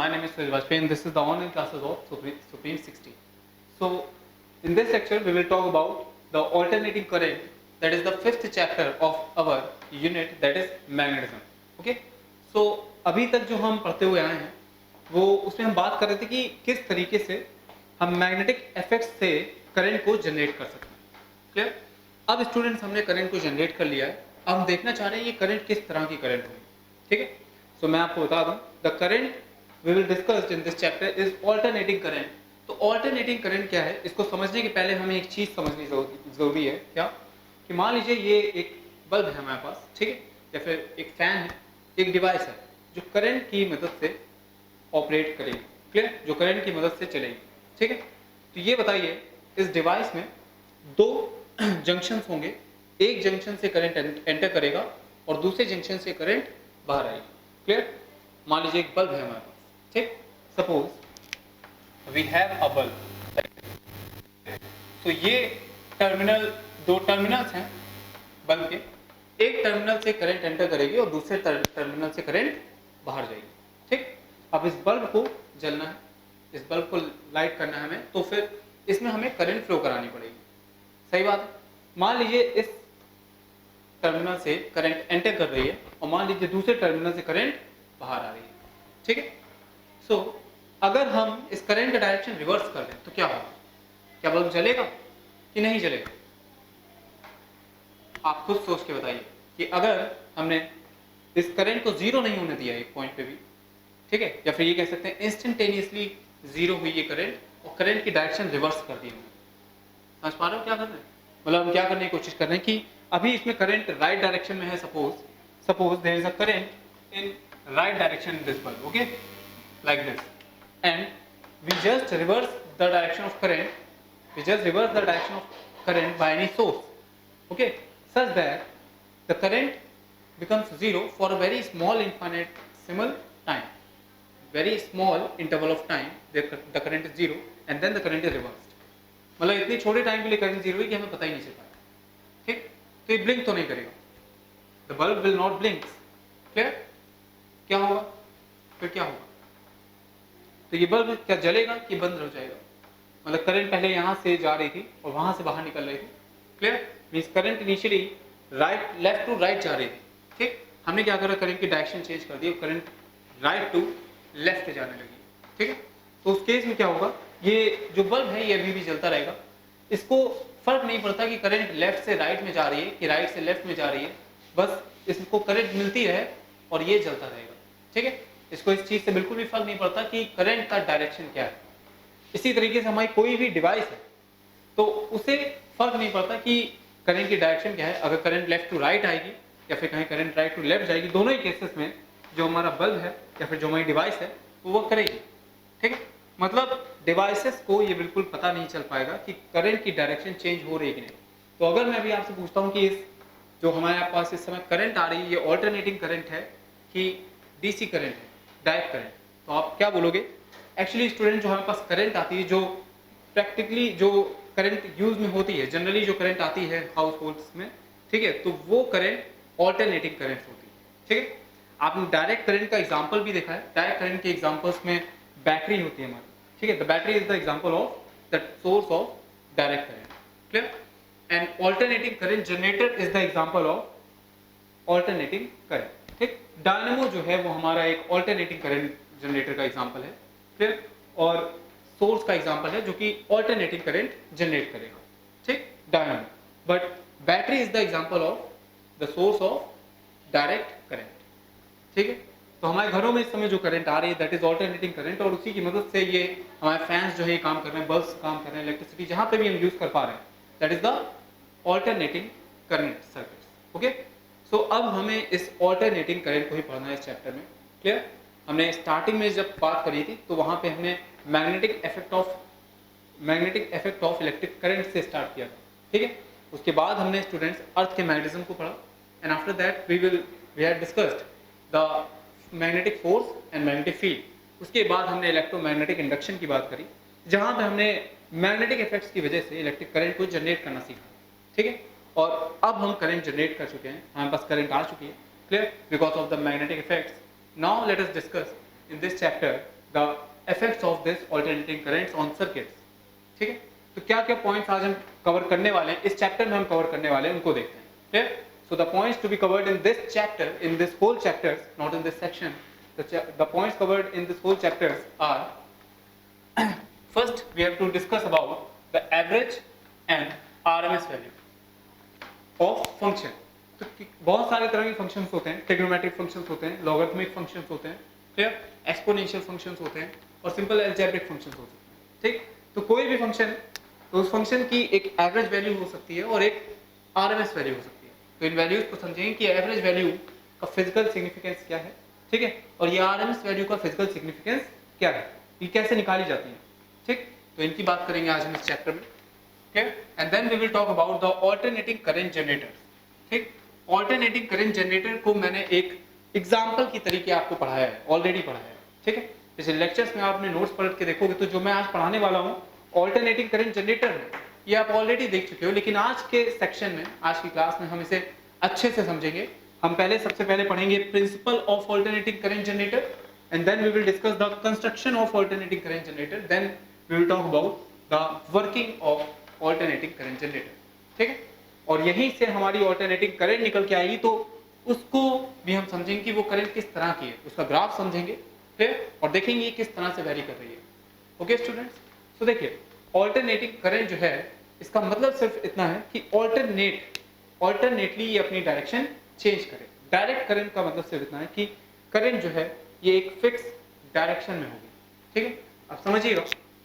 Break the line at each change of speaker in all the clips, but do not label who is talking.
My name is Suraj Vajpayee and this is the online classes of Supreme 60. So, in this lecture we will talk about the alternating current, that is the fifth chapter of our unit, that is magnetism. Okay? So, अभी तक जो हम पढ़ते हुए आए हैं वो उसमें हम बात कर रहे थे कि किस तरीके से हम मैग्नेटिक इफेक्ट्स से करंट को जनरेट कर सकते हैं. क्लियर? अब स्टूडेंट्स हमने करंट को जनरेट कर लिया है. अब हम देखना चाह रहे हैं ये करंट किस तरह की करंट होगी. ठीक है? सो मैं आपको बता दूं, the current we will discuss in this chapter is alternating current. तो ऑल्टरनेटिंग करंट क्या है, इसको समझने के पहले हमें एक चीज समझनी जरूरी है. क्या? कि मान लीजिए ये एक बल्ब है हमारे पास, ठीक है, या फिर एक फैन है, एक डिवाइस है जो करंट की मदद से ऑपरेट करेगी. क्लियर? जो करंट की मदद से चलेगी. ठीक है? तो ये बताइए, इस डिवाइस में दो जंक्शंस होंगे. एक जंक्शन से करंट एंटर करेगा और दूसरे जंक्शन से करंट बाहर आएगी. क्लियर? मान लीजिए एक बल्ब है हमारे पास. ठीक? Suppose we have a bulb. तो ये टर्मिनल, दो टर्मिनल्स हैं बल्ब के. एक टर्मिनल से करंट एंटर करेगी और दूसरे टर्मिनल से करंट बाहर जाएगी. ठीक? अब इस बल्ब को जलना है, इस बल्ब को लाइट करना है हमें, तो फिर इसमें हमें करंट फ्लो करानी पड़ेगी. सही बात है? मान लीजिए इस टर्मिनल से करंट एंटर कर रही है और मान लीजिए दूसरे टर्मिनल से करंट बाहर आ रही है. ठीक है? सो अगर हम इस करंट का डायरेक्शन रिवर्स कर दें तो क्या होगा? क्या बल्ब जलेगा कि नहीं जलेगा? आप खुद सोच के बताइए कि अगर हमने इस करंट को जीरो नहीं होने दिया एक पॉइंट पे भी, ठीक है, या फिर ये कह सकते हैं इंस्टेंटेनियसली जीरो हुई ये करंट और करंट की डायरेक्शन रिवर्स कर दी हमने. समझ पा रहे हो क्या कर रहे हैं? मतलब हम क्या करने की कोशिश कर रहे हैं कि अभी इसमें करंट राइट डायरेक्शन में है. Suppose there is a current in right direction in this bulb. Okay, like this, and we just reverse the direction of current, we just reverse the direction of current by any source. Okay, such that the current becomes zero for a very small infinitesimal time, very small interval of time. The current is zero and then the current is reversed. मतलब इतनी छोटे time के लिए current zero है कि हमें पता ही नहीं चल पाएगा. ठीक? तो ये ब्लिंक तो नहीं करेगा. The bulb will not blink. Clear? क्या होगा फिर? क्या होगा? तो ये बल्ब क्या जलेगा कि बंद हो जाएगा? मतलब करंट पहले यहां से जा रही थी और वहां से बाहर निकल रही थी. Clear? Means current initially right, left to right जा रही थी. ठीक? हमने क्या करा, करंट की डायरेक्शन चेंज कर दी और करंट राइट टू लेफ्ट जाने लगी. ठीक है? तो उस केस में क्या होगा, ये जो बल्ब है ये अभी भी जलता रहेगा. इसको फर्क नहीं पड़ता कि करंट लेफ्ट से राइट में जा रही है कि राइट से लेफ्ट में जा रही है, बस इसको करंट मिलती रहे और ये जलता रहेगा. ठीक है? इसको इस चीज से बिल्कुल भी फर्क नहीं पड़ता कि करंट का डायरेक्शन क्या है. इसी तरीके से हमारी कोई भी डिवाइस है तो उसे फर्क नहीं पड़ता कि करंट की डायरेक्शन क्या है. अगर करंट लेफ्ट टू राइट आएगी या फिर कहीं करंट राइट टू लेफ्ट जाएगी, दोनों ही केसेस में जो हमारा बल्ब है या फिर जो हमारी डिवाइस है वो वर्क करेगी. ठीक है? मतलब डिवाइसेस को ये बिल्कुल पता नहीं चल पाएगा कि करंट की डायरेक्शन चेंज हो रही है कि नहीं. तो अगर मैं भी आपसे पूछता हूँ कि इस जो हमारे पास इस समय करंट आ रही है ये ऑल्टरनेटिंग करंट है कि डीसी करंट है, डायरेक्ट करंट, तो आप क्या बोलोगे? एक्चुअली स्टूडेंट, जो हमारे पास करंट आती है, जो प्रैक्टिकली जो करंट यूज में होती है, जनरली जो करंट आती है हाउस होल्ड्स में, ठीक है, तो वो करंट ऑल्टरनेटिंग करंट होती है. ठीक है? आपने डायरेक्ट करंट का एग्जांपल भी देखा है. डायरेक्ट करंट के एग्जांपल्स में बैटरी होती है हमारी. ठीक है? The battery is the example of the source of direct current. Clear? And alternating current generator is the example of alternating current. ठीक? डायनेमो जो है वो हमारा एक ऑल्टरनेटिंग करंट जनरेटर का एग्जांपल है. क्लियर? और सोर्स का एग्जांपल है जो कि ऑल्टरनेटिंग करंट जनरेट करेगा. ठीक? Dynamo. But battery is the example of the source of direct current. ठीक है? तो हमारे घरों में इस समय जो करंट आ रही है दैट इज ऑल्टरनेटिंग करंट, और उसी की मदद से ये हमारे फैंस जो है काम कर रहे हैं, बल्ब्स काम कर रहे हैं, इलेक्ट्रिसिटी जहां पे भी हम यूज कर पा रहे हैं, that is the alternating current circuit. Okay? So अब हमें इस ऑल्टरनेटिंग करंट को ही पढ़ना है इस चैप्टर में. क्लियर? हमने स्टार्टिंग में जब बात करी थी तो वहां पे हमने magnetic effect of electric current से स्टार्ट किया था. ठीक है? उसके बाद हमने स्टूडेंट्स अर्थ के मैग्नेटिज्म को पढ़ा, and after that we had discussed the magnetic force and magnetic field. उसके बाद हमने इलेक्ट्रोमैग्नेटिक इंडक्शन की बात करी, जहां पे हमने मैग्नेटिक इफेक्ट्स की वजह से इलेक्ट्रिक करंट को जनरेट करना सीखा. ठीक है? और अब हम करंट जनरेट कर चुके हैं, हमारे पास करंट आ चुकी है. Clear? Because of the magnetic effects. Now let us discuss in this chapter the effects of this alternating currents on circuits. ठीक है, तो क्या क्या पॉइंट्स आज हम कवर करने वाले हैं, इस चैप्टर में हम कवर करने वाले हैं, उनको देखते हैं। Clear? So the points to be covered in this chapter, in this whole chapter, not in this section, the points covered in this whole chapters are first we have to discuss about the average and RMS value of function। तो बहुत सारे तरह के functions होते हैं, trigonometric functions होते हैं, logarithmic functions होते हैं, क्लियर, एक्सपोनेंशियल फंक्शंस होते हैं और सिंपल अलजेब्रिक फंक्शंस होते हैं। ठीक, तो कोई भी फंक्शन, तो उस फंक्शन की एक एवरेज वैल्यू हो सकती है और एक आरएमएस वैल्यू हो सकती है। तो इन वैल्यूज को समझेंगे कि एवरेज वैल्यू का फिजिकल सिग्निफिकेंस क्या है, ठीक है, और ये आरएमएस वैल्यू का फिजिकल सिग्निफिकेंस क्या है, ये कैसे निकाली जाती है। ठीक, तो इनकी बात करेंगे आज हम इस चैप्टर में। ठीक, and then we will talk about the alternating current generators. ठीक, ऑल्टरनेटिंग करंट जनरेटर को मैंने एक एग्जांपल की तरीके आपको पढ़ाया है, ऑलरेडी पढ़ाया है। ठीक है, पिछले लेक्चर्स में आपने नोट्स पलट के देखोगे तो जो मैं आज पढ़ाने वाला हूँ ऑल्टरनेटिंग करंट जनरेटर है, ये आप ऑलरेडी देख चुके हो, लेकिन आज के सेक्शन में, आज की क्लास में हम इसे अच्छे से समझेंगे। हम पहले सबसे पहले पढ़ेंगे principle of alternating current generator and then we will discuss the construction of alternating current generator, then we will talk about the working of alternating current generator. ठीक है, और यहीं से हमारी ऑल्टरनेटिंग करंट निकल के आएगी तो उसको भी हम समझेंगे कि वो करंट किस तरह की है, उसका ग्राफ समझेंगे, ठीक, और देखेंगे किस तरह से वेरी कर रही है। ओके स्टूडेंट्स, तो देखिए ऑल्टरनेटिंग करंट जो है इसका मतलब सिर्फ इतना है कि ऑल्टरनेटली ये अपनी डायरेक्शन चेंज करे। डायरेक्ट करंट का मतलब सिर्फ इतना है कि करंट जो है ये एक फिक्स डायरेक्शन में होगी। ठीक है, अब समझिएगा,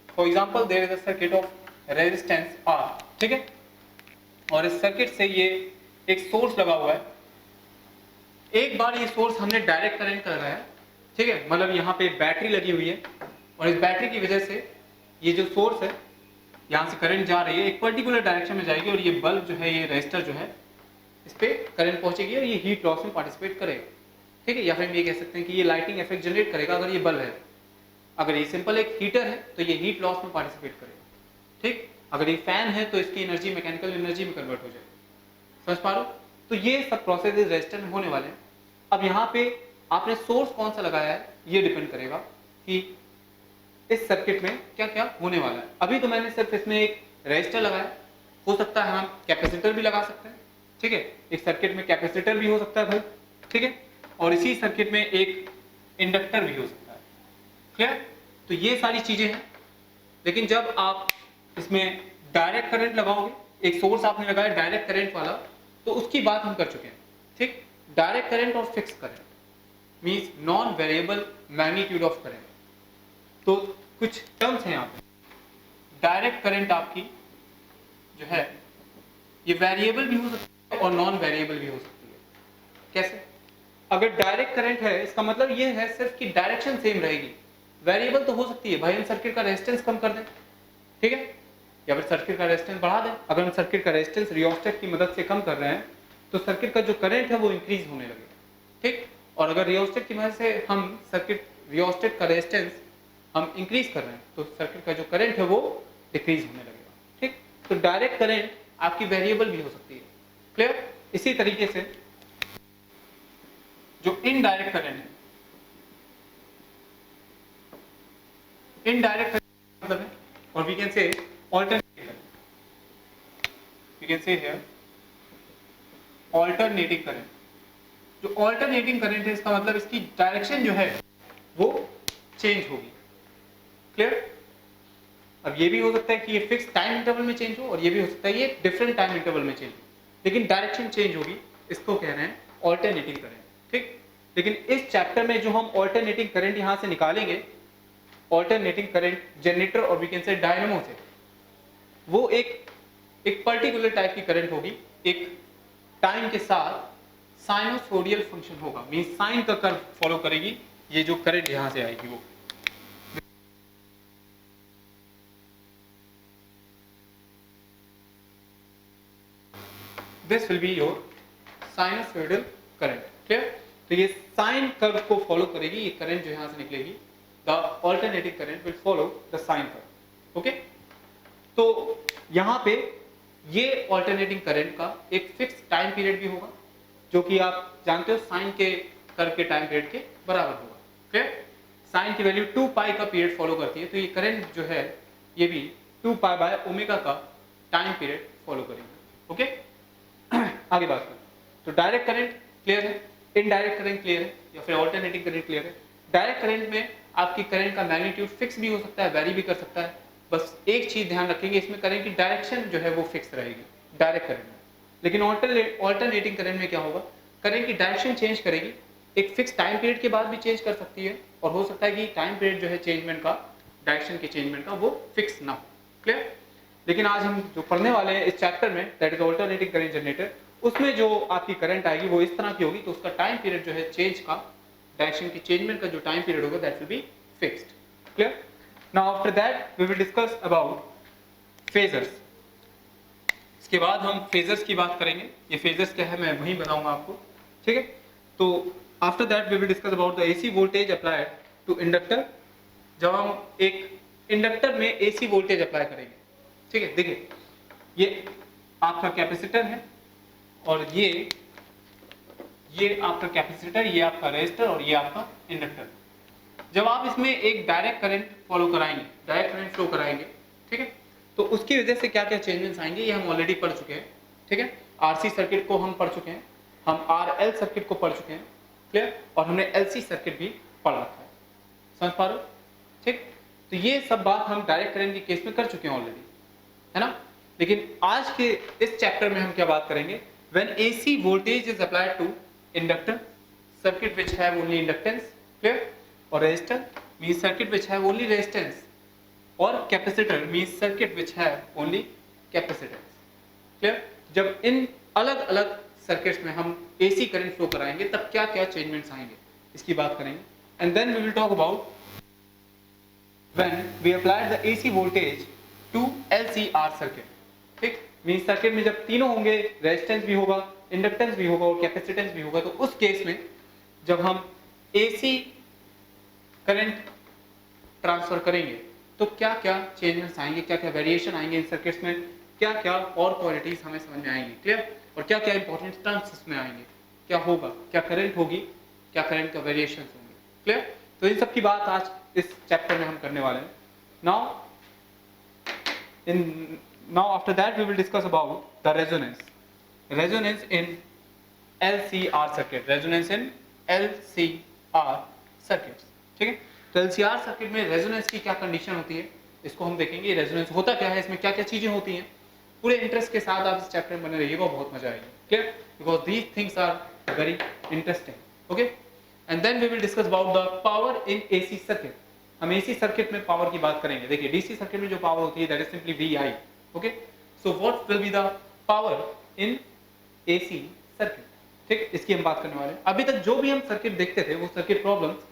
for example there is a circuit of resistance R, ठीक है, और इस सर्किट से ये एक सोर्स लगा हुआ है। एक बार ये सोर्स हमने डायरेक्ट करंट का लगाया, ठीक है, मतलब यहाँ पे बैटरी लगी हुई है और इस बैटरी की वजह से ये जो सोर्स है यहाँ से करंट जा रही है, एक पर्टिकुलर डायरेक्शन में जाएगी और ये बल्ब जो है, ये रेजिस्टर जो है, इस पे करंट पहुंचेगी और ये हीट लॉस में पार्टिसिपेट करेगा। ठीक है, या फिर हम ये कह सकते हैं कि ये लाइटिंग इफेक्ट जनरेट करेगा अगर ये बल्ब है। अगर ये सिंपल एक हीटर है तो ये हीट लॉस में पार्टिसिपेट करेगा। ठीक, अगर ये फैन है तो इसकी एनर्जी मैकेनिकल एनर्जी में कन्वर्ट हो जाएगी। समझ पा रहे हो? तो ये सब प्रोसेस रेजिस्टर में होने वाले हैं। अब यहाँ पे आपने सोर्स कौन सा लगाया है ये डिपेंड करेगा कि इस सर्किट में क्या क्या होने वाला है। अभी तो मैंने सिर्फ इसमें एक रेजिस्टर लगाया, हो सकता है हम कैपेसिटर भी लगा सकते हैं। ठीक है, एक सर्किट में कैपेसिटर भी हो सकता है भाई, ठीक है, और इसी सर्किट में एक इंडक्टर भी हो सकता है। क्लियर? तो ये सारी चीजें हैं, लेकिन जब आप इसमें डायरेक्ट करंट लगाओगे, एक सोर्स आपने लगाया डायरेक्ट करंट वाला, तो उसकी बात हम कर चुके हैं। ठीक, डायरेक्ट करंट और fix current means non variable magnitude of current. तो कुछ टर्म्स हैं यहाँ पे। डायरेक्ट करंट आपकी जो है ये वेरिएबल भी हो सकती है और नॉन वेरिएबल भी हो सकती है। कैसे? अगर डायरेक्ट करंट है इसका मतलब ये है सिर्फ कि डायरेक्शन सेम रहेगी। वेरिएबल तो हो सकती है भाई, हम सर्किट का रेजिस्टेंस कम कर दें, ठीक है, या फिर सर्किट का रेजिस्टेंस बढ़ा दें। अगर हम सर्किट का रेजिस्टेंस रियोस्टेट की मदद से कम कर रहे हैं तो सर्किट का जो करंट है वो इंक्रीज होने लगेगा। ठीक, और अगर रियोस्टेट की मदद से हम सर्किट रियोस्टेट का रेजिस्टेंस हम इंक्रीज कर रहे हैं तो सर्किट का जो करंट है वो डिक्रीज होने लगेगा। ठीक, तो डायरेक्ट करंट आपकी वेरिएबल भी हो सकती है। क्लियर? इसी तरीके से जो इनडायरेक्ट करंट है, इनडायरेक्ट करंट मतलब है, और we can say alternating current, we can say here alternating current. जो अल्टरनेटिंग करंट है इसका मतलब इसकी डायरेक्शन जो है वो चेंज होगी। क्लियर? अब ये भी हो सकता है कि ये फिक्स टाइम इंटरवल में चेंज हो और ये भी हो सकता है ये डिफरेंट टाइम इंटरवल में चेंज हो, लेकिन डायरेक्शन चेंज होगी, इसको कह रहे हैं अल्टरनेटिंग करंट। ठीक, लेकिन इस चैप्टर में जो हम अल्टरनेटिंग करंट यहां से निकालेंगे, अल्टरनेटिंग करंट जनरेटर और वी कैन से डायनेमो से, वो एक पर्टिकुलर टाइप की करंट होगी, एक टाइम के साथ साइनोसोडियल फंक्शन होगा, मींस साइन का कर्व फॉलो करेगी ये जो करंट यहां से आएगी वो। This will be your sinusoidal current. Clear? तो ये साइन कर्व को फॉलो करेगी, ये करंट जो यहां से निकलेगी, the alternating current will follow the sine curve. Okay, तो यहां पे ये alternating current का एक फिक्स टाइम पीरियड भी होगा जो कि आप जानते हो साइन के कर्व के टाइम पीरियड के बराबर होगा। क्लियर? साइन की वैल्यू 2 पाई का पीरियड फॉलो करती है, तो ये करंट जो है ये भी 2 पाई बाय ओमेगा का टाइम पीरियड फॉलो करेंगे। ओके आगे बात करें तो डायरेक्ट करंट क्लियर है, इनडायरेक्ट करंट क्लियर है, या फिर ऑल्टरनेटिंग करंट क्लियर है। डायरेक्ट करंट में आपकी करंट का मैग्नीट्यूड फिक्स भी हो सकता है, वेरी भी कर सकता है। बस एक चीज ध्यान रखेंगे, इसमें करंट की डायरेक्शन जो है वो फिक्स रहेगी डायरेक्ट करंट में। लेकिन ऑल्टरनेटिंग करंट में क्या होगा, करंट की डायरेक्शन चेंज करेगी, एक फिक्स टाइम पीरियड के बाद भी चेंज कर सकती है, और हो सकता है कि टाइम पीरियड जो है चेंजमेंट का, डायरेक्शन के चेंजमेंट का वो फिक्स ना हो। क्लियर। लेकिन आज हम जो पढ़ने वाले हैं इस चैप्टर में, that is alternating current generator, उसमें जो आपकी करंट आएगी वो इस तरह की होगी, तो उसका टाइम पीरियड जो है चेंज का, डायरेक्शन की चेंजमेंट का जो टाइम पीरियड होगा that will be fixed. Clear. Now after that we will discuss about phasors. इसके बाद हम फेजर्स की बात करेंगे। ये फेजर्स क्या है मैं वहीं बताऊंगा आपको, ठीक है। तो after that we will discuss about the AC voltage applied to inductor. जब हम एक इंडक्टर में एसी वोल्टेज अप्लाई करेंगे, ठीक है। देखिए ये आपका कैपेसिटर है, और ये आपका कैपेसिटर, ये आपका रेजिस्टर, और ये आपका इंडक्टर। जब आप इसमें एक डायरेक्ट करंट फॉलो कराएंगे, डायरेक्ट करंट फ्लो कराएंगे, ठीक है, तो उसकी वजह से क्या क्या चेंजेस आएंगे ये हम ऑलरेडी पढ़ चुके हैं, ठीक है। आरसी सर्किट को हम पढ़ चुके हैं, हम आरएल सर्किट को पढ़ चुके हैं, क्लियर, और हमने एलसी सर्किट भी पढ़ रखा है, समझ पा रहे हो, ठीक। तो ये सब बात हम डायरेक्ट करंट के केस में कर चुके हैं ऑलरेडी, है ना। लेकिन आज के इस चैप्टर में हम क्या बात करेंगे, when AC voltage is applied to inductor circuit which have only inductance, clear, और resistor means circuit which have only resistance, और capacitor means circuit which have only capacitance, clear. जब इन अलग अलग सर्किट्स में हम एसी करंट फ्लो कराएंगे तब क्या क्या चेंजमेंट्स आएंगे इसकी बात करेंगे, and then we will talk about when we applied the AC voltage to LCR circuit, ठीक। मींस सर्किट में जब तीनों होंगे, रेजिस्टेंस भी होगा, इंडक्टेंस भी होगा और कैपेसिटेंस भी होगा, तो उस केस में जब हम AC करंट ट्रांसफर करेंगे तो क्या क्या चेंजेस आएंगे, क्या क्या वेरिएशन आएंगे इन सर्किट्स में, क्या क्या और क्वालिटीज हमें समझ में आएंगी, क्लियर, और क्या क्या इंपॉर्टेंट टर्म्स इसमें आएंगे, क्या होगा, क्या करंट होगी, क्या करंट का वेरिएशन होंगे, क्लियर। तो इन सब की बात आज इस चैप्टर में हम करने वाले हैं। Now after that we will discuss about the resonance in LCR circuit, resonance in LCR circuits, ठीक है। तो LCR सर्किट में रेजोनेंस की क्या कंडीशन होती है इसको हम देखेंगे। रेजोनेंस होता क्या है, इसमें क्या क्या चीजें होती हैं, पूरे इंटरेस्ट के साथ आप इस चैप्टर में बने रहिएगा, बहुत मजा आएगी, clear, because these things are very interesting, okay. And then we will discuss about the power in AC circuit. हम एसी सर्किट में पावर की बात करेंगे। देखिए डीसी सर्किट में जो पावर होती है that is simply VI, okay. So what will be the power in AC circuit, ठीक, इसकी हम बात करने वाले हैं। अभी तक जो भी हम सर्किट देखते थे वो सर्किट प्रॉब्लम्स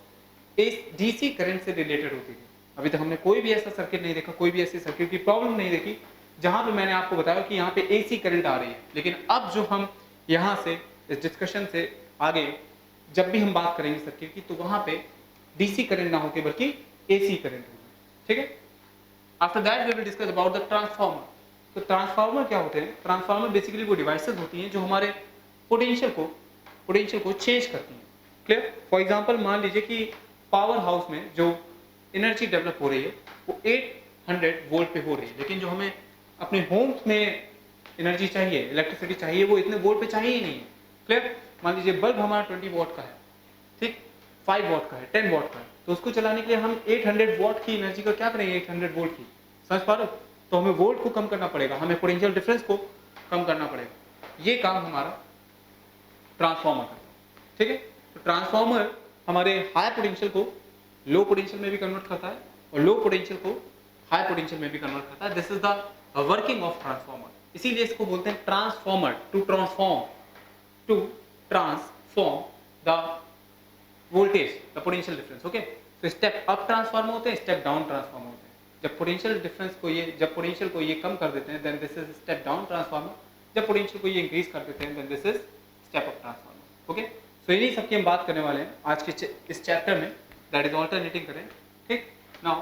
इस डीसी करंट से रिलेटेड होती थी। अभी तक हमने कोई भी ऐसा सर्किट नहीं देखा, कोई भी ऐसी सर्किट की प्रॉब्लम नहीं देखी जहां पे मैंने आपको बताया कि यहाँ पे एसी करंट आ रही है। लेकिन अब जो हम यहाँ से इस डिस्कशन से आगे जब भी हम बात करेंगे सर्किट की, तो वहां पे डीसी करंट ना होकर बल्कि एसी करंट होगा, ठीक है। After that we will discuss about the transformer. तो ट्रांसफार्मर क्या होते हैं, ट्रांसफार्मर बेसिकली वो डिवाइसेस होती हैं जो हमारे पोटेंशियल को चेंज करती हैं, क्लियर। फॉर एग्जांपल मान लीजिए कि पावर हाउस में जो एनर्जी डेवलप हो रही है वो 800 वोल्ट पे हो रही है, लेकिन जो हमें अपने होम्स में एनर्जी चाहिए, इलेक्ट्रिसिटी चाहिए, वो इतने वोल्ट पे चाहिए ही नहीं है, क्लियर। मान लीजिए बल्ब हमारा 20 वॉट का है, ठीक, 5 वॉट का है, 10 वॉट का है, तो उसको चलाने के लिए हम 800 वॉट की एनर्जी का क्या करेंगे, 800 वोल्ट की, समझ पा रहे हो। तो हमें वोल्ट को कम करना पड़ेगा, हमें पोटेंशियल डिफरेंस को कम करना पड़ेगा। ये काम हमारा ट्रांसफार्मर का, ठीक है। तो ट्रांसफार्मर हमारे हाई पोटेंशियल को लो पोटेंशियल में भी कन्वर्ट करता है और लो पोटेंशियल को हाई पोटेंशियल में भी कन्वर्ट करता है। This is the working of transformer, इसीलिए इसको बोलते हैं transformer, to transform the voltage, the potential difference, okay. तो स्टेप अप ट्रांसफार्मर होते हैं, स्टेप डाउन ट्रांसफार्मर होते हैं। जब पोटेंशियल डिफरेंस को जब पोटेंशियल को ये कम कर देते हैं then this is step down transformer, जब पोटेंशियल को ये इंक्रीज कर देते हैं then this is step up transformer, okay. तो इन्हीं सब की हम बात करने वाले हैं आज के इस चैप्टर में, दैट इज ऑल्टरनेटिंग करंट, ठीक। Now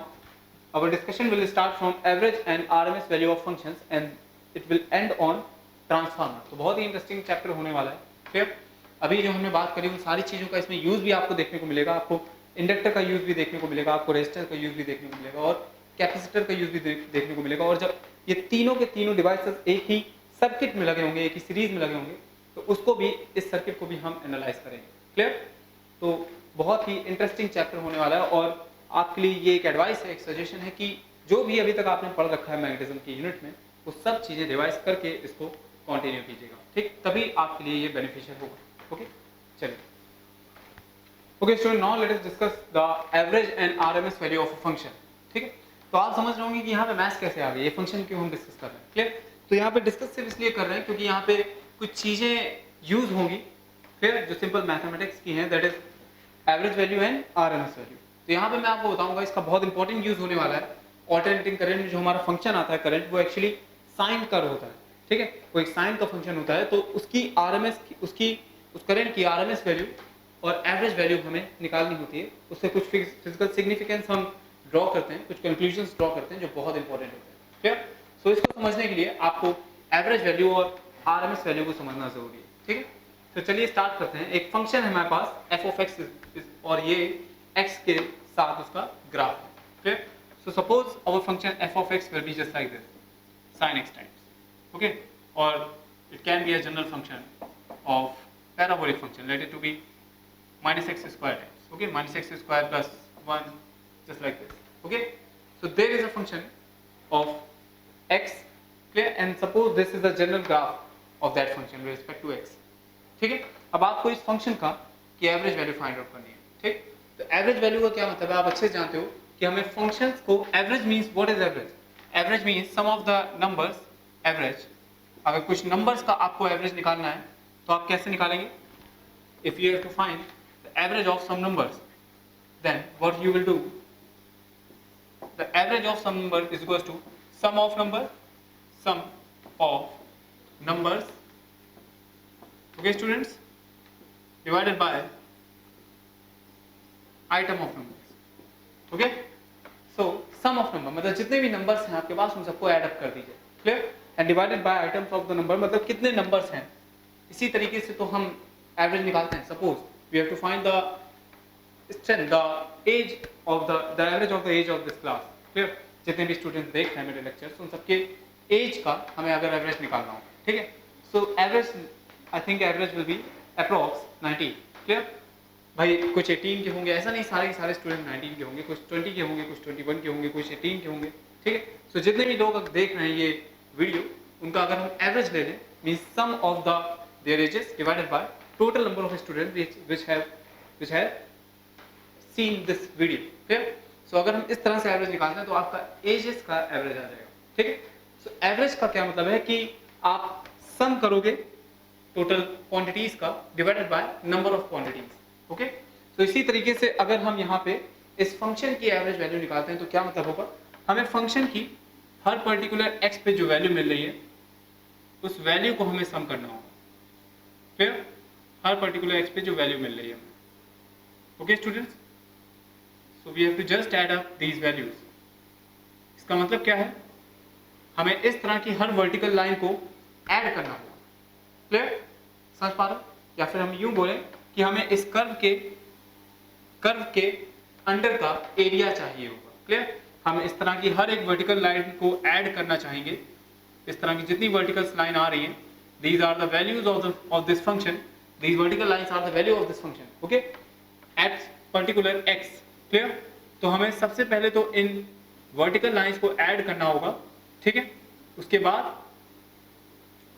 our discussion will start from average and RMS value of functions and it will end on transformer. तो बहुत ही इंटरेस्टिंग चैप्टर होने वाला है, ठीक। अभी जो हमने बात करी उन सारी चीजों का इसमें यूज भी आपको देखने को मिलेगा। आपको इंडक्टर का यूज भी देखने को मिलेगा, आपको रेजिस्टर का यूज भी देखने को मिलेगा और कैपेसिटर का यूज भी देखने को मिलेगा। और जब ये तीनों के तीनों डिवाइसेस एक ही सर्किट में लगे होंगे, एक ही सीरीज में लगे होंगे, तो उसको भी, इस सर्किट को भी हम एनालाइज करेंगे। क्लियर? तो बहुत ही इंटरेस्टिंग चैप्टर होने वाला है और आपके लिए ये एक एडवाइस है, एक सजेशन है कि जो भी अभी तक आपने पढ़ रखा है मैग्नेटिज्म की यूनिट में, वो सब चीज़ें रिवाइज करके इसको कंटिन्यू कीजिएगा, ठीक? तभी आपके लिए ये बेनिफिशियल होगा। ओके, चलिए। Okay student, now let us discuss the average and RMS value of a function. ठीक है, तो आप समझ रहे होंगे कि यहाँ पे मैथ्स कैसे आ गई, ये फंक्शन क्यों हम डिस्कस कर रहे हैं। क्लियर? तो यहाँ पे डिस्कस सिर्फ इसलिए कर रहे हैं क्योंकि यहाँ पे कुछ चीज़ें यूज होंगी, फिर जो सिंपल मैथमेटिक्स की हैं, that is average value and RMS value. तो यहाँ पे मैं आपको बताऊंगा, इसका बहुत इंपॉर्टेंट यूज होने वाला है। ऑल्टरनेटिंग करंट में जो हमारा फंक्शन आता है करंट, वो एक्चुअली साइन कर्व होता है। ठीक है, वो एक साइन का फंक्शन होता है, तो उसकी आरएमएस, उस करंट की आरएमएस वैल्यू और एवरेज वैल्यू हमें निकालनी होती है। उससे कुछ फिजिकल सिग्निफिकेंस हम ड्रॉ करते हैं, कुछ कंक्लूजन्स ड्रॉ करते हैं जो बहुत इंपॉर्टेंट होते हैं। ठीक है, सो इसको समझने के लिए आपको एवरेज वैल्यू और आरएमएस वैल्यू को समझना जरूरी है। ठीक है, तो चलिए स्टार्ट करते हैं। एक फंक्शन है हमारे पास एफ ऑफ एक्स, और ये एक्स के साथ उसका ग्राफ है। ठीक, so suppose our function f of x will be just like this, sin x times. Okay, और it can be a general function of parabolic function, let it to be minus x square times, okay, minus x square plus 1, just like this. Okay, so there is a function of x, clear, and suppose this is the general graph of that function with respect to x. ठीक है, अब आपको इस function का की average value find out करनी है। ठीक, तो एवरेज वैल्यू का क्या मतलब है, आप अच्छे से जानते हो कि हमें फंक्शंस को, average means what is average? Average means sum of the numbers. Average, अगर कुछ नंबर्स का आपको एवरेज निकालना है तो आप कैसे निकालेंगे? If you have to find average of some numbers, then what you will do, the average of some number is equals to sum of numbers, okay students, divided by item of numbers. okay, so sum of number मतलब जितने भी numbers हैं आपके पास उन सबको add up कर दीजिए। clear, and divided by items of the number मतलब कितने numbers हैं। इसी तरीके से तो हम average निकालते हैं। suppose we have to find the strength, the age of the average of the age of this class. clear, जितने भी स्टूडेंट्स देख रहे हैं मेरे लेक्चर्स, उन सबके एज का हमें अगर एवरेज निकालना हो, ठीक है, so average, I think average will be approx 90। Clear भाई, कुछ 18 के होंगे, ऐसा नहीं सारे के सारे स्टूडेंट 19 के होंगे, कुछ 20 के होंगे, कुछ 21 के होंगे, कुछ 18 के होंगे। ठीक है, सो जितने भी लोग देख रहे हैं ये वीडियो, उनका अगर हम एवरेज ले लें, means sum of the their ages divided by total number of students which have seen this video. ठीक है, सो अगर हम इस तरह से एवरेज निकालते हैं तो आपका एजेस का एवरेज आ जाएगा। ठीक है, सो एवरेज का क्या मतलब है कि आप सम करोगे टोटल क्वांटिटीज का divided by number of quantities. Okay, तो इसी तरीके से अगर हम यहाँ पे इस फंक्शन की एवरेज वैल्यू निकालते हैं तो क्या मतलब होगा, हमें फंक्शन की हर पर्टिकुलर एक्स पे जो वैल्यू मिल रही है उस वैल्यू को हमें सम करना होगा। फिर हर पर्टिकुलर एक्स पे जो वैल्यू मिल रही है। Okay students, so we have to just add up these values. इसका मतलब क्या है, हमें इस तरह की हर वर्टिकल लाइन को ऐड करना होगा। क्लियर, समझ पा रहे हो? या फिर हम यूं बोलें कि हमें इस कर्व के अंडर का एरिया चाहिए होगा। क्लियर, हम इस तरह की हर एक वर्टिकल लाइन को ऐड करना चाहेंगे। इस तरह की जितनी वर्टिकल लाइन आ रही है, these are the values of this function. These vertical lines are the value of this function. Okay, at particular x. Clear? तो हमें सबसे पहले तो इन वर्टिकल लाइंस को ऐड करना होगा। ठीक है, उसके बाद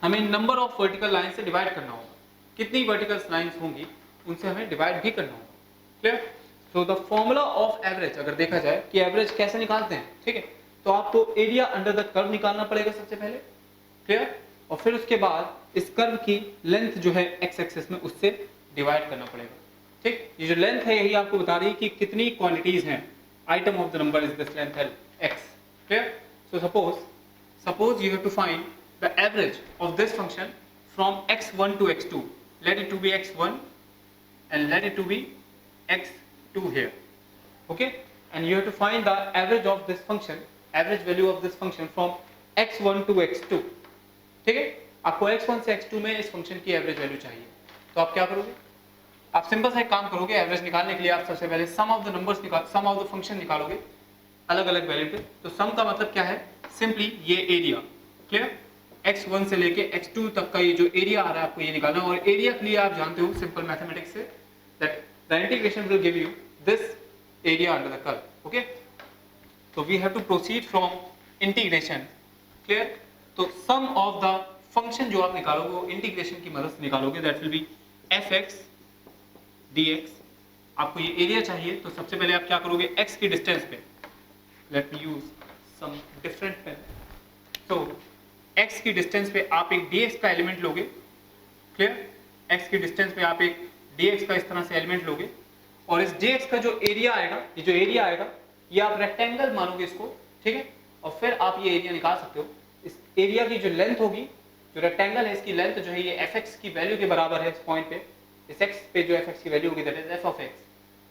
हमें नंबर ऑफ वर्टिकल लाइन से डिवाइड करना होगा। कितनी वर्टिकल लाइंस होंगी उनसे हमें डिवाइड भी करना होगा। Clear, so the formula of average, अगर देखा जाए कि एवरेज कैसे निकालते हैं, ठीक है, तो आपको एरिया अंडर द कर्व निकालना पड़ेगा सबसे पहले। क्लियर, और फिर उसके बाद इस कर्व की लेंथ जो है एक्स एक्सिस में, उससे डिवाइड करना पड़ेगा। ठीक, ये जो लेंथ है यही आपको बता रही है कि कितनी क्वांटिटीज हैं। Item of the number is this length है x. Clear, so suppose you have to find the average of this function from x1 to x2, let it to be x1 and let it to be x2 here. Okay, and you have to find the average of this function, average value of this function from x1 to x2. ठीक है, आपको x1 से x2 में इस function की average value चाहिए, तो आप क्या करोगे, आप सिंपल सा एक काम करोगे, एवरेज निकालने के लिए आप सबसे पहले सम ऑफ द फंक्शन निकालोगे अलग अलग वैल्यू पे। तो सम का मतलब क्या है, सिंपली ये एरिया, क्लियर, x1 से लेके x2 तक का ये जो एरिया आ रहा है आपको ये निकालना है। और एरिया के लिए आप जानते हो simple mathematics say that the integration will give you this area under the curve. Okay, so we have to proceed from integration, clear। तो sum of the function जो आप निकालोगे वो इंटीग्रेशन की मदद से निकालोगे, that will be fx dx। आपको ये एरिया चाहिए तो सबसे पहले आप क्या करोगे, x की डिस्टेंस पे, let me use some different pen। तो x की डिस्टेंस पे आप एक dx का एलिमेंट लोगे, क्लियर, x की डिस्टेंस पे आप एक dx का इस तरह से एलिमेंट लोगे और इस dx का जो एरिया आएगा, ये जो एरिया आएगा ये आप रेक्टेंगल मानोगे इसको, ठीक है, और फिर आप ये एरिया निकाल सकते हो। इस एरिया की जो लेंथ होगी, जो रेक्टेंगल है इसकी लेंथ जो है ये fx की वैल्यू के बराबर है। इस पॉइंट पे इस x पे जो fx की वैल्यू होगी that is f of x,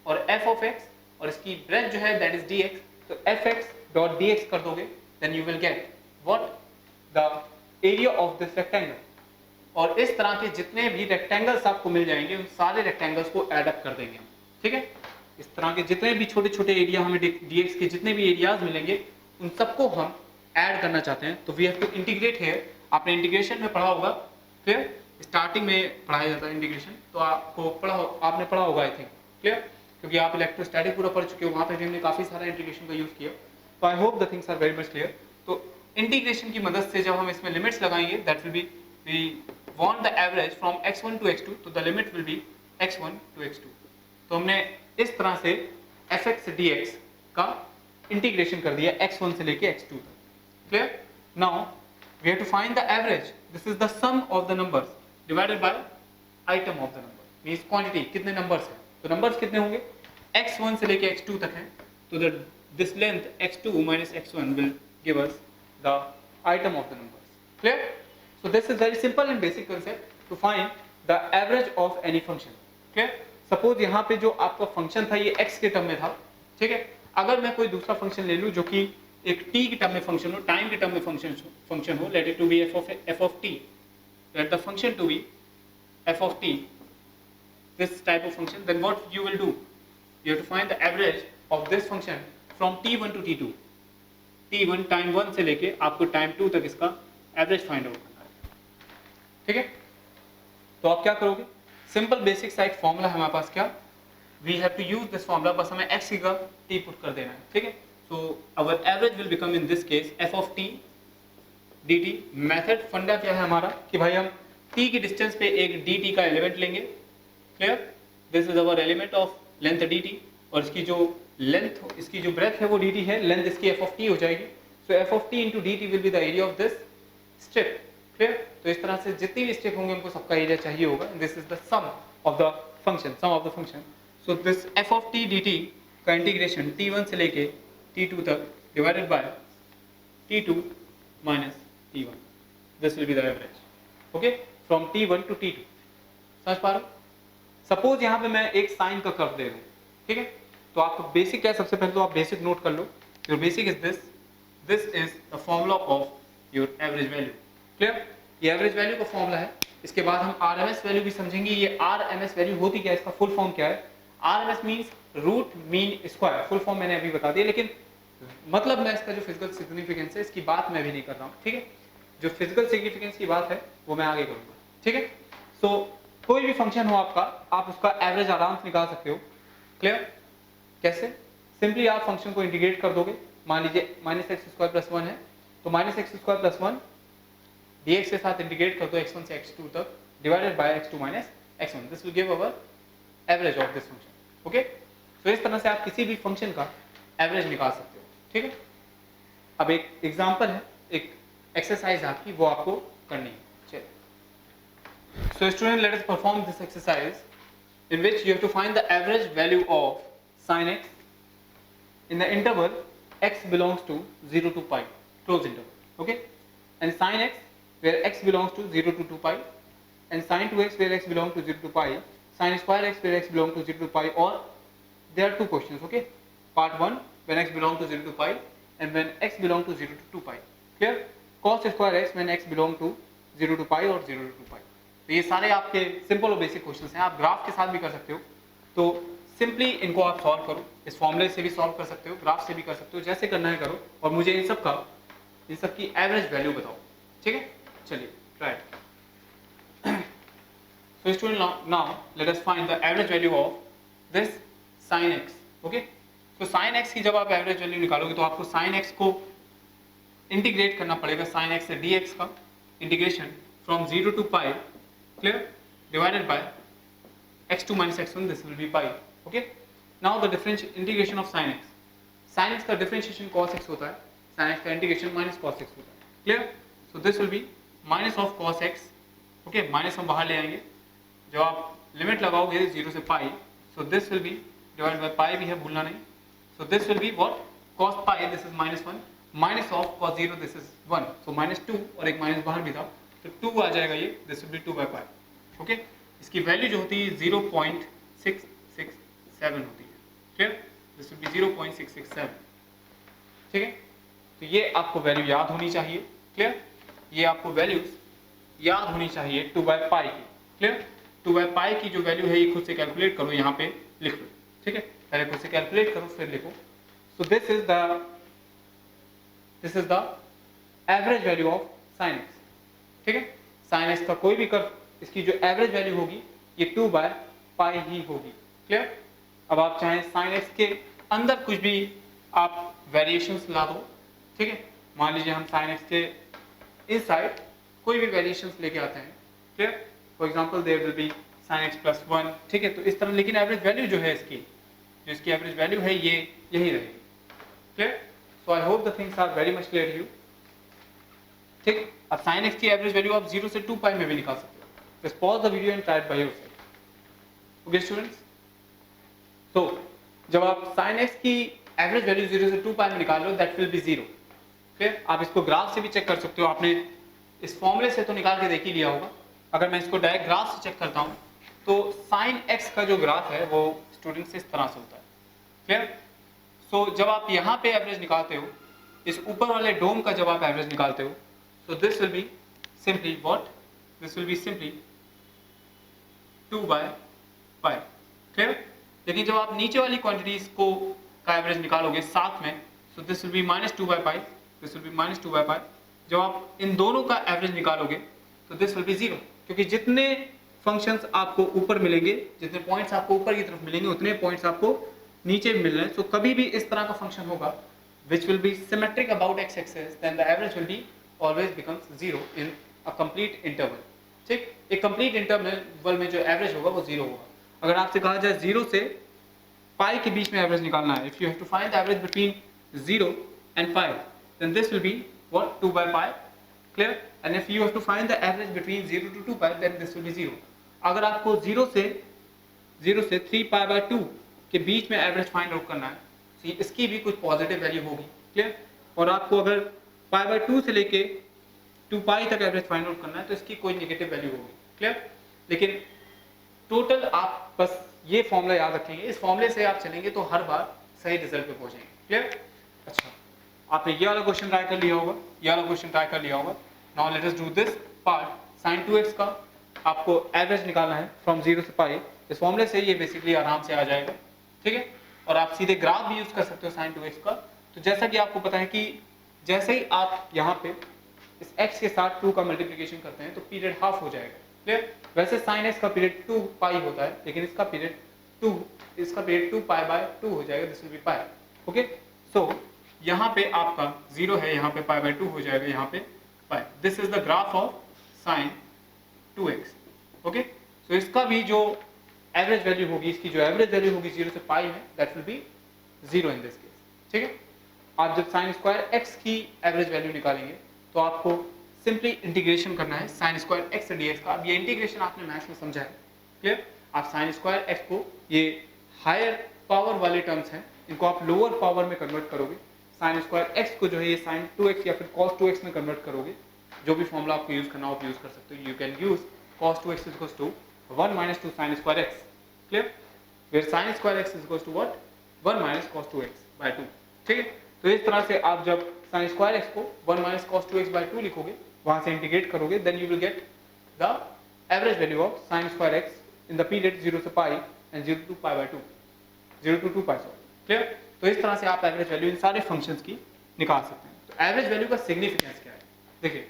और f ऑफ x और इसकी ब्रेथ जो है दैट इज dx। तो fx डॉट dx कर दोगे then you will get what, the area of this rectangle. और इस तरह के जितने भी रेक्टेंगल्स आपको मिल जाएंगे उन सारे रेक्टेंगल्स को ऐड अप कर देंगे, ठीक है। इस तरह के जितने भी छोटे छोटे एरिया हमें dx के जितने भी एरियाज मिलेंगे उन सबको हम ऐड करना चाहते हैं। तो we have to integrate here. आपने इंटीग्रेशन में पढ़ा होगा, क्लियर, स्टार्टिंग में पढ़ाया जाता है इंटीग्रेशन, तो आपने पढ़ा होगा आई थिंक, क्लियर, क्योंकि आप इलेक्ट्रोस्टैटिक पूरा पढ़ चुके हो, वहाँ पे भी हमने काफ़ी सारा इंटीग्रेशन का यूज़ किया। तो I hope the things are very much clear. तो इंटीग्रेशन की मदद से जब हम इसमें लिमिट्स लगाएंगे that will be we want the average from x1 to x2, तो the limit will be x1 to x2। तो हमने इस तरह से fx dx का इंटीग्रेशन कर दिया x1 से लेके x2 तक, clear. Now we have to find the average, this is the sum of the numbers divided by item of the number, means quantity, कितने नंबर्स हैं। तो नंबर्स कितने होंगे, x1 से लेके x2 तक हैं, तो this length x2 minus x1 will give us the item of the numbers, clear। so this is very simple and basic concept to find the average of any function, clear। Suppose यहाँ पे जो आपका function था ये x के term में था, ठीक है। अगर मैं कोई दूसरा फंक्शन ले लूँ जो कि एक t के टर्म में फंक्शन हो, टाइम के टर्म में फंक्शन हो, let it to be f of t, let the function to be f of t, this type of function, then what you will do, you have to find the average of this function from t1 to t2, t1 time 1 से लेके आपको time 2 तक इसका average find out करना है, ठीक है। तो आप क्या करोगे, सिंपल बेसिक सा एक फॉर्मूला है हमारे पास, क्या, we have to use this formula, बस हमें x की जगह t पुट कर देना है, ठीक है। So our average will become in this case f of t dt। Method फंडा क्या है हमारा कि भाई हम t की डिस्टेंस पे एक dt का एलिमेंट लेंगे, clear, this is our element of length dt, और इसकी जो लेंथ, इसकी जो ब्रेथ है वो dt है, लेंथ इसकी f of t हो जाएगी। सो f of t into dt will be the area of this strip, clear. तो इस तरह से जितनी भी स्टेप होंगे हमको सबका एरिया चाहिए होगा। This is the sum of the function, so this f of t dt का इंटीग्रेशन t1 से लेके t2 तक divided by t2 minus t1, this will be the average, okay, from t1 to t2। समझ पा रहे हो। Suppose यहाँ पे मैं एक साइन का कर्व दे रहा हूँ, ठीक है। तो आपको बेसिक क्या है, सबसे पहले तो आप बेसिक नोट कर लो। Your basic is this is the formula of your average value, clear. ये एवरेज वैल्यू का फॉर्मूला है। इसके बाद हम आरएमएस वैल्यू भी समझेंगे। ये आरएमएस वैल्यू होती क्या है, इसका फुल फॉर्म क्या है। RMS means root mean square, full form मैंने अभी बता दिया, लेकिन मतलब मैं इसका जो फिजिकल सिग्निफिकेंस है इसकी बात मैं भी नहीं कर रहा हूँ, ठीक है। जो फिजिकल सिग्निफिकेंस की बात है वो मैं आगे करूँगा, ठीक है। सो कोई भी फंक्शन हो आपका, आप उसका एवरेज आराम से निकाल सकते हो, क्लियर। कैसे, सिंपली आप फंक्शन को इंटीग्रेट कर दोगे। मान लीजिए -x² + 1 है, तो -x² + 1 dx के साथ इंटीग्रेट कर दो x1 से x2 तक divided bye x2 minus x1, this will give our average of this function, okay. तो इस तरह से आप किसी भी फंक्शन का एवरेज निकाल सकते हो, ठीक है। अब एक एग्जांपल है, एक एक्सरसाइज आपकी, वो आपको करनी है। चलिए, so student, let us perform this exercise in which you have to find the average value of sin x in the interval x belongs to 0 to pi, closed interval, okay, and sin x where x belongs to 0 to 2 pi, and sin 2x where x belongs to 0 to pi, sin square x where x belongs to 0 to pi, or there are two questions, okay. Part 1 when x belongs to 0 to pi and when x belongs to 0 to 2 pi, clear. Cos square x when x belongs to 0 to pi or 0 to 2 pi, तो ये सारे आपके simple और basic questions हैं, आप graph के साथ भी कर सकते हो। तो सिंपली इनको आप सॉल्व करो, इस फॉर्मूले से भी सॉल्व कर सकते हो, ग्राफ से भी कर सकते हो, जैसे करना है करो, और मुझे इन सब की एवरेज वैल्यू बताओ। ठीक है, चलिए try. So student, now let us find the average value of this sin x. Okay, so sin x की जब आप एवरेज वैल्यू निकालोगे तो आपको sin x को इंटीग्रेट करना पड़ेगा, sin x से dx का integration from 0 to pi, clear, divided by x2 minus x1, this will be pi. Okay, now the differential integration of sin x. sin x का differentiation cos x होता है, sin x का integration minus cos x होता है, clear. So this will be minus of cos x. Okay, minus हम बाहर ले आएंगे, जब आप लिमिट लगाओगे 0 से pi, so this will be divide by pi भी है, भूलना नहीं। So this will be what, cos pi, this is -1, minus of cos 0, this is 1, so -2, और एक माइनस बाहर भी था तो 2 आ जाएगा ये, this will B 2 by pi. Okay, इसकी वैल्यू जो होती है 0.667 होती है, क्लियर, दिस विल बी 0.667। ठीक है, तो ये आपको वैल्यू याद होनी चाहिए, क्लियर, ये आपको वैल्यूज याद होनी चाहिए 2 बाय पाई की, क्लियर। 2 बाय पाई की जो वैल्यू है ये खुद से कैलकुलेट करो, यहाँ पे लिख लो। ठीक है, पहले खुद से कैलकुलेट करो फिर लिखो। सो this is the average value of sine x. ठीक है, साइन एक्स का कोई भी कर्व, इसकी जो एवरेज वैल्यू होगी ये 2 बाय पाई ही होगी, क्लियर। अब आप चाहें साइन एक्स के अंदर कुछ भी आप वेरिएशंस ला दो। ठीक है, मान लीजिए हम साइन एक्स के इस साइड कोई भी वेरिएशंस लेके आते हैं, clear, for example there will be sin x plus 1। ठीक है, तो इस तरह, लेकिन एवरेज वैल्यू जो है इसकी, जो इसकी एवरेज वैल्यू है ये यही रहेगी, clear. So I hope the things are very much clear to you. ठीक, अब sin x की एवरेज वैल्यू आप 0 से 2 पाई में भी निकाल सकते हो। Just pause the video and try it by yourself. Okay students, तो जब आप sin x की एवरेज वैल्यू 0 से 2 पाई में निकाल लो, दैट विल बी 0, क्लियर। आप इसको ग्राफ से भी चेक कर सकते हो, आपने इस फॉर्मूले से तो निकाल के देख ही लिया होगा। अगर मैं इसको डायरेक्ट ग्राफ से चेक करता हूँ तो sin x का जो ग्राफ है वो स्टूडेंट्स इस तरह से होता है, क्लियर। सो जब आप यहाँ पे एवरेज निकालते हो, इस ऊपर वाले डोम का जब आप एवरेज निकालते हो, सो this will be simply what, this will be simply 2 by pi, clear. लेकिन जब आप नीचे वाली क्वांटिटीज को का एवरेज निकालोगे साथ में, सो this will B -2 by pi, this will B -2 by पाई। जब आप इन दोनों का एवरेज निकालोगे तो दिस विल बी 0, क्योंकि जितने फंक्शंस आपको ऊपर मिलेंगे, जितने पॉइंट्स आपको ऊपर की तरफ मिलेंगे, उतने पॉइंट्स आपको नीचे मिल रहे हैं। सो कभी भी इस तरह का फंक्शन होगा which will be symmetric about x axis, then the average will be always becomes 0 in a complete interval। ठीक, एक कंप्लीट इंटरवल में जो एवरेज होगा वो 0 होगा। अगर आपसे कहा जाए 0 से पाई के बीच में एवरेज निकालना है, if you have to find the average between 0 and 5, then this will be what, 2 by pi, clear। and if you have to find the average between 0 to 2 pi, then this will be 0। अगर आपको 0 से 3 pi by 2 के बीच में average find out करना है, तो इसकी भी कुछ पॉजिटिव वैल्यू होगी, क्लियर। और आपको अगर pi by 2 से लेके 2 pi तक एवरेज फाइंड आउट करना है तो इसकी कोई नेगेटिव वैल्यू होगी, क्लियर। लेकिन टोटल आप बस ये फॉर्मूला याद रखेंगे, इस फॉर्मूले से आप चलेंगे तो हर बार सही रिजल्ट पे पहुंचेंगे, क्लियर। अच्छा, आपने ये वाला क्वेश्चन ट्राई कर लिया होगा, ये वाला क्वेश्चन ट्राई कर लिया होगा। Now let us do this part, sin 2x का आपको एवरेज निकालना है फ्रॉम 0 से पाई। इस फॉर्मूले से ये बेसिकली आराम से आ जाएगा, ठीक है। और आप सीधे ग्राफ भी यूज कर सकते हो sin 2x का। तो जैसा कि आपको पता है कि जैसे ही आप यहाँ पे इस x के साथ 2 का मल्टीप्लिकेशन करते हैं तो पीरियड हाफ हो जाएगा, क्लियर। वैसे sin x का पीरियड 2 पाई होता है, लेकिन इसका पीरियड 2 पाई बाय 2 हो जाएगा, this will be pi. Okay, so यहाँ पे आपका 0 है, यहाँ पे पाई बाय 2 हो जाएगा, यहाँ पे pi. This is the graph of sin 2x। Okay, so इसका भी जो एवरेज वैल्यू होगी, इसकी जो एवरेज वैल्यू होगी 0 से पाई में, that will be 0 in this case, ठीक है। आप जब sin स्क्वायर x की एवरेज वैल्यू निकालेंगे तो आपको सिंपली इंटीग्रेशन करना है sin स्क्वायर x से dx का। अब ये इंटीग्रेशन आपने मैथ्स में समझा है, क्लियर। आप sin स्क्वायर x को, ये हायर पावर वाले टर्म्स हैं, इनको आप लोअर पावर में कन्वर्ट करोगे। sin स्क्वायर x को जो है ये sin 2x या फिर cos 2x में कन्वर्ट करोगे। जो भी फॉर्मूला आपको यूज करना हो आप यूज कर सकते हो। You can use cos 2x is equals to 1 minus 2 sin square x, clear, where sin square x is equals to what, 1 minus cos 2x by 2, ठीक है। तो इस तरह से आप जब sin square x को 1 minus cos 2x by 2 लिखोगे, वहां से इंटीग्रेट करोगे, then you will get the average value of sine square x in the period 0 से pi and 0 to pi by 2, 0 to 2 pi, clear. तो इस तरह से आप एवरेज वैल्यू इन सारे फंक्शंस की निकाल सकते हैं। तो एवरेज वैल्यू का सिग्निफिकेंस क्या है? देखिए,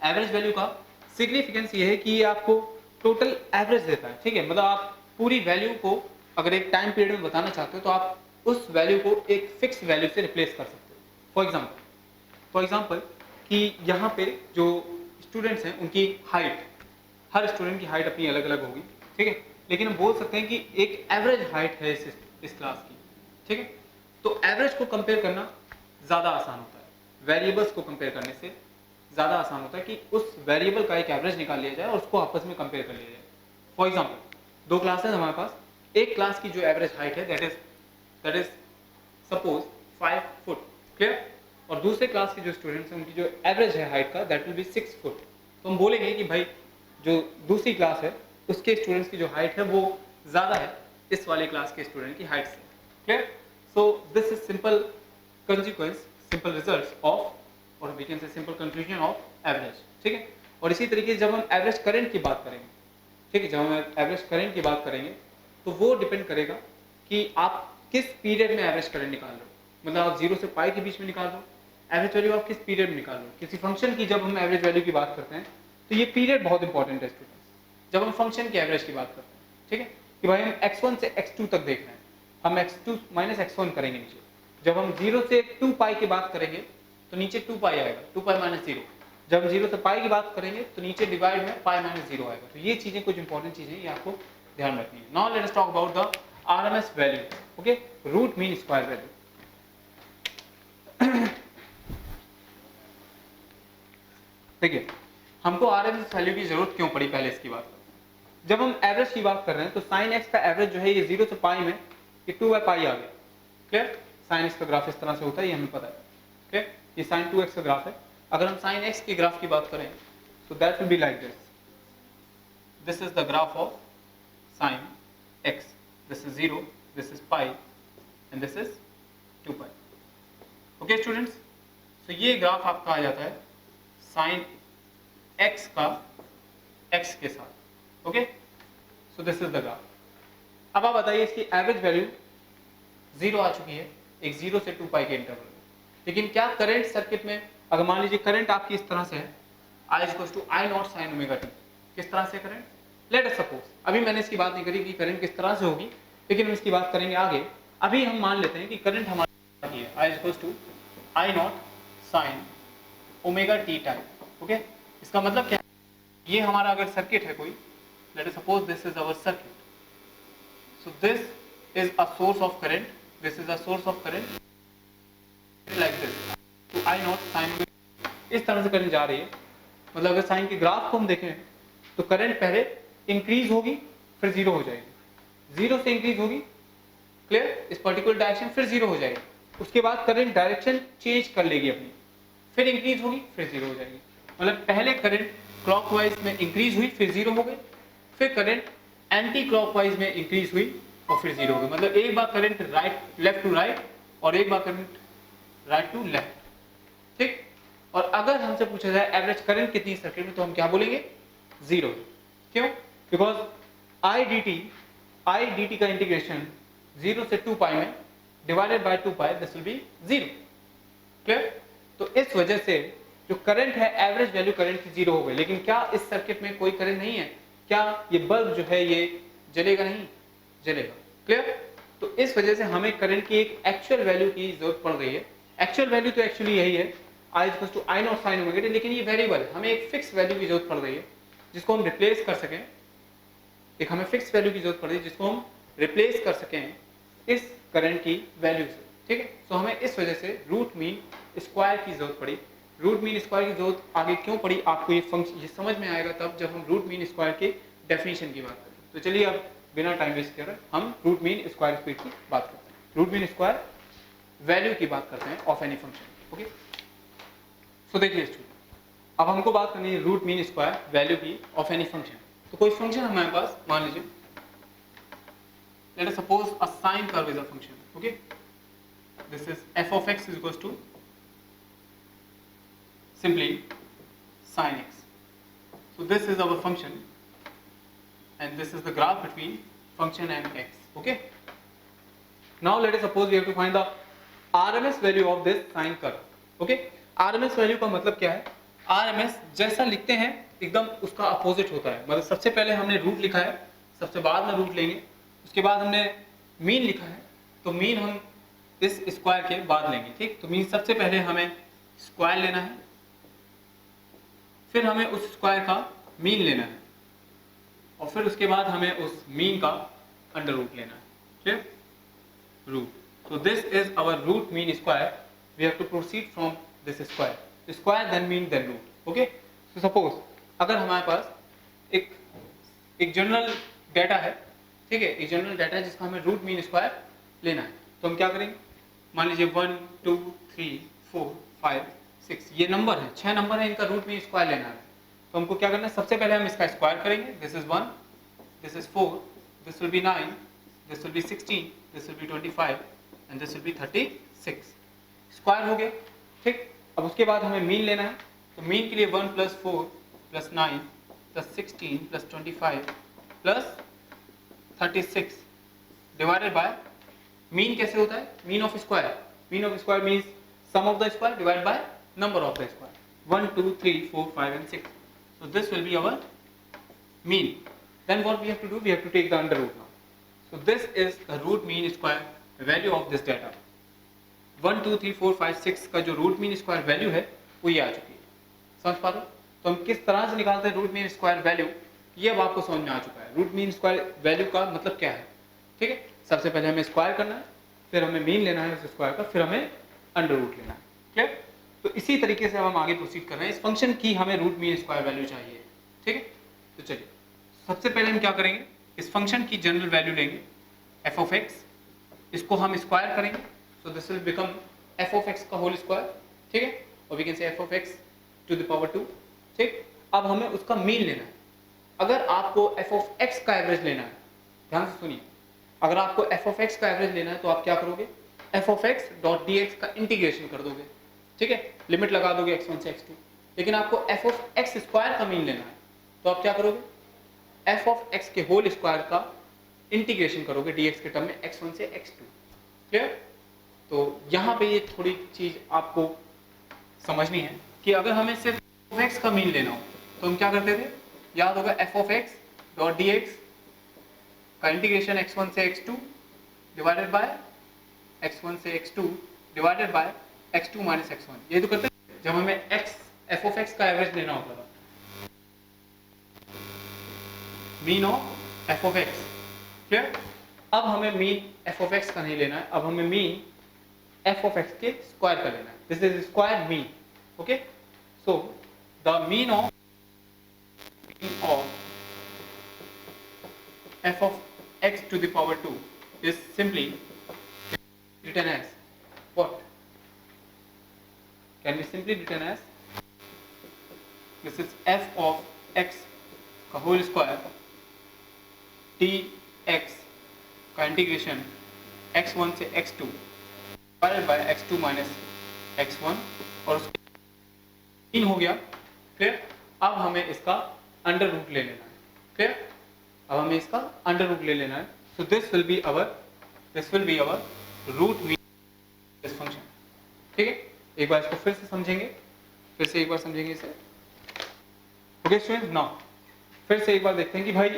एवरेज वैल्यू का सिग्निफिकेंस ये है कि ये आपको टोटल एवरेज देता है, ठीक है। मतलब आप पूरी वैल्यू को अगर एक टाइम पीरियड में बताना चाहते हो तो आप उस वैल्यू को एक फिक्स वैल्यू से रिप्लेस कर सकते हो। फॉर एग्जांपल कि यहाँ पे जो स्टूडेंट्स हैं उनकी हाइट, हर स्टूडेंट की हाइट अपनी अलग अलग होगी, ठीक है। लेकिन हम बोल सकते हैं कि एक एवरेज हाइट है इस क्लास की, ठीक है। तो एवरेज को कंपेयर करना ज़्यादा आसान होता है, वेरिएबल्स को कंपेयर करने से ज़्यादा आसान होता है कि उस वेरिएबल का एक एवरेज निकाल लिया जाए और उसको आपस में कंपेयर कर लिया जाए। फॉर एग्जाम्पल, दो क्लासेस हमारे पास, एक क्लास की जो एवरेज हाइट है that is suppose 5 foot, clear. और दूसरे क्लास के जो स्टूडेंट्स हैं उनकी जो एवरेज है हाइट का दैट विल बी 6 फुट। तो हम बोलेंगे कि भाई जो दूसरी क्लास है उसके स्टूडेंट्स की जो हाइट है वो ज़्यादा है इस वाले क्लास के स्टूडेंट की हाइट से, clear. So this is simple consequence, simple results of, और we can say simple conclusion of average, ठीक है। और इसी तरीके से जब हम एवरेज करंट की बात करेंगे, ठीक है, जब हम एवरेज करंट की बात करेंगे तो वो डिपेंड करेगा कि आप किस पीरियड में एवरेज करंट निकाल लो। मतलब आप 0 से पाई के बीच में निकाल लो, एवरेज वैल्यू आप किस पीरियड में निकाल लो। किसी फंक्शन की जब हम एवरेज वैल्यू की बात करते हैं तो ये पीरियड बहुत इंपॉर्टेंट है स्टूडेंट्स। जब हम फंक्शन की एवरेज की बात करते हैं, ठीक है, कि भाई हम x1 से x2 तक देख रहे हैं, हम x2 माइनस x1 करेंगे नीचे। जब हम 0 से 2 पाई की बात करेंगे तो नीचे 2 पाई आएगा, 2 पाई माइनस 0। जब हम 0 से पाई की बात करेंगे तो नीचे डिवाइड में पाई माइनस 0 आएगा। तो ये चीजें कुछ इंपॉर्टेंट चीजें ये आपको ध्यान रखनी है। Now let us talk about the RMS value, okay, root mean square value. देखिए, हमको आरएमएस वैल्यू की जरूरत क्यों पड़ी, पहले इसकी बात करते हैं। जब हम एवरेज की बात कर रहे हैं तो साइन एक्स का एवरेज जो है ये 0 से पाई में ये 2 बाई पाई आ गया, क्लियर। साइन एक्स का ग्राफ इस तरह से होता है, ये हमें पता है, क्लियर। ये साइन 2x का ग्राफ है। अगर हम साइन एक्स के ग्राफ की बात करें तो that will be like this is the graph of sine x, this is 0, this is pi and this is 2 pi, okay students. तो ये ग्राफ आपका आ जाता है साइन एक्स का एक्स के साथ, okay. So this is the graph. अब आप बताइए इसकी एवरेज वैल्यू 0 आ चुकी है एक 0 से 2 पाई के इंटरवल में, लेकिन क्या करंट सर्किट में, अगर मान लीजिए करंट आपकी इस तरह से है, I equals to I naught sine omega t, किस तरह से करंट, लेट अस सपोज, अभी मैंने इसकी बात नहीं करी कि करंट किस तरह से होगी, लेकिन हम इसकी बात करेंगे आगे। अभी हम मान लेते हैं कि करंट हमारी है I equals to I naught sine omega t time, okay. इसका मतलब क्या है, ये हमारा अगर सर्किट है कोई, let us suppose this is our circuit, so this is a source of current, this is a source of current like this, तो आई नॉट साइन, इस तरह से करंट जा रही है। मतलब अगर साइन के ग्राफ को हम देखें तो करंट पहले इंक्रीज होगी फिर 0 हो जाएगी, 0 से इंक्रीज होगी, क्लियर, इस पर्टिकुलर डायरेक्शन, फिर 0 हो जाएगी। उसके बाद करंट डायरेक्शन चेंज कर लेगी अपनी, फिर इंक्रीज होगी फिर 0 हो जाएगी। मतलब पहले करंट क्लॉकवाइज में इंक्रीज हुई फिर 0 हो गई, फिर करंट एंटी क्लॉकवाइज में इंक्रीज हुई और फिर 0 हो गई। मतलब एक बार current right left to right और एक बार करंट राइट टू लेफ्ट, ठीक। और अगर हमसे पूछा जाए एवरेज करंट कितनी सर्किट में, तो हम क्या बोलेंगे, 0। क्यों, बिकॉज आई डी टी का इंटीग्रेशन 0 से 2 पाई में divided by 2 pi, this will be 0, clear. तो इस वजह से जो करंट है एवरेज वैल्यू करंट की 0 हो गई। लेकिन क्या इस सर्किट में कोई करंट नहीं है, क्या ये बल्ब जो है ये जलेगा, नहीं जलेगा, क्लियर। तो इस वजह से हमें करंट की एक एक्चुअल वैल्यू की जरूरत पड़ रही है। एक्चुअल वैल्यू तो एक्चुअली यही है I equals to I naught sine omega t, लेकिन ये वेरिएबल है, हमें एक फिक्स वैल्यू की जरूरत पड़ रही है जिसको हम रिप्लेस कर सकें, एक हमें फिक्स वैल्यू की जरूरत पड़ रही है जिसको हम रिप्लेस कर सकें इस करंट की वैल्यू से, ठीक है। तो हमें इस वजह से रूट मीन स्क्वायर की जरूरत पड़ी। रूट मीन स्क्वायर की जरूरत आगे क्यों पड़ी, आपको ये फंक्शन ये समझ में आएगा तब जब हम रूट मीन स्क्वायर के डेफिनेशन की बात करें। तो चलिए अब बिना टाइम वेस्ट किए हम रूट मीन स्क्वायर स्पीड की बात करते हैं। रूट मीन स्क्वायर वैल्यू की बात करते हैं ऑफ एनी फंक्शन, ओके। तो देखिए स्टूडेंट, अब हमको बात करनी है रूट मीन स्क्वायर वैल्यू की ऑफ एनी फंक्शन। तो कोई फंक्शन हमारे पास, मान लीजिए late us suppose a sine curve is a function, okay. This is f of x is equals to simply sin x, So this is our function and this is the graph between function and x. Okay. Now let us suppose we have to find the RMS value of this sine curve. Okay. RMS value का मतलब क्या है? RMS जैसा लिखते हैं एकदम उसका opposite होता है. मतलब सबसे पहले हमने रूट लिखा है, सबसे बाद में रूट लेंगे, उसके बाद हमने मीन लिखा है, तो मीन हम इस स्क्वायर के बाद लेंगे. ठीक. तो मीन सबसे पहले हमें स्क्वायर लेना है, फिर हमें उस स्क्वायर का मीन लेना है और फिर उसके बाद हमें उस मीन का अंडर रूट लेना है. Clear? Root. So this is our root mean square. We have to proceed from this square. Square then mean then root. Okay? So suppose अगर हमारे पास एक जनरल डाटा है, ठीक है, एक जनरल डाटा है जिसका हमें रूट मीन स्क्वायर लेना है, तो हम क्या करेंगे? मान लीजिए 1 2 3 4 5 6 ये नंबर है, 6 नंबर है, इनका रूट मीन स्क्वायर लेना है. तो हमको क्या करना है? सबसे पहले हम इसका स्क्वायर करेंगे. This is 1, this is 4, this will B 9, this will B 16, this will B 25 and this will B 36. Square हो गया. ठीक. अब उसके बाद हमें मीन लेना है, तो मीन के लिए 1 + 4 + 9 + 16 + 25 + 36 डिवाइडेड बाय मीन. कैसे होता है? Mean of square. Mean of square means sum of the square divide by number of the square. 1 2 3 4 5 and 6. So this will be our mean. Then what we have to do? We have to take the under root now. So this is the root mean square value of this data. 1 2 3 4 5 6 का जो root mean square value है वो ये आ चुकी है. समझ पा रहे हो? तो हम किस तरह से निकालते हैं रूट मीन स्क्वायर वैल्यू, ये अब आपको समझ में आ चुका है. रूट मीन स्क्वायर वैल्यू का मतलब क्या है? ठीक है. सबसे पहले हमें स्क्वायर करना है, फिर हमें मीन लेना है उस स्क्वायर का, फिर हमें अंडर रूट लेना है. क्लियर? तो इसी तरीके से अब हम आगे प्रोसीड कर रहे हैं. इस फंक्शन की हमें रूट मीन स्क्वायर वैल्यू चाहिए. ठीक है. तो चलिए सबसे पहले हम क्या करेंगे? इस फंक्शन की जनरल वैल्यू लेंगे f of x, इसको हम स्क्वायर करेंगे. So this will become f of x का होल स्क्वायर. ठीक है. और we can say f of x to the power 2. ठीक. अब हमें उसका मीन लेना है. अगर आपको f of x का एवरेज लेना है, ध्यान से सुनिए, अगर आपको f of x का एवरेज लेना है तो आप क्या करोगे? f of x dot dx का इंटीग्रेशन कर दोगे. ठीक है. लिमिट लगा दोगे x1 से x2. लेकिन आपको f of x स्क्वायर का मीन लेना है तो आप क्या करोगे? f of x के होल स्क्वायर का इंटीग्रेशन करोगे dx के टर्म में x1 से x2. क्लियर? तो यहाँ पे ये थोड़ी चीज आपको समझनी है कि अगर हमें सिर्फ f of x का मीन लेना हो तो हम क्या करते थे? याद होगा f of x dot dx का इंटीग्रेशन x1 से x2 डिवाइडेड बाय x1 से x2 divided by x2 minus x1. ये तो करते हैं जब हमें f of x का एवरेज लेना होता था. Mean of f of x. Clear? अब हमें मीन f of x का नहीं लेना है, अब हमें मीन f of x के स्क्वायर का लेना है. This is square mean. Okay. So the mean of f of x to the power 2 is simply written as what? Can be simply written as this is f of x का whole square dx का integration x1 से x2 divided by x2 minus x1 और उसके mean हो गया. Clear? अब हमें इसका अंडर रूट ले लेना है. क्लियर? अब हमें इसका अंडर रूट ले लेना है. So this will be our root mean this function. ठीक है. एक बार इसको फिर से समझेंगे, फिर से एक बार समझेंगे इसे. ओके स्टूडेंट, नाउ फिर से एक बार देखते हैं कि भाई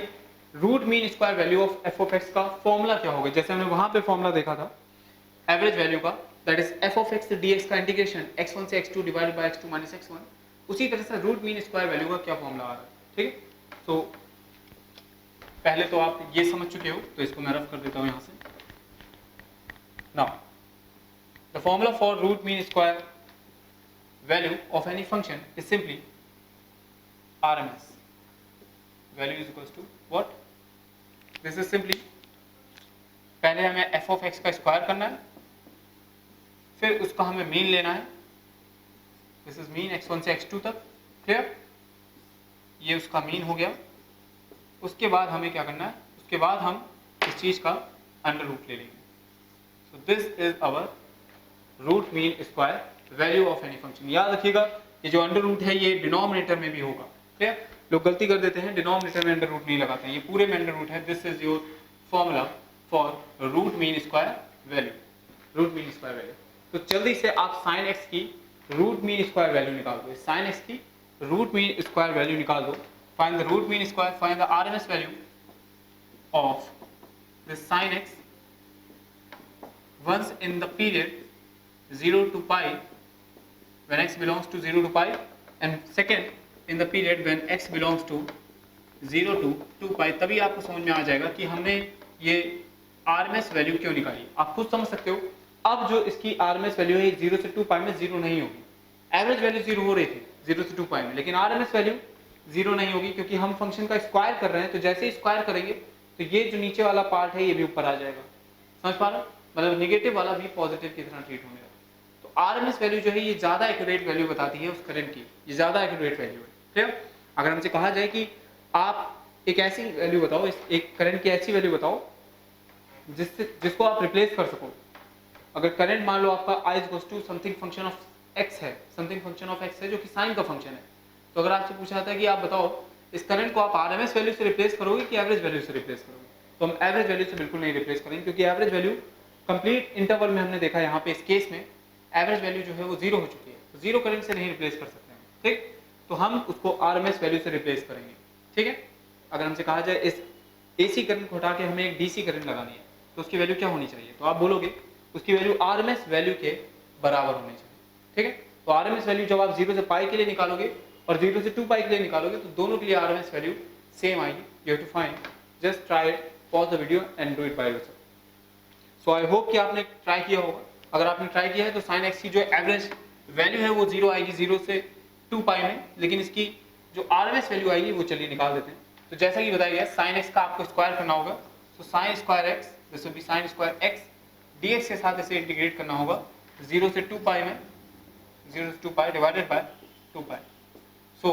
root mean square value of f of x का फॉर्मूला क्या होगा. जैसे हमने वहां पे फॉर्मूला देखा था एवरेज वैल्यू का, that is f of x dx का इंटीग्रेशन x1 से x2 divided by x2 minus x1. उसी तरह से रूट मीन स्क्वायर वैल्यू का क्या फॉर्मूला आ रहा है. ठीक है. तो पहले तो आप ये समझ चुके हो, तो इसको मैं रफ कर देता हूं यहां से. Now the formula for root mean square value of any function is simply RMS. Value is equals to what? This is simply, पहले हमें f of x का स्क्वायर करना है, फिर उसका हमें मीन लेना है. दिस इज मीन x1 से x2 तक. क्लियर? ये उसका मीन हो गया. उसके बाद हमें क्या करना है? उसके बाद हम इस चीज का अंडर रूट ले लेंगे. So this is our root mean square value of any function. याद रखिएगा ये जो अंडर रूट है ये डिनोमिनेटर में भी होगा. क्लियर? लोग गलती कर देते हैं, डिनोमिनेटर में अंडर रूट नहीं लगाते हैं, ये पूरे में अंडर रूट है। This is your formula for root mean square value, root mean square value. तो जल्दी से आप साइन एक्स की रूट मीन स्क्वायर वैल्यू निकाल दो, साइन एक्स की रूट मीन स्क्वायर वैल्यू निकाल दो। Find the root mean square, find the RMS value of this sine x once in the period 0 to pi when x belongs to 0 to pi, and second in the period when x belongs to 0 to 2 pi। तभी आपको समझ में आ जाएगा कि हमने ये RMS value क्यों निकाली। आप खुद समझ सकते हो। अब जो इसकी RMS वैल्यू है 0 से 2 पाई में 0 नहीं होगी। एवरेज वैल्यू 0 हो रही थी 0 से 2 पाई में, लेकिन RMS वैल्यू 0 नहीं होगी क्योंकि हम फंक्शन का स्क्वायर कर रहे हैं। तो जैसे ही स्क्वायर करेंगे तो ये जो नीचे वाला पार्ट है ये भी ऊपर आ जाएगा। समझ पा रहे हो? मतलब नेगेटिव वाला भी पॉजिटिव की तरह ट्रीट होने लगा। तो आरएमएस वैल्यू जो है ये ज्यादा एक्यूरेट वैल्यू बताती है उस करंट की, ये ज्यादा एक्यूरेट वैल्यू है। ठीक है? अगर हमसे कहा जाए कि आप एक ऐसी वैल्यू बताओ, एक करंट की ऐसी वैल्यू बताओ जिसको आप रिप्लेस कर सको। अगर करंट मान लो आपका I equals to something function of x है, समथिंग फंक्शन ऑफ x है जो कि साइन का फंक्शन है, तो अगर आपसे पूछा जाता है कि आप बताओ इस करंट को आप आरएमएस वैल्यू से रिप्लेस करोगे कि एवरेज वैल्यू से रिप्लेस करोगे, तो हम एवरेज वैल्यू से बिल्कुल नहीं रिप्लेस करेंगे, क्योंकि एवरेज वैल्यू कंप्लीट इंटरवल में हमने देखा यहाँ पे इस केस में एवरेज वैल्यू जो है वो 0 हो चुकी है, तो 0 करंट से नहीं रिप्लेस कर सकते हैं। ठीक, तो हम उसको आरएमएस वैल्यू से रिप्लेस करेंगे। ठीक है, अगर हमसे कहा जाए इस एसी करंट को हटा के हमें एक डीसी करंट लगानी है तो उसकी वैल्यू क्या होनी चाहिए, तो आप बोलोगे उसकी वैल्यू आरएमएस वैल्यू के बराबर होनी चाहिए। ठीक है, तो आरएमएस वैल्यू जब आप 0 से पाई के लिए निकालोगे और 0 से 2 पाई के लिए निकालोगे तो दोनों के लिए आरएमएस वैल्यू सेम आएगी। You have to find, just try it, pause the video and do it by yourself. So I hope कि आपने ट्राई किया होगा। अगर आपने ट्राई किया है तो साइन एक्स की जो एवरेज वैल्यू है वो 0 आएगी 0 से 2 पाई में, लेकिन इसकी जो आरएमएस वैल्यू आएगी वो चलिए निकाल देते हैं। तो जैसा कि बताया गया साइन एक्स का आपको स्क्वायर करना होगा, तो sign square x this will be sign square x, dx के साथ इसे इंटीग्रेट करना होगा 0 से 2 पाई में, 0 से 2 पाई divided by 2 pi. So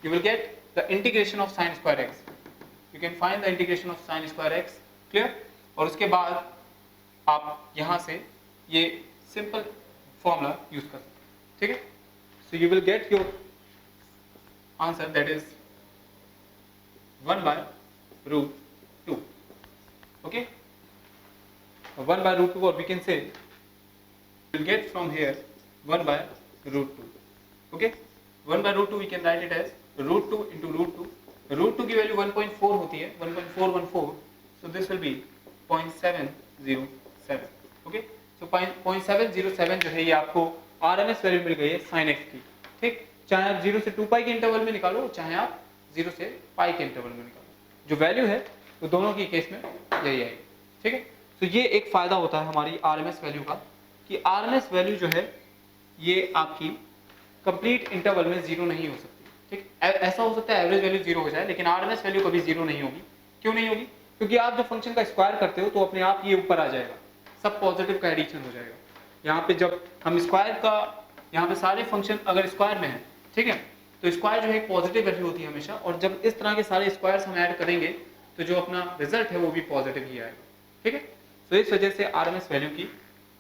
you will get the integration of sine square x, you can find the integration of sine square x. Clear? और उसके बाद आप यहाँ से ये सिंपल फॉर्मूला यूज कर सकते हैं। ठीक है, so you will get your answer that is 1 by root 2. Okay, 1 by root 2, or we can say we'll get from here 1 by root 2. Okay, 1 by root 2 we can write it as root 2 into root 2. root 2 की value 1.4 होती है, 1.414, so this will be 0.707. Okay, so 0.707 जो है ये आपको RMS value मिल गई है sin x की। ठीक, चाहे आप 0 से 2 पाई के इंटरवल में निकालो, चाहे आप 0 से पाई के इंटरवल में निकालो, जो वैल्यू है वो दोनों की केस में यही आएगी। ठीक है, तो ये एक फायदा होता है हमारी आरएमएस वैल्यू का कि आरएमएस वैल्यू जो है ये आपकी कंप्लीट इंटरवल में 0 नहीं हो सकती। ठीक, ऐसा हो सकता है एवरेज वैल्यू 0 हो जाए, लेकिन आरएमएस वैल्यू कभी 0 नहीं होगी। क्यों नहीं होगी? क्योंकि आप जब फंक्शन का स्क्वायर करते हो तो अपने आप ये ऊपर आ जाएगा, सब पॉजिटिव का एडिशन हो जाएगा। यहाँ पे जब हम स्क्वायर का, यहाँ पे सारे फंक्शन अगर स्क्वायर में है, ठीक है, तो स्क्वायर जो है एक पॉजिटिव वैल्यू होती है हमेशा, और जब इस तरह के सारे स्क्वायर्स हम ऐड करेंगे तो जो अपना रिजल्ट है वो भी पॉजिटिव ही आएगा। ठीक है, तो इस वजह से आरएमएस वैल्यू की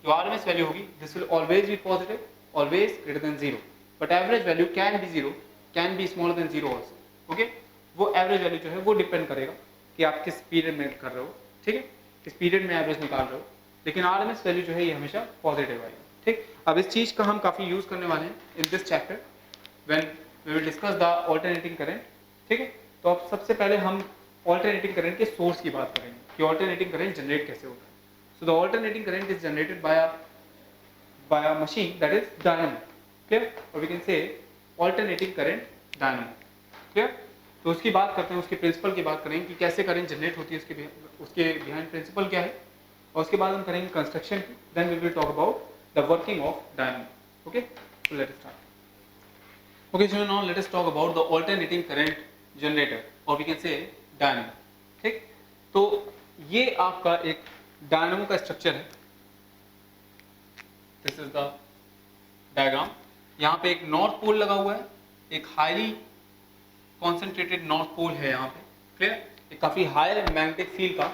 जो आरएमएस वैल्यू होगी this will always be positive, always greater than 0, but average value can be 0, can be smaller than 0 also. Okay, वो एवरेज वैल्यू जो है वो डिपेंड करेगा कि आप किस पीरियड में कर रहे हो। ठीक है, किस पीरियड में एवरेज निकाल रहे हो, लेकिन आरएमएस वैल्यू जो है ये हमेशा पॉजिटिव आएगी। ठीक, अब इस चीज का हम काफी यूज करने वाले हैं in this chapter when we will discuss the alternating current. ठीक है, तो अब सबसे पहले हम ऑल्टरनेटिंग करंट के सोर्स की बात करेंगे कि ऑल्टरनेटिंग करंट जनरेट कैसे होता है। So the alternating current is generated by a machine that is dynamo. Clear? और we can say alternating current dynamo. Clear? तो उसकी बात करते हैं, उसके प्रिंसिपल की बात करेंगे कि कैसे करंट जनरेट होती है, उसके बिहाइंड प्रिंसिपल क्या है, और उसके बाद हम करेंगे कंस्ट्रक्शन की, then we will talk about the working of dynamo. Okay, so let us start. Okay, so now let us talk about the alternating current generator, or we can say dynamo. ठीक, तो ये आपका एक dynamo का structure है। This is the diagram. यहाँ पे एक नॉर्थ पोल लगा हुआ है, एक हाईली कॉन्सेंट्रेटेड नॉर्थ पोल है यहाँ पे। क्लियर? एक काफी हाई मैग्नेटिक फील्ड का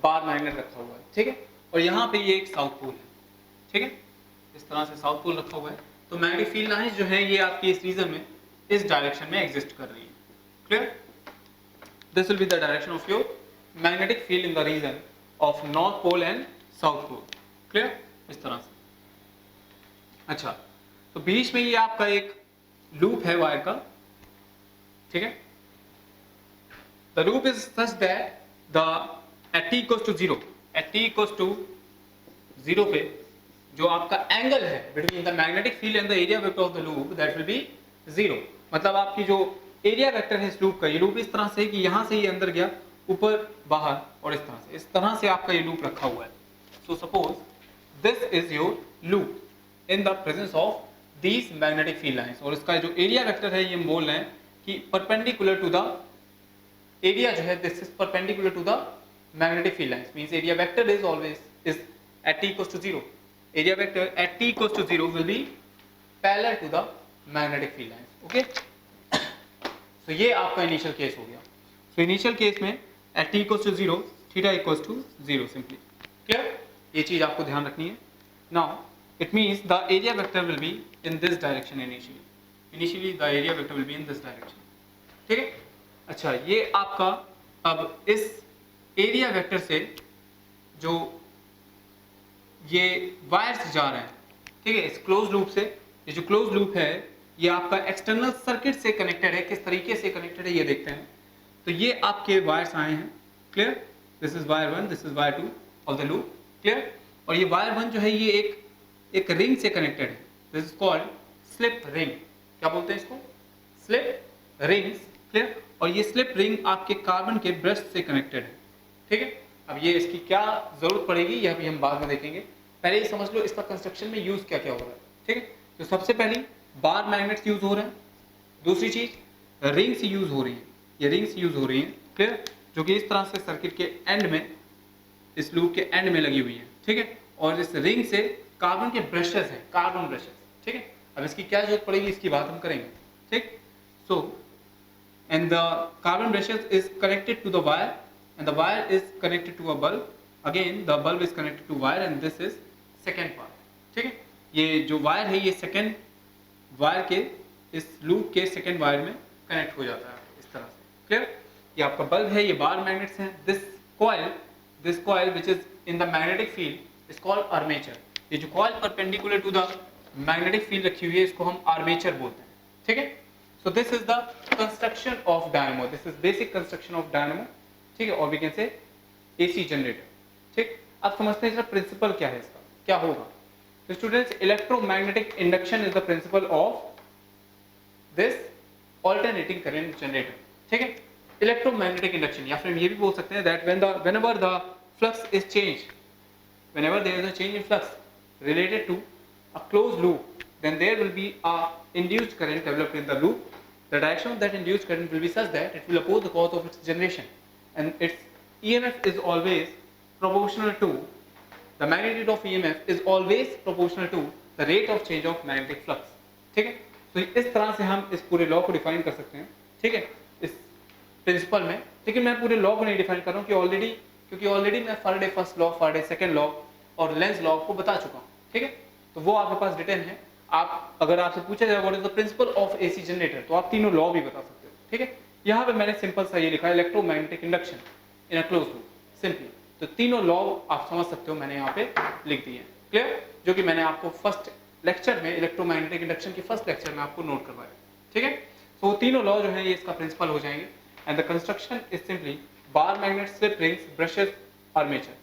बार मैग्नेट रखा हुआ है। ठीक है, और यहाँ पे ये एक साउथ पोल है। ठीक है, इस तरह से साउथ पोल रखा हुआ है। तो मैग्नेटिक फील्ड लाइंस जो है ये आपकी इस रीजन में, इस डायरेक्शन में एग्जिस्ट कर रही है। Clear? This will be the direction of your magnetic field in the region of North Pole and South Pole. Clear? इस तरह से. अच्छा, तो बीच में ये आपका एक लूप है वायर का, ठीक है. The loop is such that the at t equals to 0, at t equals to 0 पे जो आपका एंगल है between the magnetic field and the area vector of the loop that will be 0. मतलब आपकी जो एरिया वेक्टर है इस loop का, ये लूप इस तरह से कि यहाँ से ये अंदर गया, ऊपर बाहर, और इस तरह से आपका ये लूप रखा हुआ है. So suppose this is your loop in the presence of these magnetic field lines, और इसका जो एरिया वेक्टर है ये हम बोल रहे हैं कि परपेंडिकुलर टू द एरिया जो है, this is perpendicular to the magnetic field lines, means area vector is always is at t equals to 0. Area vector at t equals to 0 will be parallel to the magnetic field lines. Okay, so ये आपका initial case हो गया. So initial case में at t equals to 0, theta equals to 0 simply. Clear? ये चीज आपको ध्यान रखनी है. Now it means the area vector will be in this direction initially the area vector will be in this direction. ठीक है. अच्छा, ये आपका अब इस एरिया वेक्टर से जो ये वायर्स जा रहे हैं, ठीक है, इस क्लोज लूप से, ये जो क्लोज लूप है ये आपका एक्सटर्नल सर्किट से कनेक्टेड है. किस तरीके से कनेक्टेड है ये देखते हैं. तो ये आपके वायर्स आए हैं. Clear? This is wire 1, this is wire 2 of the loop. Clear? और ये वायर 1 जो है ये एक रिंग से कनेक्टेड है. This is called slip ring. क्या बोलते हैं इसको? Slip rings. क्लियर? और ये स्लिप रिंग आपके कार्बन के ब्रश से कनेक्टेड है. ठीक है. अब ये इसकी क्या जरूरत पड़ेगी यह भी हम बाद में देखेंगे. पहले ही समझ लो इसका कंस्ट्रक्शन में यूज क्या क्या हो रहा है. ठीक है. तो सबसे पहली बार मैग्नेट्स यूज हो रहे हैं. दूसरी चीज रिंग्स यूज हो रही है. ये रिंग्स यूज हो रही हैं. क्लियर? जो कि इस तरह से सर्किट के एंड में, इस लूप के एंड में लगी हुई है. ठीक है. और इस रिंग से कार्बन के ब्रशेस हैं, कार्बन ब्रशेस. ठीक है. अब इसकी क्या जरूरत पड़ेगी इसकी बात हम करेंगे. ठीक. सो and the carbon brushes is connected to the wire and the wire is connected to a bulb. Again the bulb is connected to wire and this is second part. ठीक है. ये जो वायर है ये सेकेंड वायर के इस loop के second wire में कनेक्ट हो जाता है इस तरह से. क्लियर? ये आपका बल्ब है, ये बार मैग्नेट्स हैं. This coil which is in the magnetic field is called armature. ये जो coil perpendicular to the magnetic field रखी हुई है इसको हम आर्मेचर बोलते हैं. ठीक है. So this is the construction of dynamo. This is basic construction of dynamo. ठीक है. और we can say AC generator. ठीक. अब समझते हैं इसका प्रिंसिपल क्या है, इसका क्या होगा. तो students, electromagnetic induction is the principle of this alternating current generator. ठीक है. इलेक्ट्रोमैग्नेटिक इंडक्शन, या फिर हम ये भी बोल सकते हैं that whenever the flux is changed, whenever there is a change in flux related to a closed loop, then there will be a induced current developed in the loop. The direction of that induced current will be such that it will oppose the cause of its generation, and its EMF is always proportional to the magnitude of EMF is always proportional to the rate of change of magnetic flux. ठीक है. तो इस तरह से हम इस पूरे law को डिफाइन कर सकते हैं. ठीक है. इस प्रिंसिपल में, लेकिन मैं पूरे लॉ को नहीं डिफाइन कर रहा हूँ क्योंकि ऑलरेडी मैं Faraday first law, Faraday second law और लेंज लॉ को बता चुका हूँ. ठीक है. तो वो आपके पास रिटन है. आप अगर आपसे पूछा जाए what is the principle of AC generator, तो आप तीनों लॉ भी बता सकते हो. ठीक है. यहाँ पे मैंने सिंपल सा ये लिखा है electromagnetic induction in a close loop, simply. तो तीनों लॉ आप समझ सकते हो, मैंने यहाँ पे लिख दिए हैं. क्लियर? जो कि मैंने आपको फर्स्ट लेक्चर में, इलेक्ट्रोमैग्नेटिक इंडक्शन के फर्स्ट लेक्चर में आपको नोट करवाया. ठीक है. तो तीनों लॉ जो है ये इसका प्रिंसिपल हो जाएंगे. And the construction is simply bar magnet, slip rings, brushes, armature.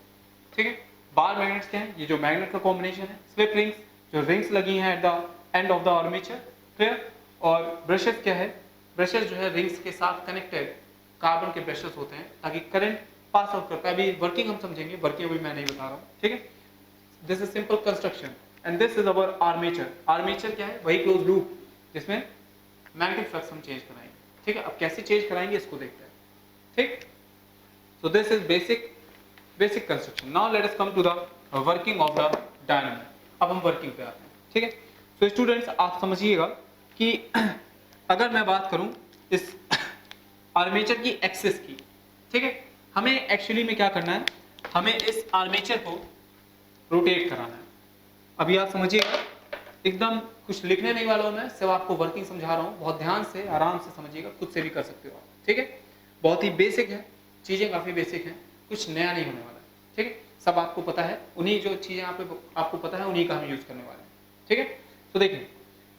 ठीक है. बार मैग्नेट्स क्या है? ये जो मैग्नेट का कॉम्बिनेशन है. स्लिप रिंग्स जो रिंग्स लगी हैं eight the end of the armature. Clear? और ब्रशेस क्या है? ब्रशेस जो है रिंग्स के साथ कनेक्टेड कार्बन के ब्रशेस होते हैं ताकि करंट पास आउट करता है. अभी वर्किंग हम समझेंगे, वर्किंग अभी मैं नहीं बता रहा हूँ. ठीक है. This is simple construction and this is our armature. Armature क्या है? वही क्लोज लूप जिसमें मैग्नेटिक फ्लक्स हम चेंज कराएंगे. ठीक है. अब कैसे चेंज कराएंगे इसको देखते हैं. ठीक. So this is basic construction. Now let us come to the working of the dynamo. अब हम वर्किंग पे आते हैं. ठीक है. तो स्टूडेंट्स, आप समझिएगा कि अगर मैं बात करूं इस आर्मेचर की एक्सिस की, ठीक है, हमें एक्चुअली में क्या करना है, हमें इस आर्मेचर को रोटेट कराना है. अभी आप समझिएगा, एकदम कुछ लिखने नहीं वाला हूं मैं, सिर्फ आपको वर्किंग समझा रहा हूं. बहुत ध्यान से, आराम से समझिएगा, खुद से भी कर सकते हो आप. ठीक है, बहुत ही बेसिक है, चीज़ें काफ़ी बेसिक हैं, कुछ नया नहीं होने वाला, ठीक है, सब आपको पता है, उन्हीं जो चीज़ें आपको पता है उन्हीं का हम यूज़ करने वाले हैं, ठीक है। तो देखिए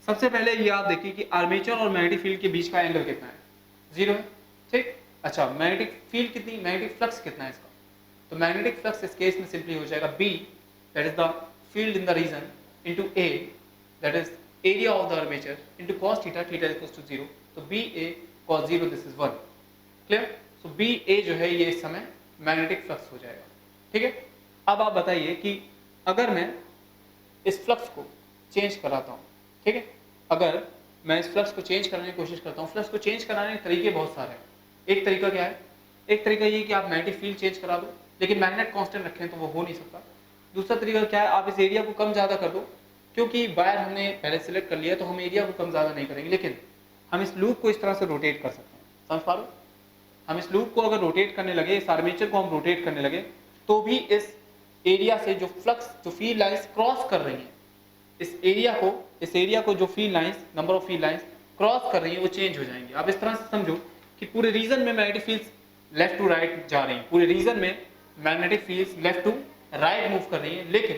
सबसे पहले ये आप देखिए कि आर्मेचर और मैग्नेटिक फील्ड के बीच का एंगल कितना है, 0 है, ठीक। अच्छा, मैग्नेटिक फील्ड कितनी, मैग्नेटिक फ्लक्स कितना है इसका, तो मैग्नेटिक फ्लक्स इस केस में सिंपली हो जाएगा B, that is the field in the region, into A, that is area of the armature, into cos theta, theta is equal to 0, तो BA cos 0 this is 1, clear. So BA जो है ये इस समय magnetic flux हो जाएगा, ठीक है। अब आप बताइए कि अगर मैं इस फ्लक्स को चेंज कराता हूँ, ठीक है, अगर मैं इस फ्लक्स को चेंज करने की कोशिश करता हूँ, फ्लक्स को चेंज कराने के तरीके बहुत सारे हैं। एक तरीका क्या है, एक तरीका ये कि आप मैग्नेटिक फील्ड चेंज करा दो, लेकिन मैग्नेट कांस्टेंट रखें तो वो हो नहीं सकता। दूसरा तरीका क्या है, आप इस एरिया को कम ज़्यादा कर दो, क्योंकि वायर हमने पहले सेलेक्ट कर लिया तो हम एरिया को कम ज़्यादा नहीं करेंगे, लेकिन हम इस लूप को इस तरह से रोटेट कर सकते हैं, समझ पा रहे हो। हम इस लूप को अगर रोटेट करने लगे, इस आर्मेचर को हम रोटेट करने लगे, तो भी इस एरिया से जो फ्लक्स, जो फील्ड लाइंस क्रॉस कर रही हैं, इस एरिया को जो field lines, number of field lines cross कर रही हैं वो चेंज हो जाएंगी। आप इस तरह से समझो कि पूरे रीजन में magnetic fields left to right जा रही हैं, पूरे रीजन में magnetic fields left to right move कर रही हैं, लेकिन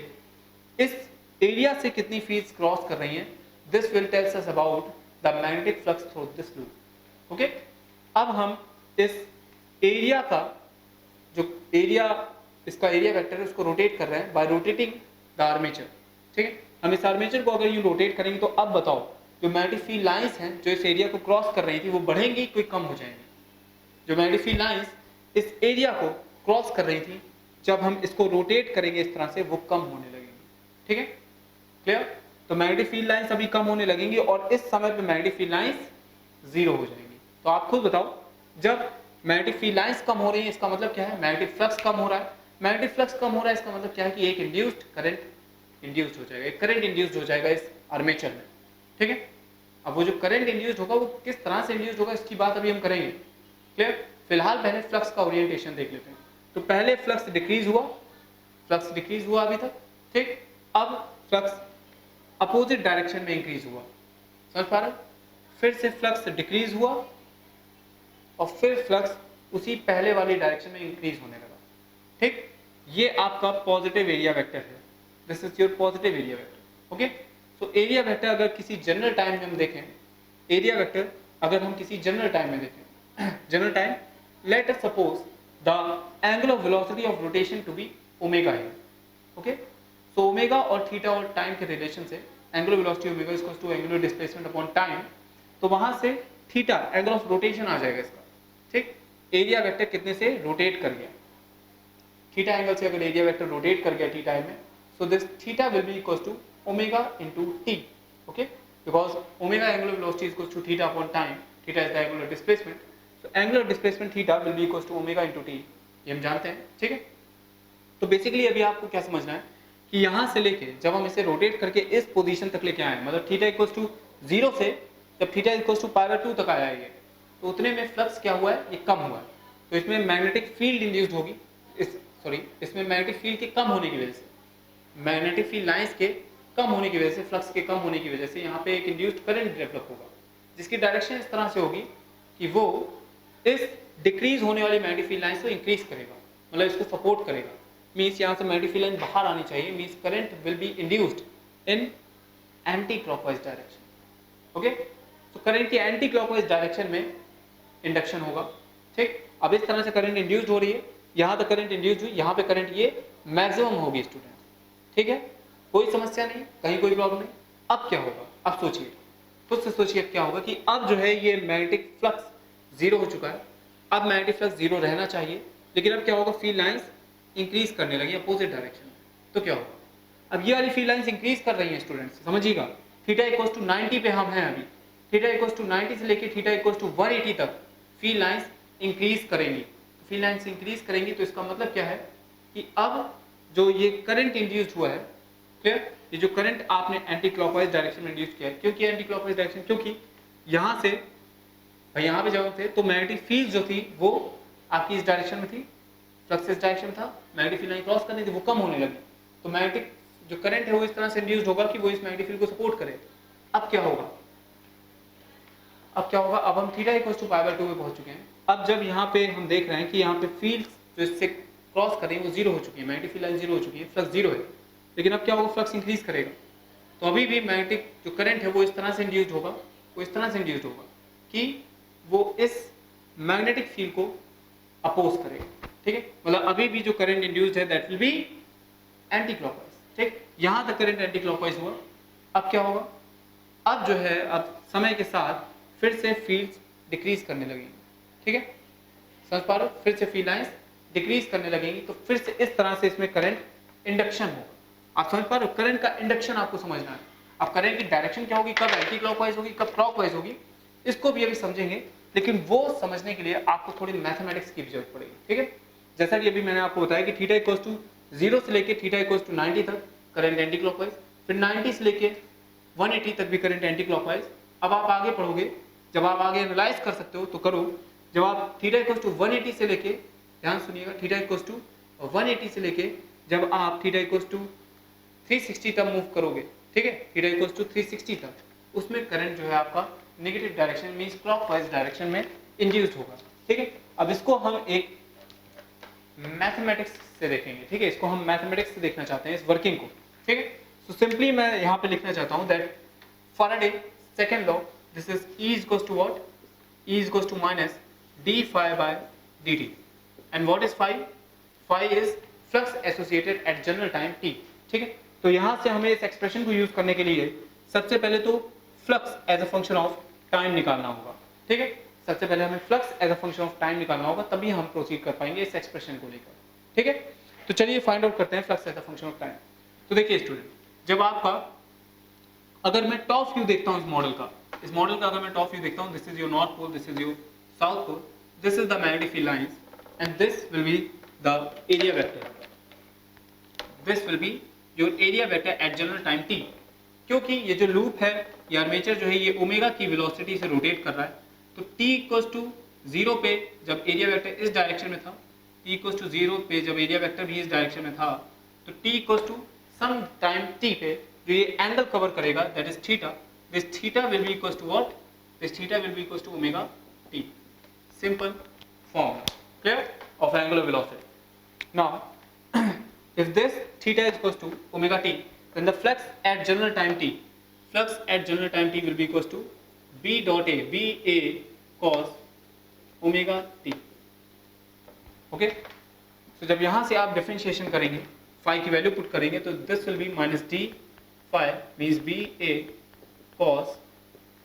इस एरिया से कितनी फील्ड्स क्रॉस कर रही हैं, this will tells us about the magnetic flux through this loop, okay. अब हम इस एरिया का जो एरिया, इसका एरिया वेक्टर है उसको रोटेट कर रहे हैं बाय रोटेटिंग द आर्मेचर, ठीक है। हम इस आर्मेचर को अगर यूं रोटेट करेंगे तो अब बताओ जो मैग्नेटिक फील्ड लाइंस हैं जो इस एरिया को क्रॉस कर रही थी वो बढ़ेंगी कोई कम हो जाएंगी। जो मैग्नेटिक फील्ड लाइंस इस एरिया को क्रॉस कर रही थी, जब हम इसको रोटेट करेंगे इस तरह से वो कम होने लगेंगी, ठीक है, क्लियर। तो मैग्नेटिक फील्ड लाइंस अभी कम होने लगेंगी और इस समय पे मैग्नेटिक फील्ड लाइंस 0 हो जाएंगी। तो आप खुद बताओ, जब मैग्नेटिक फील्ड लाइंस कम हो रही है इसका मतलब क्या है, मैग्नेटिक फ्लक्स कम हो रहा है। मैग्नेटिक फ्लक्स कम हो रहा है इसका मतलब क्या है कि एक इंड्यूस्ड करंट इंड्यूस्ड हो जाएगा, एक करंट इंड्यूस्ड हो जाएगा इस आर्मेचर में, ठीक है। अब वो जो करंट इंड्यूस्ड होगा वो किस तरह से इंड्यूस्ड होगा इसकी बात अभी हम करेंगे, क्लियर। फिलहाल पहले फ्लक्स का ओरिएंटेशन देख लेते हैं। तो पहले फ्लक्स डिक्रीज हुआ अभी तक, ठीक। अब फ्लक्स अपोजिट डायरेक्शन में इंक्रीज हुआ, समझ पा रहे। फिर से फ्लक्स डिक्रीज हुआ और फिर फ्लक्स उसी पहले वाली डायरेक्शन में इंक्रीज होने लगा, ठीक। ये आपका पॉजिटिव एरिया वेक्टर है, this is your positive area vector, okay. So area vector अगर किसी जनरल टाइम में हम देखें, एरिया वेक्टर अगर हम किसी जनरल टाइम में देखें, general time, let us suppose the angle of velocity of rotation to be omega है, ओके। सो ओमेगा और थीटा और टाइम के रिलेशन से angular velocity omega is equal to angular displacement upon time, तो वहां से थीटा एंगल ऑफ रोटेशन आ जाएगा इसका, ठीक। एरिया वेक्टर कितने से रोटेट कर गया, थीटा एंगल से अगर एरिया वेक्टर रोटेट कर गया टी टाइम में, so this theta will be equals to omega into t, okay, because omega angular velocity is equals to theta upon time, theta is the angular displacement, so angular displacement theta will be equals to omega into t, ये हम जानते हैं, ठीक है। तो basically अभी आपको क्या समझना है कि यहाँ से लेके जब हम इसे रोटेट करके इस पोजीशन तक लेके आए, मतलब थीटा इक्वल्स टू 0 से जब थीटा इक्वल्स टू π/2 तक आया है, तो उतने में फ्लक्स क्या हुआ है, ये कम हुआ है। तो इसमें मैग्नेटिक फील्ड इंड्यूस्ड होगी, इसमें मैग्नेटिक फील्ड के कम होने की वजह से, मैग्नेटिक फील्ड लाइंस के कम होने की वजह से, फ्लक्स के कम होने की वजह से यहाँ पे एक इंड्यूस्ड करंट डेवलप होगा, जिसकी डायरेक्शन इस तरह से होगी कि वो इस डिक्रीज होने वाली मैग्नेटिक फील्ड लाइंस को इंक्रीज करेगा, मतलब इसको सपोर्ट करेगा। मीन्स यहाँ से मैग्नेटिक फील्ड लाइन बाहर आनी चाहिए, means current will be induced in anti clockwise direction, okay. तो करंट की एंटी क्लॉकवाइज डायरेक्शन में इंडक्शन होगा, ठीक। अब इस तरह से करंट इंड्यूस्ड हो रही है, यहाँ तक करंट इंड्यूस्ड हुई, यहाँ पे करंट ये मैक्सिमम होगी स्टूडेंट, ठीक है, कोई समस्या नहीं, कहीं कोई प्रॉब्लम नहीं। अब क्या होगा, अब सोचिए, खुद से सोचिए क्या होगा कि अब जो है ये मैग्नेटिक फ्लक्स 0 हो चुका है, अब मैग्नेटिक फ्लक्स 0 रहना चाहिए, लेकिन अब क्या होगा, फील्ड लाइंस इंक्रीज करने लगी अपोजिट डायरेक्शन में, तो क्या होगा, अब ये वाली फील्ड लाइंस इंक्रीज कर रही हैं स्टूडेंट्स, समझिएगा। थीटा इक्वल्स टू 90 पे हम हैं अभी, थीटा इक्वल्स टू 90 से लेके थीटा इक्वल्स टू 180 तक फील्ड लाइंस इंक्रीज करेंगी। फील्ड लाइंस इंक्रीज करेंगी तो इसका मतलब क्या है कि अब जो ये करंट इंड्यूस्ड हुआ है, क्लियर, ये जो करंट आपने एंटी क्लॉकवाइज डायरेक्शन में इंड्यूस किया है, क्योंकि एंटी क्लॉकवाइज डायरेक्शन, क्योंकि यहाँ से यहाँ पे जब थे तो मैग्नेटिक फील्ड जो थी वो आपकी इस डायरेक्शन में थी, फ्लक्स इस डायरेक्शन में था, मैग्नेटिक फील्ड लाइन क्रॉस करनी थी, वो कम होने लगी, तो मैग्नेटिक जो करंट है वो इस तरह से इंड्यूस्ड होगा कि वो इस मैग्नेटिक फील्ड को सपोर्ट करे। अब क्या होगा, अब हम थीटा इक्वल्स टू π/2 पे पहुंच चुके हैं। अब जब यहाँ पे हम देख रहे हैं कि यहाँ पे फील्ड जो इससे क्रॉस कर रही है वो जीरो हो चुकी है, मैग्नेटिक फील्ड लाइन जीरो हो चुकी है, फ्लक्स जीरो है, लेकिन अब क्या होगा, फ्लक्स इंक्रीज करेगा। तो अभी भी मैग्नेटिक जो करंट है वो इस तरह से इंड्यूस्ड होगा, वो इस तरह से इंड्यूस्ड होगा कि वो इस मैग्नेटिक फील्ड को अपोज करेगा, ठीक है। मतलब अभी भी जो करंट इंड्यूस्ड है that will B anti clockwise, ठीक। यहां तक करंट एंटी क्लॉकवाइज हुआ। अब क्या होगा, अब जो है अब समय के साथ फिर से फील्ड्स डिक्रीज करने लगेंगी, ठीक है, समझ पा रहे हो, फिर से फील्ड लाइंस डिक्रीज करने लगेंगी, तो फिर से इस तरह से इसमें करंट इंडक्शन होगा। आप समझ पा रहे हो, करंट का इंडक्शन आपको समझना है। अब करंट की डायरेक्शन क्या होगी, कब एंटी क्लॉकवाइज होगी, कब क्लॉकवाइज होगी, इसको भी अभी समझेंगे, लेकिन वो समझने के लिए आपको थोड़ी मैथमेटिक्स की भी जरूरत पड़ेगी, ठीक है। जैसा कि अभी मैंने आपको बताया कि थीटा इक्वल्स टू 0 से लेके थीटा इक्वल्स टू 90 तक करंट एंटी क्लॉकवाइज, फिर 90 से लेके 180 तक भी करंट एंटी क्लॉकवाइज। अब आप आगे पढ़ोगे, जब आप आगे एनालाइज कर सकते हो तो करो, जब आप थीटा इक्वल्स टू 180 से लेके, ध्यान सुनिएगा, थीटा इक्वल्स टू 180 से लेके जब आप थीटा इक्वल्स टू 360 तक मूव करोगे, ठीक है, थीटा इक्वल्स टू 360 तक, उसमें करंट जो है आपका negative direction means clockwise direction में इंड्यूस्ड होगा, ठीक है। अब इसको हम एक मैथमेटिक्स से देखेंगे, ठीक है, इसको हम मैथमेटिक्स से देखना चाहते हैं इस वर्किंग को, ठीक है। सो सिंपली मैं यहाँ पे लिखना चाहता हूँ that Faraday second law, this is E is equals to what? E is equals to minus d phi by dt. And what is phi? Phi is flux associated at general time t. ठीक है, तो यहाँ से हमें इस expression को use करने के लिए सबसे पहले तो flux as a function of time निकालना होगा, ठीक है। सबसे पहले हमें flux as a function of time निकालना होगा, तभी हम प्रोसीड कर पाएंगे इस एक्सप्रेशन को लेकर, ठीक है। तो चलिए फाइंड आउट करते हैं flux as a function of time. तो देखिए स्टूडेंट, जब आपका, अगर मैं टॉप व्यू देखता हूँ इस मॉडल का अगर मैं टॉप व्यू देखता हूँ, this is your north pole, this is your south pole, this is the magnetic field lines and this will be the area vector, this will be your area vector at general time t। क्योंकि ये जो loop है, ये armature जो है ये omega की velocity से रोटेट कर रहा है, तो t इक्वल्स टू 0 पे जब एरिया वेक्टर इस डायरेक्शन में था, t इक्वल्स टू 0 पे जब एरिया वेक्टर भी इस डायरेक्शन में था, तो t equals to some time t पे जो ये एंगल कवर करेगा that is theta, this theta will be equals to what? This theta will be equals to omega t. Simple formula, clear, of angular velocity. Now, if this theta is equals to omega t, then the flux at general time t will be equals to b dot a, b a cos omega t. Okay? So जब यहाँ से आप differentiation करेंगे, phi की value put करेंगे, तो this will be minus d phi means b a cos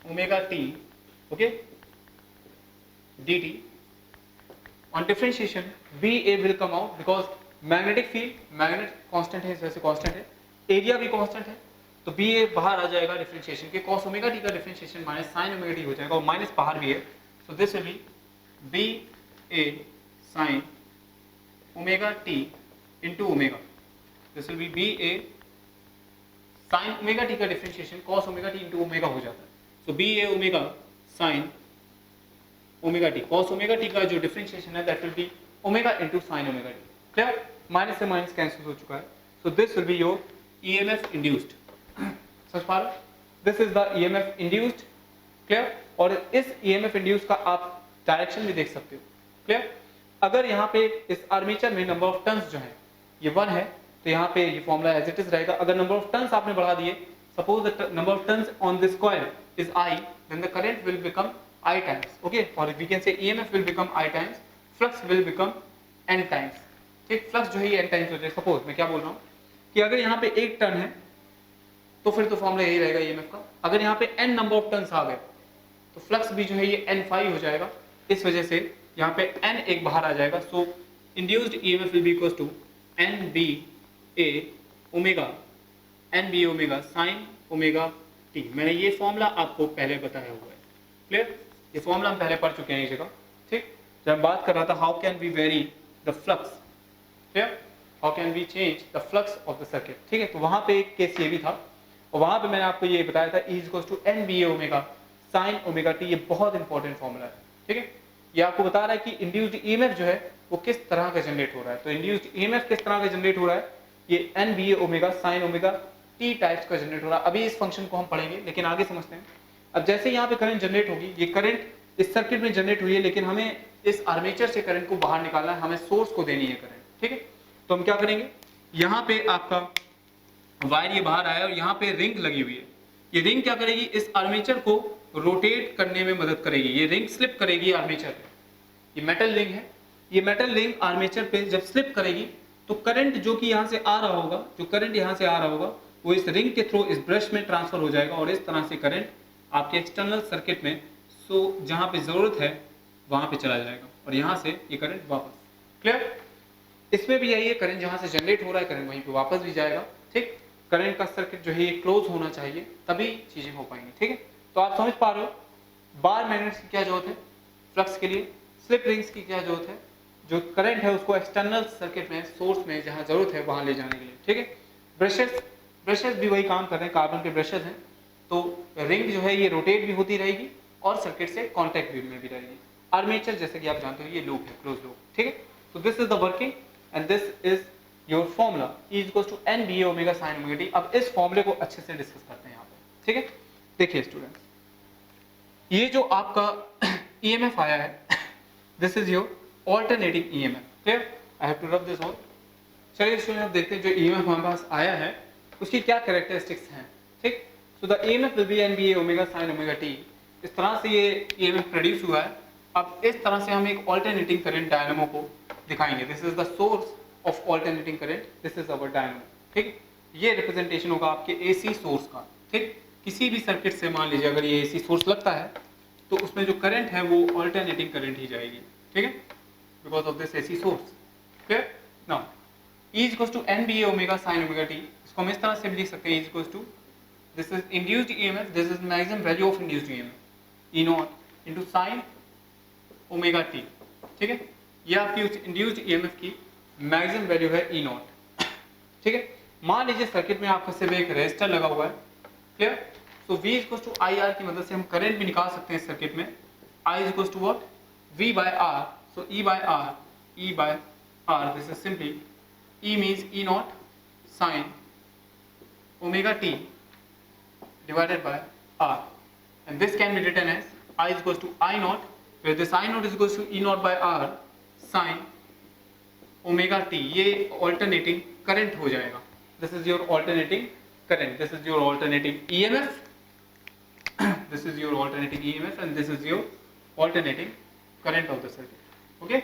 omega t, okay, dt. On differentiation ba will come out because magnetic field constant है, इस वजह से constant है, area भी constant है, तो ba बाहर आ जाएगा डिफरेंशिएशन के, cos omega t का differentiation minus sin omega t हो जाएगा, और माइनस बाहर भी है, so this will be ba sin omega t into omega, this will be ba sin omega t का differentiation cos omega t into omega हो जाता है, so b a omega sin omega t, cos omega t का जो differentiation है that will be omega into sin omega t, clear, minus से minus cancel हो चुका है, so this will be your EMF induced, समझ पा रहे हो, this is the EMF induced, clear. और इस EMF induced का आप डायरेक्शन भी देख सकते हो, क्लियर। अगर यहाँ पे इस आर्मेचर में नंबर ऑफ टर्न्स जो है ये 1 है, तो यहाँ पे ये फॉर्मूला एज इट इज रहेगा। अगर नंबर ऑफ टर्न्स आपने बढ़ा दिए, suppose the number of turns on this coil is I, then the current will become I times, okay, or we can say EMF will become I times, flux will become N times, ठीक, flux जो है ये N times हो जाएगा। Suppose मैं क्या बोल रहा हूँ कि अगर यहाँ पे एक टर्न है तो फिर तो फॉर्मूला यही रहेगा EMF का, अगर यहाँ पे N नंबर ऑफ टर्न्स आ गए तो फ्लक्स भी जो है ये N phi हो जाएगा, इस वजह से यहाँ पे N एक बाहर आ जाएगा, so induced EMF will be equals to NB a omega NB omega sin omega t। मैंने ये फॉर्मूला आपको पहले बताया हुआ है, क्लियर, ये फॉर्मूला हम पहले पढ़ चुके हैं इस जगह, ठीक। जब बात कर रहा था how can we vary the flux, clear, how can we change the flux of the circuit, ठीक है, तो वहां पे एक केस ये भी था, और वहां पे मैंने आपको ये बताया था E equals to NB a omega sin omega t, ये बहुत इंपॉर्टेंट फॉर्मूला है, ठीक है। ये आपको बता रहा है कि इंड्यूस्ड EMF जो है वो किस तरह का जनरेट हो रहा है, तो इंड्यूस्ड EMF किस तरह का जनरेट हो रहा है, ये NBA omega sin omega t types का जनरेट हो रहा है। अभी इस फंक्शन को हम पढ़ेंगे, लेकिन आगे समझते हैं। अब जैसे यहाँ पे करंट जनरेट होगी, ये करंट इस सर्किट में जनरेट हुई है, लेकिन हमें इस आर्मेचर से करंट को बाहर निकालना है, हमें सोर्स को देनी है करंट, ठीक है। तो हम क्या करेंगे, यहाँ पे आपका वायर ये बाहर आया और यहाँ पे रिंग लगी हुई है। ये रिंग क्या करेगी, इस आर्मेचर को रोटेट करने में मदद करेगी। ये रिंग स्लिप करेगी आर्मेचर पे, ये मेटल रिंग है, ये मेटल रिंग आर्मेचर पे जब स्लिप करेगी तो करंट जो कि यहाँ से आ रहा होगा, जो करंट यहाँ से आ रहा होगा वो इस रिंग के थ्रू इस ब्रश में ट्रांसफर हो जाएगा और इस तरह से करंट आपके एक्सटर्नल सर्किट में जहाँ पे जरूरत है वहां पे चला जाएगा और यहाँ से ये करंट वापस। क्लियर? इसमें भी यही है, करंट जहाँ से जनरेट हो रहा है करंट वहीं पे वापस भी जाएगा, ठीक। करंट का सर्किट जो है ये क्लोज होना चाहिए, तभी चीजें हो पाएंगी, ठीक है। तो आप समझ पा रहे हो बार मैग्नेट्स की क्या जरूरत है फ्लक्स के लिए, स्लिप रिंग्स की क्या जरूरत है, जो करंट है उसको एक्सटर्नल सर्किट में सोर्स में जहाँ जरूरत है वहां ले जाने के लिए, ठीक है। ब्रशेस भी वही काम कर रहे हैं, कार्बन के ब्रशेस हैं, तो रिंग जो है ये रोटेट भी होती रहेगी और सर्किट से कॉन्टैक्ट में भी रहेगी। आर्मेचर जैसे कि आप जानते हो ये लूप है, क्लोज लूप, ठीक है। तो this is the working and this is your formula E equals to NBA omega sin omega t। अब इस फॉर्मूले को अच्छे से डिस्कस करते हैं यहाँ पे, ठीक है। देखिए स्टूडेंट्स, ये जो आपका EMF आया है this is your alternating EMF, clear? I have to rub this all. चलिए स्टूडेंट देखते हैं जो EMF हमारे पास आया है उसकी क्या कैरेक्टरिस्टिक्स हैं, ठीक। So the EMF will be NBA omega sin omega t। इस तरह से ये EMF प्रोड्यूस हुआ है। अब इस तरह से हम एक ऑल्टरनेटिंग करंट डायनामो को दिखाएंगे। This is the source of alternating current, this is our dynamo, ठीक। ये रिप्रेजेंटेशन होगा आपके AC सोर्स का, ठीक। किसी भी सर्किट से मान लीजिए अगर ये AC सोर्स लगता है तो उसमें जो करंट है वो ऑल्टरनेटिंग करंट ही जाएगी, ठीक है, because of this AC source, clear? Now E equals to NBA omega sin omega t। इसको हम इस तरह से भी लिख सकते हैं, E equals to this is induced EMF, this is maximum value of induced EMF E naught into sin omega t, ठीक है। ये आपकी इंड्यूस्ड EMF की मैक्सिमम वैल्यू है E नॉट, ठीक है। मान लीजिए सर्किट में आपका सिर्फ एक रेजिस्टर लगा हुआ है, clear? So V equals to IR की मदद से हम करंट भी निकाल सकते हैं इस सर्किट में। I equals to what, V by R, so E by R, this is simply E means E naught sin omega t divided by R, and this can be written as I is equals to I naught, where this I naught is equals to E naught by R sin omega t। ये alternating current हो जाएगा। This is your alternating current, this is your alternating EMF, this is your alternating EMF and this is your alternating current of the circuit, okay,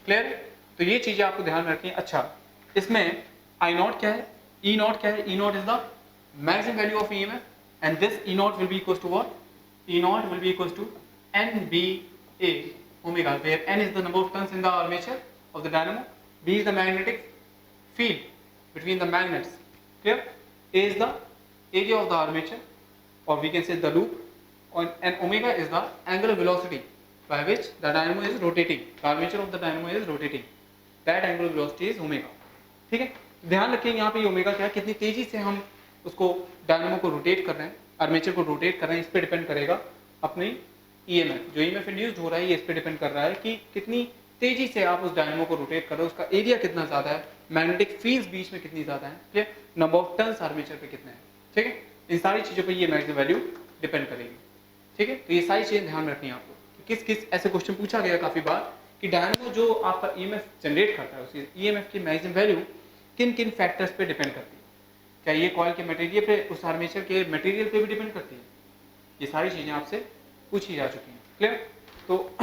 clear? तो ये चीजें आपको ध्यान में रखनी है। अच्छा, इसमें I नॉट क्या है, E नॉट क्या है? E naught is the maximum value of EMF and this E naught will be equals to what, E naught will be equals to NBA omega, where N is the number of turns in the armature of the dynamo, B is the magnetic field between the magnets, clear? A is the area of the armature or we can say the loop, and omega is the angular velocity by which the dynamo is rotating, the armature of the dynamo is rotating, that angular velocity is omega, ठीक है। ध्यान रखिए यहाँ पे omega क्या है, कितनी तेजी से हम उसको डायनामो को रोटेट कर रहे हैं, आर्मेचर को रोटेट कर रहे हैं, इस पे डिपेंड करेगा अपनी EMF। जो EMF इंड्यूस्ड हो रहा है ये इस पे डिपेंड कर रहा है कि कितनी तेजी से आप उस डायनामो को रोटेट कर रहे हो, उसका एरिया कितना ज्यादा है, मैग्नेटिक फील्ड्स बीच में कितनी ज्यादा है, ठीक है, नंबर ऑफ टर्न्स आर्मेचर पे कितने हैं, ठीक है। इन सारी चीजों पे ये मैक्सिमम वैल्यू डिपेंड करेगी, ठीक है। तो ये सारी चीजें ध्यान में रखनी है आपको। किस किस ऐसे क्वेश्चन पूछा गया काफी बार कि डायनामो जो आपका EMF जनरेट करता है उसी EMF की मैक्सिमम वैल्यू किन किन फैक्टर्स पे डिपेंड करती है, क्या ये कॉइल के मटेरियल पे, उस आर्मेचर के मटेरियल पे भी डिपेंड करती है, ये सारी चीजें आपसे पूछी जा चुकी हैं, क्लियर? तो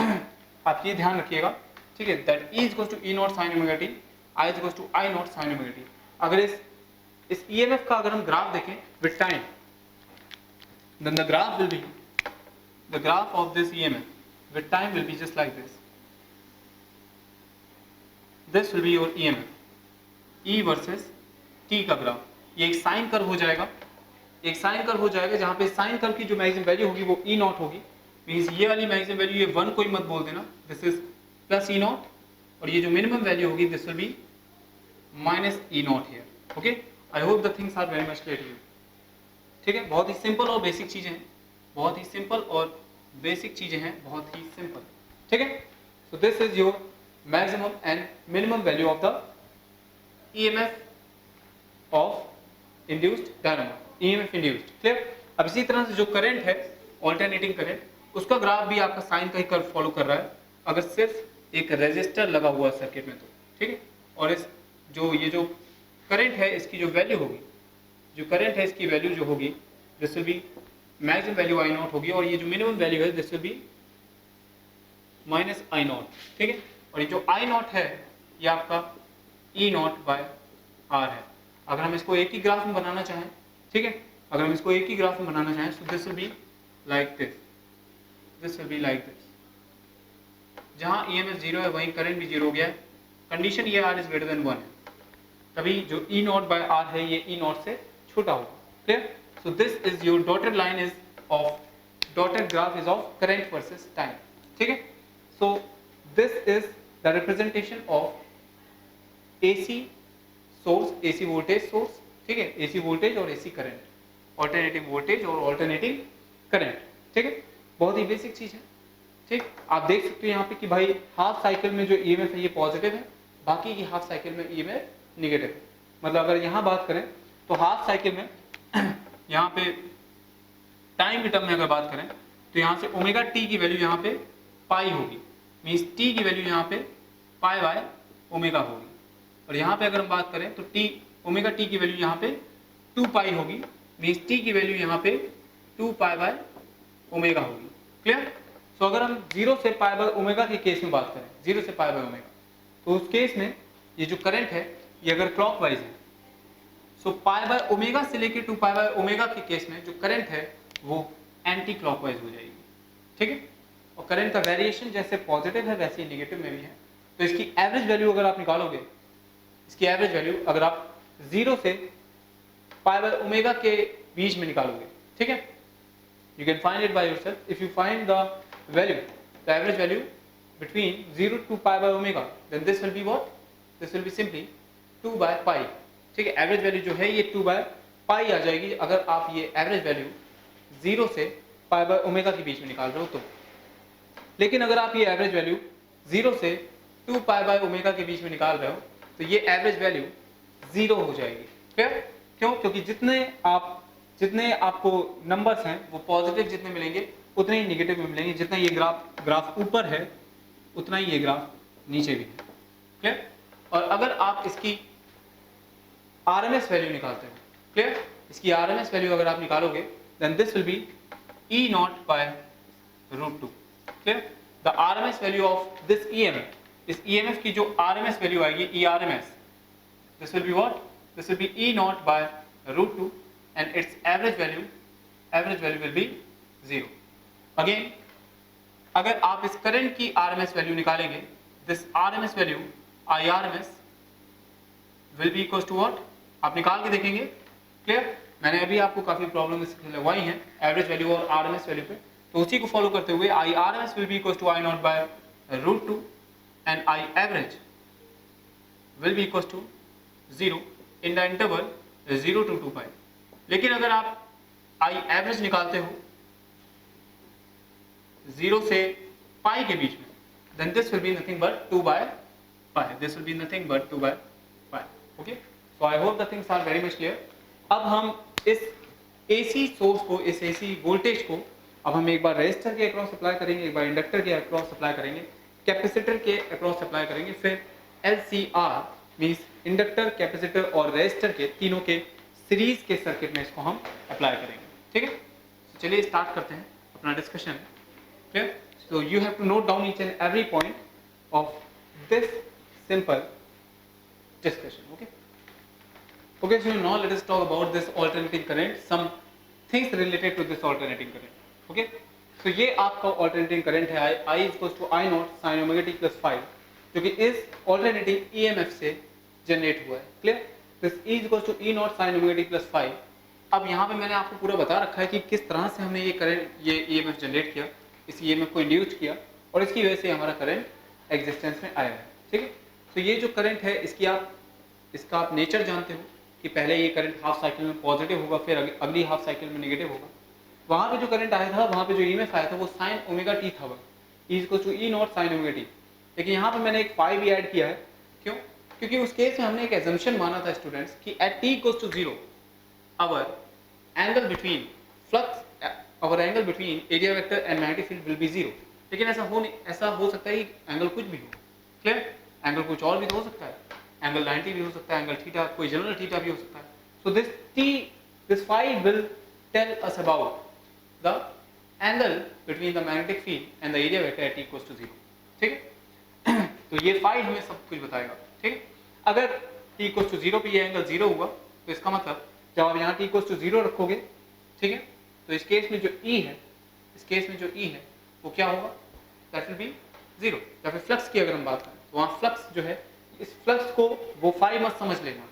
आप ये ध्यान रखिएगा, ठीक है, that E equals to E not sin omega t, I equals to I naught sin omega t। अगर इस EMF का अगर हम ग्राफ देखें with time, then the graph will be, the graph of this EMF with time will be just like this. This will be your EMF, E versus T का graph. ये एक sine curve हो जाएगा, एक sine curve हो जाएगा जहां पे साइन कर्व की जो मैक्सिमम वैल्यू होगी वो E नॉट होगी, मींस ये वाली मैक्सिमम वैल्यू, ये 1 कोई मत बोल देना, this is plus E naught, और ये जो मिनिमम वैल्यू होगी this will be minus E naught here, okay. I hope the things are very much clear to you, ठीक है। बहुत ही सिंपल और बेसिक चीजें हैं, बहुत ही सिंपल और बेसिक चीजें हैं, बहुत ही सिंपल, ठीक है। So this is your maximum and minimum value of the EMF of induced dynamo, EMF induced, clear? अब इसी तरह से जो करंट है ऑल्टरनेटिंग करंट, उसका ग्राफ भी आपका साइन का ही कर्व फॉलो कर रहा है। अगर सिर्फ एक रेजिस्टर लगा हुआ सर्किट में तो ठीक है, और इस ये जो करंट है इसकी जो वैल्यू होगी, जो करंट है इसकी वैल्यू जो होगी this will B maximum value I not होगी, और ये जो मिनिमम वैल्यू है this will be minus I not, ठीक है। और ये जो आई नॉट है ये आपका ई नॉट बाय आर है। अगर हम इसको एक ही ग्राफ में बनाना चाहें, ठीक है, अगर हम इसको एक ही ग्राफ में बनाना चाहें सो this will be like this, this will be like this. जहां EMF 0 है वहीं करंट भी 0 हो गया है, कंडीशन ये R इज ग्रेटर देन 1 है, तभी जो E नॉट बाय R है ये E नॉट से छोटा होगा। Clear? So this is your dotted line is of, dotted graph is of current versus time, ठीक है। So this is the representation of AC source, AC voltage source, ठीक है, AC voltage और AC current, alternating voltage और alternating current, ठीक है। बहुत ही basic चीज है, ठीक। आप देख सकते हैं यहाँ पे कि भाई हाफ साइकिल में जो EMF है ये पॉजिटिव है, बाकी की हाफ साइकिल में EMF निगेटिव है। मतलब अगर यहाँ बात करें तो हाफ साइकिल में यहाँ पे टाइम के टर्म में अगर बात करें तो यहाँ से ओमेगा टी की वैल्यू यहाँ पे पाई होगी, मीन्स टी की वैल्यू यहाँ पे पाई बाय ओमेगा होगी, और यहाँ पे अगर हम बात करें तो टी ओमेगा टी की वैल्यू यहाँ पे 2 पाई होगी, मीन्स टी की वैल्यू यहाँ पे 2 पाई बाय ओमेगा होगी। क्लियर? सो अगर हम 0 से पाई बाय ओमेगा के केस में बात करें, 0 से पाई बाय ओमेगा, तो उस केस में ये जो करंट है ये अगर क्लॉकवाइज है, सो पाई बाय ओमेगा से लेके 2 पाई बाय ओमेगा के केस में जो करंट है वो एंटी क्लॉकवाइज हो जाएगी, ठीक है। और करंट का वेरिएशन जैसे पॉजिटिव है वैसे ही नेगेटिव में भी है, तो इसकी एवरेज वैल्यू अगर आप निकालोगे, इसकी एवरेज वैल्यू अगर आप 0 से पाई बाय ओमेगा के बीच में निकालोगे, ठीक है, you can find it by yourself. If you find the value, the average value between 0 to pi by omega, then this will be what? This will be simply 2 by pi, ठीक है। Average value जो है ये 2 by pi आ जाएगी अगर आप ये average value 0 से pi by ओमेगा के बीच में निकाल रहे हो तो। लेकिन अगर आप ये एवरेज वैल्यू 0 से 2 pi by ओमेगा के बीच में निकाल रहे हो तो ये एवरेज वैल्यू 0 हो जाएगी। क्लियर? क्यों? क्योंकि जितने आपको नंबर्स हैं वो पॉजिटिव जितने मिलेंगे उतने ही नेगेटिव में मिलेंगे, जितना ये ग्राफ ऊपर है उतना ही ये ग्राफ नीचे भी है। क्लियर? और अगर आप इसकी RMS वैल्यू निकालते हो, क्लियर, इसकी RMS वैल्यू अगर आप निकालोगे then this will be E not by √2। Clear? The RMS value of this EMF, इस EMF की जो RMS वैल्यू आएगी ERMS, this will be what? This will be E not by √2 and its average value will be 0. Again, अगर आप इस current की RMS value निकालेंगे, this RMS value IRMS will be equals to what? आप निकाल के देखेंगे। क्लियर? मैंने अभी आपको काफी प्रॉब्लम लगवाई हैं एवरेज वैल्यू और RMS वैल्यू पे, तो उसी को फॉलो करते हुए IRMS will be equals to I naught by √2 and I average will be equals to 0 in the interval 0 to 2 pi। लेकिन अगर आप आई एवरेज निकालते हो 0 से पाई के बीच में, then this will be nothing but 2 by pi, this will be nothing but 2 by pi. Okay, so I hope the things are very much clear. अब हम इस AC सोर्स को, इस AC वोल्टेज को अब हम एक बार रेजिस्टर के अक्रॉस अप्लाई करेंगे, एक बार इंडक्टर के अक्रॉस अप्लाई करेंगे, कैपेसिटर के अक्रॉस अप्लाई करेंगे, फिर LCR मींस इंडक्टर, कैपेसिटर और रेजिस्टर के तीनों के सीरीज के सर्किट में इसको हम अप्लाई करेंगे। ठीक है, तो चलिए स्टार्ट करते हैं अपना discussion. Clear? So you have to note down each and every point of this simple discussion. Okay, so now let us talk about this alternating current, some things related to this alternating current. Okay, so ये आपका alternating current है I equals to I naught sin omega t plus 5, जो कि इस alternating EMF से generate हुआ है। Clear? This E equals to E naught sin omega t plus 5। अब यहाँ पे मैंने आपको पूरा बता रखा है कि किस तरह से हमने ये करंट, ये EMF जनरेट किया, इस EMF को इंड्यूस किया और इसकी वजह से हमारा करंट एग्जिस्टेंस में आया है। ठीक है, तो ये जो करंट है इसका आप नेचर जानते हो कि पहले ये करंट हाफ साइकिल में पॉजिटिव होगा, फिर अगली हाफ साइकिल में नेगेटिव होगा। वहाँ पे जो करंट आया था, वहाँ पे जो EMF आया था वो साइन ओमेगा टी था, E equal to E naught sine omega t. लेकिन यहाँ पे मैंने एक 5 भी ऐड किया है। क्यों? क्योंकि उस केस में हमने एक एजम्पशन माना था स्टूडेंट्स कि at t equals to 0 our angle between flux, our angle between area vector and magnetic field will be 0। लेकिन ऐसा हो सकता है कि एंगल कुछ भी हो, क्लियर, एंगल कुछ और भी तो हो सकता है, एंगल 90 भी हो सकता है, एंगल थीटा, कोई जनरल थीटा भी हो सकता है. So this phi will tell us about the angle between the magnetic field and the area vector at equals to 0. ठीक है. तो ये फाई हमें सब कुछ बताएगा. ठीक है. अगर t इक्वल्स टू 0 पे ये एंगल 0 हुआ तो इसका मतलब जब आप यहाँ t इक्वल्स टू 0 रखोगे, ठीक है, तो इस केस में जो E है, इस केस में जो E है वो क्या होगा, दैट विल बी 0. या फिर फ्लक्स की अगर हम बात करें तो वहाँ फ्लक्स जो है, इस फ्लक्स को वो फाई मत समझ लेना,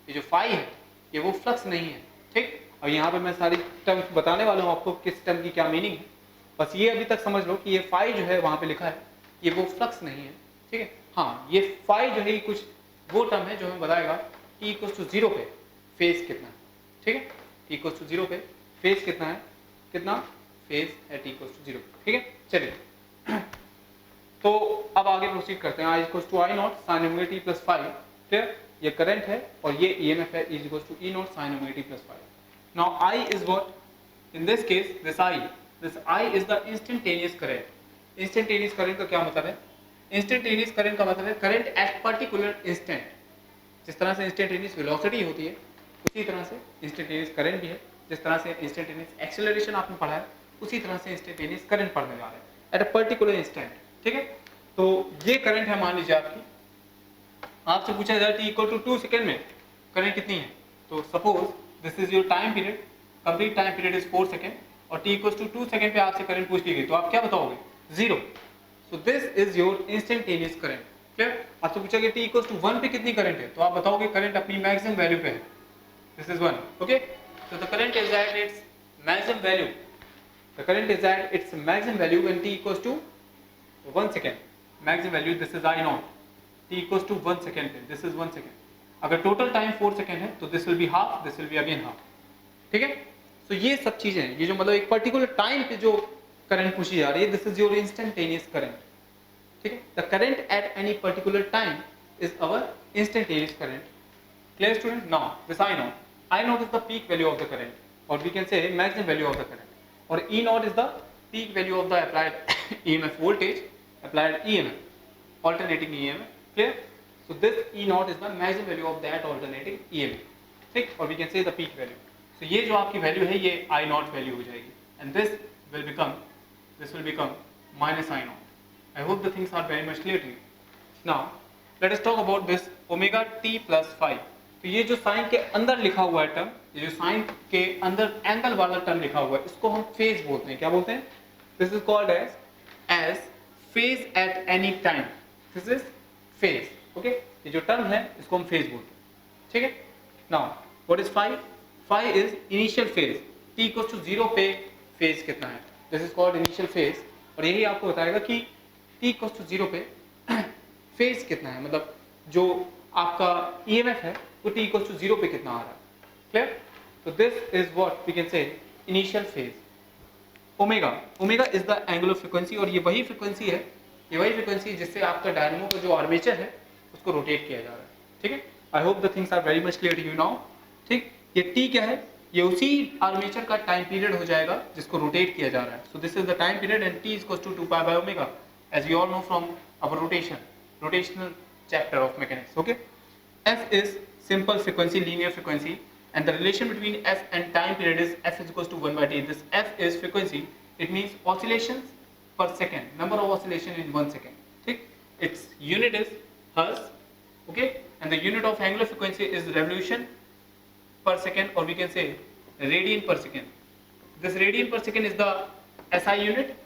ये जो फाई है ये वो फ्लक्स नहीं है. ठीक. और यहाँ पे मैं सारी टर्म्स बताने वाला हूँ आपको किस टर्म की क्या मीनिंग है. बस ये अभी तक समझ लो कि ये फाई जो है वहाँ पे लिखा है ये वो फ्लक्स नहीं है. ठीक है. हाँ, ये फाई जो है ये कुछ वो टर्म है जो हमें बताएगा t इक्वल्स टू 0 पे फेज कितना है. ठीक है. t इक्वल्स टू 0 पे फेज कितना है, कितना फेज है t इक्वल्स टू 0. ठीक है. चलिए तो अब आगे प्रोसीड करते हैं. I equals to I naught sine omega t plus 5. Clear. ये करंट है और ये EMF है, is equals to E naught sine omega t plus 5. Now I is what in this case, this I is the instantaneous current. Instantaneous current का क्या मतलब है? Instantaneous current का मतलब है करंट एट पर्टिकुलर इंस्टेंट. जिस तरह से इंस्टेंटेनियस वेलोसिटी होती है उसी तरह से इंस्टेंटेनियस करंट भी है. जिस तरह से इंस्टेंटेनियस एक्सेलरेशन आपने पढ़ा है उसी तरह से इंस्टेंटेनियस करंट पढ़ने जा रहे हैं एट अ पर्टिकुलर इंस्टेंट. ठीक है. तो ये करंट है, मान लीजिए आपसे पूछा जाए t इक्वल टू 2 सेकेंड में करंट कितनी है, तो suppose this is your time period, complete time period is 4 second और t इक्वल टू 2 सेकेंड पे आपसे करंट पूछ ली गई तो आप क्या बताओगे, 0. सो this is your instantaneous current. Clear. आपसे पूछा गया t इक्वल टू 1 पे कितनी करंट है तो आप बताओगे करंट अपनी मैक्सिमम वैल्यू पे है, this is 1. Okay. So the current is at its maximum value, the current is at its maximum value when t equal to 1 second. Maximum value this is I naught, t equal to 1 second पे this is 1 second. अगर total time 4 second है तो this will be half, this will be again half. ठीक है. तो ये सब चीजें हैं, ये जो मतलब एक पर्टिकुलर टाइम पे जो करंट पूछी जा रही है, this is your instantaneous current. ठीक है. The current at any particular time is our instantaneous current. Clear student. Now this I naught is the peak value of the current, or we can say maximum value of the current, or E naught is the peak value of the applied EMF voltage, applied EMF, alternating EMF. Clear. So this E naught is the maximum value of that alternating EMF. ठीक. or we can say the peak value. So ये जो आपकी value है ये I naught value हो जाएगी and this will become minus I naught. I hope the things are very much clear to you. Now let us talk about this omega t plus 5. तो ये जो साइन के अंदर लिखा हुआ है टर्म, ये जो साइन के अंदर एंगल वाला टर्म लिखा हुआ है इसको हम फेज बोलते हैं. क्या बोलते हैं? This is called as phase at any time. This is phase. Okay. ये जो टर्म है इसको हम फेज बोलते हैं. ठीक है. Now what is phi? Phi is initial phase. t equals to 0 पे फेज कितना है, this is called initial phase. और यही आपको बताएगा कि t इक्वल्स टू 0 पे फेज कितना है, मतलब जो आपका EMF है वो t इक्वल्स टू 0 पे कितना आ रहा है. क्लियर. तो this is what we can say initial phase. Omega is the angular frequency और ये वही फ्रीक्वेंसी है, ये वही फ्रीक्वेंसी जिससे आपका डायनामो का जो आर्मेचर है उसको रोटेट किया जा रहा है. ठीक है. I hope the things are very much clear to you now. ठीक. ये t क्या है, ये उसी आर्मेचर का टाइम पीरियड हो जाएगा जिसको रोटेट किया जा रहा है. So this is the time period and t equals to 2 pi by omega as we all know from our rotational chapter of mechanics. Okay. F is simple frequency, linear frequency, and the relation between f and time period is f is equals to 1 by t. This f is frequency. It means oscillations per second, number of oscillation in 1 second. ठीक. Its unit is hertz. Okay. And the unit of angular frequency is revolution per second, or we can say radian per second. This radian per second is the SI unit.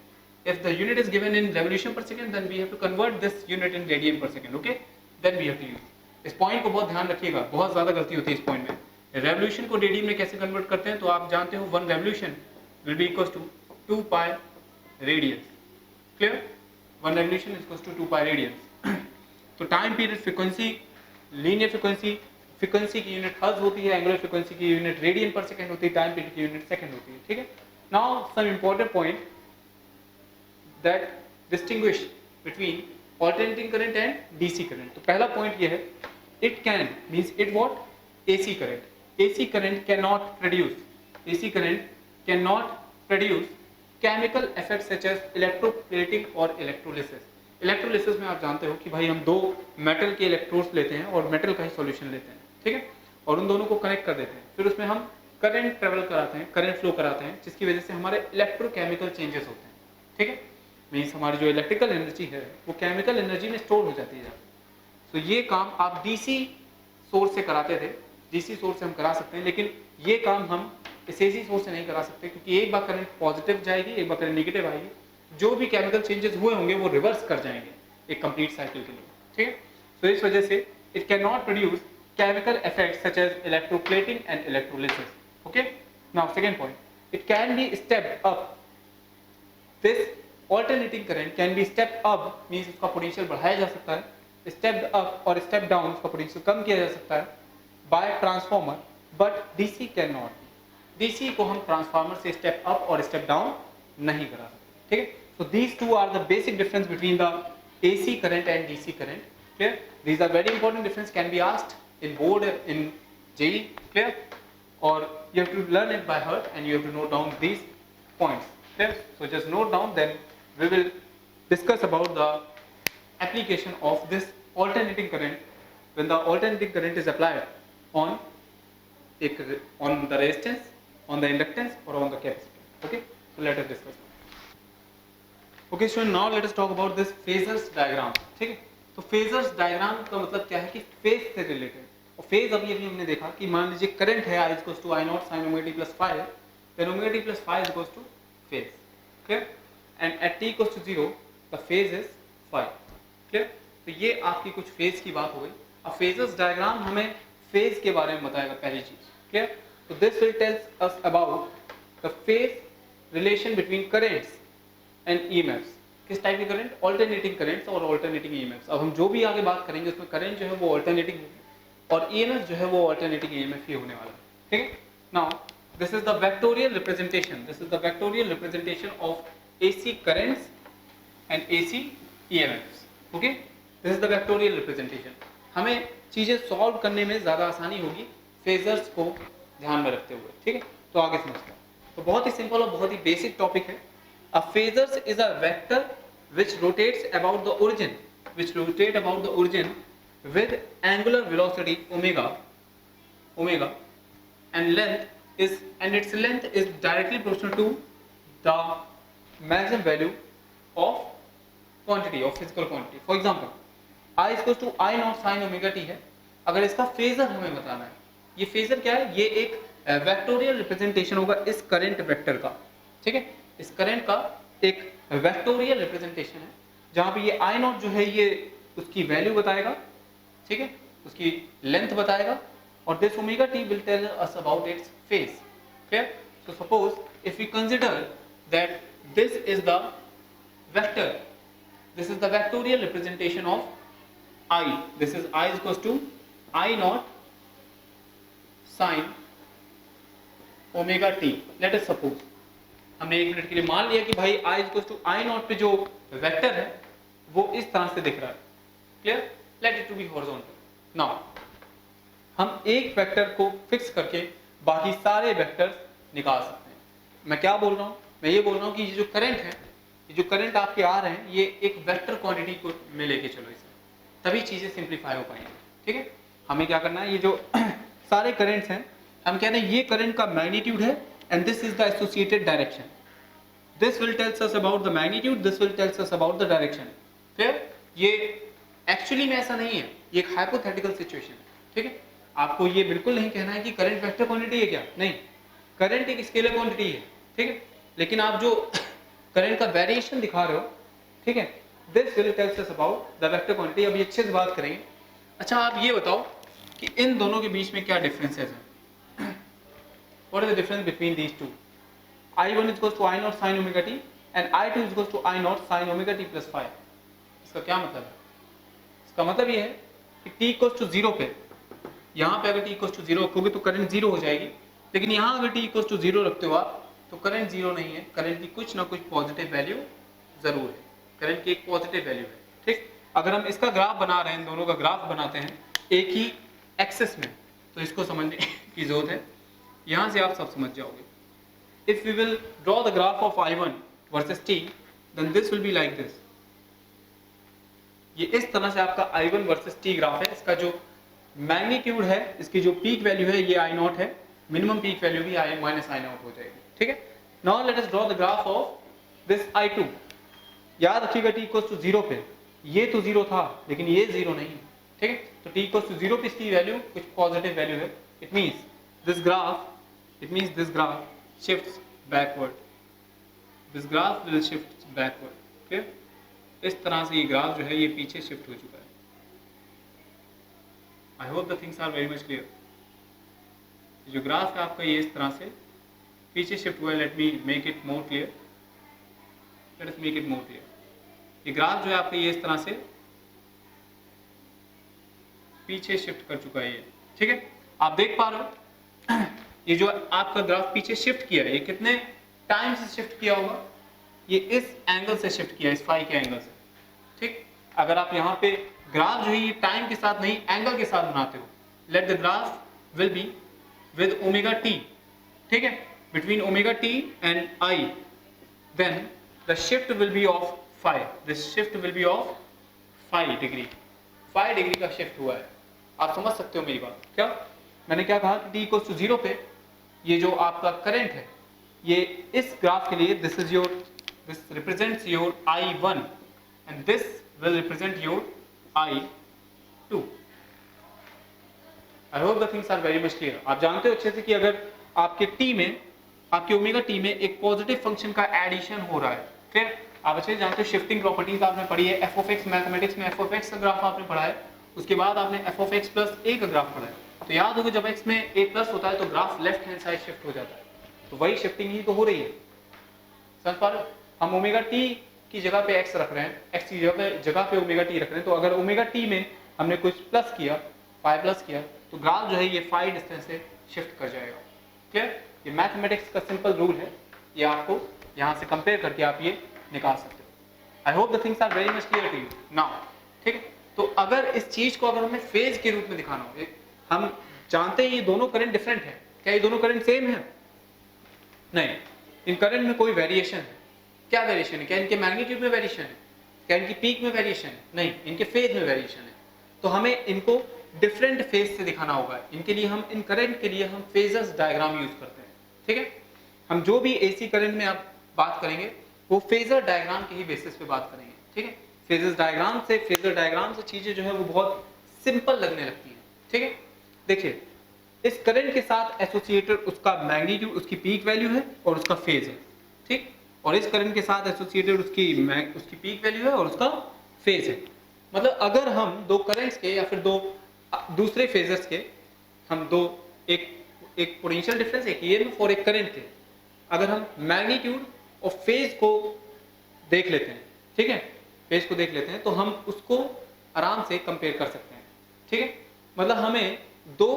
If the unit is given in revolution per second, then we have to convert this unit in radian per second. Okay. Then we have to use. इस point को बहुत ध्यान रखिएगा, बहुत ज्यादा गलती होती है इस पॉइंट में. रेवोल्यूशन को रेडियन में कैसे कन्वर्ट करते हैं तो आप जानते हो 1 revolution will be equals to 2 pi radians. Clear. 1 revolution is equals to 2 pi radians. तो time period frequency, linear frequency की यूनिट हर्ट्ज होती है, एंगुलर फ्रीक्वेंसी की यूनिट रेडियन पर सेकंड होती है, टाइम पीरियड की यूनिट सेकंड होती है. ठीक है. Now some important point that distinguish between alternating current and DC current. तो पहला पॉइंट ये है, it can means it what? AC current. AC current cannot produce chemical effect such as electroplating और electrolysis. Electrolysis में आप जानते हो कि भाई हम दो मेटल के इलेक्ट्रोड्स लेते हैं और मेटल का ही सॉल्यूशन लेते हैं, ठीक है, और उन दोनों को कनेक्ट कर देते हैं, फिर उसमें हम करंट ट्रेवल कराते हैं, करंट फ्लो कराते हैं, जिसकी वजह से हमारे इलेक्ट्रोकेमिकल चेंजेस होते हैं, ठीक है, मीन्स हमारी जो इलेक्ट्रिकल एनर्जी है वो केमिकल एनर्जी में स्टोर हो जाती है। तो ये काम आप डीसी सोर्स से कराते थे, डीसी सोर्स से हम करा सकते हैं, लेकिन ये काम हम इस एसी सोर्स से नहीं करा सकते, क्योंकि एक बार करंट पॉजिटिव जाएगी, एक बार करंट नेगेटिव आएगी, जो भी केमिकल चेंजेस हुए होंगे वो रिवर्स कर जाएंगे एक कंप्लीट साइकिल के लिए, ठीक है। तो इस वजह से it can not produce chemical effects such as electroplating and electrolysis. Okay, now second point, it can be stepped up, this alternating current can be stepped up, means उसका पोटेंशियल बढ़ाया जा सकता है, स्टेप्ड अप और step down उसका potential कम किया जा सकता है by transformer, but DC can not. DC को हम ट्रांसफार्मर से स्टेप अप और स्टेप डाउन नहीं करा सकते, ठीक है। So these two are the basic difference between the AC current and DC current, clear? These are very important difference, can be asked in board, in JEE, clear? Or you have to learn it by heart and you have to note down these points, clear? So just note down, then we will discuss about the application of this alternating current when the alternating current is applied on the resistance, on the inductance or on the capacitor. Okay, so let us discuss. Okay, so now let us talk about this phasors diagram, ठीक है। तो phasors diagram का मतलब क्या है कि phase से related, और फेज अभी हमने देखा कि मान लीजिए करंट है I equals to I naught sin omega t plus phi, then omega t plus phi is equals to phase, clear? And at t equals to 0 the phase is phi, clear? तो ये आपकी कुछ phase की बात हो गई। अब phasors diagram हमें फेज के बारे में बताएगा पहली चीज, clear? तो this will tells us about the phase relation between currents and EMFs। किस टाइप के करंट? ऑल्टरनेटिंग करंट्स और ऑल्टरनेटिंग EMFs। अब हम जो भी आगे बात करेंगे उसमें करंट जो है वो ऑल्टरनेटिंग और EMF जो है वो ऑल्टरनेटिंग EMF ही होने वाला है, ठीक है। Now this is the vectorial representation, this is the vectorial representation of AC currents and AC EMFs। Okay, this is the vectorial representation. हमें चीजें सॉल्व करने में ज्यादा आसानी होगी फेजर्स को ध्यान में रखते हुए, ठीक है। तो आगे समझते हैं। तो बहुत ही सिंपल और बहुत ही बेसिक टॉपिक है। A phasors is a vector which rotates about the origin, with angular velocity omega, and its length is directly proportional to the maximum value of quantity, of physical quantity. For example, I equals to I naught sin omega t है। अगर इसका phasor हमें बताना है, ये phasor क्या है? ये एक वेक्टोरियल रिप्रेजेंटेशन होगा इस करंट वेक्टर का, ठीक है। इस करंट का एक वेक्टोरियल रिप्रेजेंटेशन है जहां पे ये I नॉट जो है ये उसकी वैल्यू बताएगा, ठीक है, उसकी लेंथ बताएगा, और this omega t will tell us about its phase, clear? So suppose if we consider that this is the vector, this is the vectorial representation of I, this is I is equals to I naught sin omega t। Let us suppose, हमने एक minute के लिए मान लिया कि भाई I equals to I naught पे जो वेक्टर है वो इस तरह से दिख रहा है, clear? Let it to be horizontal. Now हम एक वेक्टर को फिक्स करके बाकी सारे वेक्टर्स निकाल सकते हैं। मैं क्या बोल रहा हूँ? मैं ये बोल रहा हूँ कि ये जो करंट है, ये जो करंट आपके आ रहे हैं, ये एक वेक्टर क्वांटिटी को में लेके चलो इसे, तभी चीजें सिंप्लीफाई हो पाएंगी, ठीक है। हमें क्या करना है, ये जो सारे करंट्स हैं, हम कह रहे हैं ये करंट का मैग्नीट्यूड है and this is the associated direction. This will tells us about the magnitude, this will tells us about the direction. फिर ये एक्चुअली में ऐसा नहीं है, ये एक हाइपोथेटिकल सिचुएशन है, ठीक है। आपको ये बिल्कुल नहीं कहना है कि करंट वेक्टर क्वांटिटी है क्या, नहीं, करंट एक स्केलर क्वांटिटी है, ठीक है। लेकिन आप जो करंट का वेरिएशन दिखा रहे हो, ठीक है, this will tells us about the vector quantity. अभी अच्छे से बात करेंगे। अच्छा, आप ये बताओ कि इन दोनों के बीच में क्या डिफरेंसेस हैं? What is the difference between these two? I1 is equals to I naught sin omega t and I2 is equals to I naught sin omega t plus phi। इसका क्या मतलब है? इसका मतलब ये है कि t equals to 0 पे, यहाँ पे अगर t equals to 0 रखोगे तो करंट 0 हो जाएगी, लेकिन यहाँ अगर t equals to 0 रखते हो आप तो करंट 0 नहीं है, करंट की कुछ ना कुछ पॉजिटिव वैल्यू जरूर है, करंट की एक पॉजिटिव वैल्यू है, ठीक। अगर हम इसका ग्राफ बना रहे हैं, इन दोनों का ग्राफ बनाते हैं एक ही एक्सेस में, तो इसको समझने की जरूरत है, यहां से आप सब समझ जाओगे। If we will draw the graph of I1 versus t, then this will be like this. ये इस तरह से आपका I1 वर्सेस t ग्राफ है। इसका जो मैग्नीट्यूड है, इसकी जो पीक वैल्यू है ये I0 है, मिनिमम पीक वैल्यू भी I माइनस I0 हो जाएगी, ठीक है। Now let us draw the graph of this I2। याद रखिएगा t इक्वल्स टू 0 पे, ये तो 0 था लेकिन ये 0 नहीं, ठीक है। तो t इक्वल्स टू 0 पे इसकी वैल्यू कुछ पॉजिटिव वैल्यू है। It means this graph shifts backward, this graph will shift backward, clear. इस तरह से ये ग्राफ जो है ये पीछे शिफ्ट हो चुका है। I hope the things are very much clear. जो ग्राफ है आपका ये इस तरह से पीछे शिफ्ट हुआ है। Let me make it more clear, let us make it more clear. ये ग्राफ जो है आपका ये इस तरह से पीछे शिफ्ट कर चुका है ये, ठीक है। आप देख पा रहे हो ये जो आपका ग्राफ पीछे शिफ्ट किया है, ये कितने टाइम से शिफ्ट किया होगा? ये इस एंगल से शिफ्ट किया, इस फाई के एंगल से, ठीक। अगर आप यहाँ पे ग्राफ जो है ये टाइम के साथ नहीं एंगल के साथ बनाते हो, let the graph will be with omega t, ठीक है, between omega t and I, then the shift will be of phi, this shift will be of 5 degree, 5 degree का शिफ्ट हुआ है। आप समझ सकते हो मेरी बात? क्या मैंने क्या कहा? टी इक्वल्स टू 0 पे ये जो आपका करंट है ये इस ग्राफ के लिए this represents your I1 and this will represent your I2। I hope the things are very much clear. आप जानते हो अच्छे से कि अगर आपके टी में, आपके ओमेगा टी में एक पॉजिटिव फंक्शन का एडिशन हो रहा है, फिर आप अच्छे से जानते हो शिफ्टिंग प्रॉपर्टीज आपने पढ़ी है, एफ ऑफ एक्स मैथमेटिक्स में एफ ऑफ एक्स का ग्राफ आपने पढ़ा है, उसके बाद आपने एफ ऑफ एक्स प्लस ए का ग्राफ पढ़ा है। तो याद होगा जब एक्स में ए प्लस होता है तो graph left hand side shift हो जाता है, तो वही शिफ्टिंग ही तो हो रही है। समझ पा रहे हो? हम ओमेगा टी की जगह पे एक्स रख रहे हैं, एक्स की जगह पे ओमेगा टी रख रहे हैं, तो अगर ओमेगा टी में हमने कुछ प्लस किया, फाई प्लस किया, तो ग्राफ जो है ये फाई डिस्टेंस से शिफ्ट कर जाएगा। क्लियर? ये मैथमेटिक्स का सिंपल रूल है, ये आपको यहाँ से कंपेयर करके आप ये निकाल सकते हो। I hope the things are very much clear to you now, ठीक है। तो अगर इस चीज को अगर हमें फेज के रूप में दिखाना हो, हम जानते हैं ये दोनों करंट डिफरेंट है, क्या ये दोनों करंट सेम है? नहीं, इन करंट में कोई वेरिएशन है। क्या वेरिएशन है? क्या इनके मैग्नीट्यूड में वेरिएशन है? क्या इनकी पीक में वेरिएशन है? नहीं, इनके फेज में वेरिएशन है। तो हमें इनको डिफरेंट फेज से दिखाना होगा। इनके लिए हम, इन करंट के लिए हम फेजर्स डायग्राम यूज करते हैं, ठीक है। हम जो भी एसी करंट में आप बात करेंगे वो फेजर डायग्राम के ही बेसिस पे बात करेंगे, ठीक है। फेजर डायग्राम से चीजें जो है वो बहुत सिंपल लगने लगती है, ठीक है। देखिए, इस करंट के साथ एसोसिएटेड उसका मैग्नीट्यूड, उसकी पीक वैल्यू है और उसका फेज है, ठीक। और इस करंट के साथ एसोसिएटेड उसकी पीक वैल्यू है और उसका फेज है। मतलब अगर हम दो करंट्स के या फिर दो दूसरे फेजर्स के, हम दो एक पोटेंशियल डिफरेंस, एक ईएमएफ और एक करंट के, अगर हम मैग्नीट्यूड और फेज को देख लेते हैं, ठीक है, फेज को देख लेते हैं, तो हम उसको आराम से कंपेयर कर सकते हैं, ठीक है। मतलब हमें दो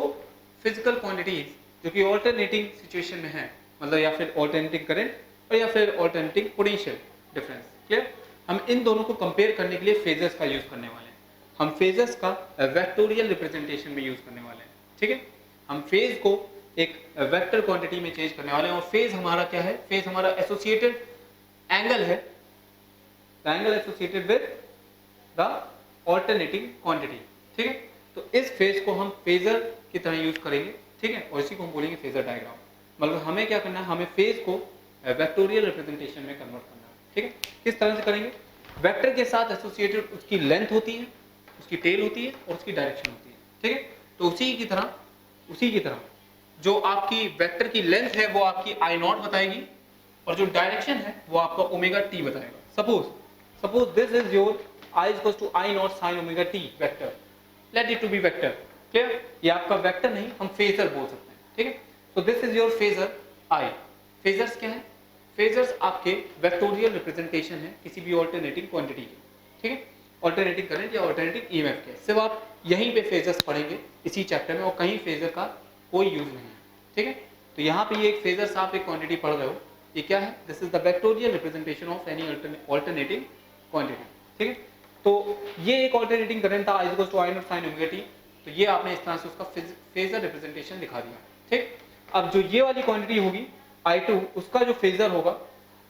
फिजिकल क्वांटिटीज जो कि ऑल्टरनेटिंग सिचुएशन में है, मतलब या फिर ऑल्टरनेटिंग करंट और या फिर ऑल्टरनेटिंग पोटेंशियल डिफरेंस, क्लियर। हम इन दोनों को कंपेयर करने के लिए फेजर्स का यूज करने वाले हैं। हम फेजर्स का वेक्टोरियल रिप्रेजेंटेशन में यूज करने वाले हैं, ठीक है। हम फेज को एक वेक्टर क्वांटिटी में चेंज करने वाले हैं। और फेज हमारा क्या है? फेज हमारा एसोसिएटेड एंगल है, the angle associated with the alternating quantity, ठीक है। तो इस फेज को हम फेजर की तरह यूज करेंगे, ठीक है, और इसी को हम बोलेंगे फेजर डायग्राम। मतलब हमें क्या करना है? हमें फेज को वेक्टोरियल रिप्रेजेंटेशन में कन्वर्ट करना है, ठीक है। किस तरह से करेंगे? वेक्टर के साथ एसोसिएटेड उसकी लेंथ होती है, उसकी टेल होती है और उसकी डायरेक्शन होती है, ठीक है। तो उसी की तरह जो आपकी वेक्टर की लेंथ है वो आपकी I0 बताएगी और जो डायरेक्शन है वो आपका ओमेगा टी बताएगा। Suppose this is your I equals to I0 sin omega t vector, let it to be vector, clear. ये आपका वेक्टर नहीं, हम फेजर बोल सकते हैं, ठीक है। So this is your phasor I। Phasors क्या है? फेजर्स आपके वेक्टोरियल रिप्रेजेंटेशन है किसी भी ऑल्टरनेटिंग क्वांटिटी के, ठीक है, ऑल्टरनेटिंग करंट या ऑल्टरनेटिंग ईएमएफ के। सिर्फ आप यहीं पे फेजर्स पढ़ेंगे इसी चैप्टर में, और कहीं फेजर का कोई यूज नहीं है, ठीक है। तो यहाँ पे ये एक फेजर्स आप एक क्वांटिटी पढ़ रहे हो, ये क्या है? This is the vectorial representation of any alternating quantity, ठीक है। तो ये एक ऑल्टरनेटिंग करंट था I equals to I0 sin omega t, तो ये आपने इस तरह से उसका फेजर रिप्रेजेंटेशन दिखा दिया, ठीक। अब जो ये वाली क्वांटिटी होगी I2, उसका जो फेजर होगा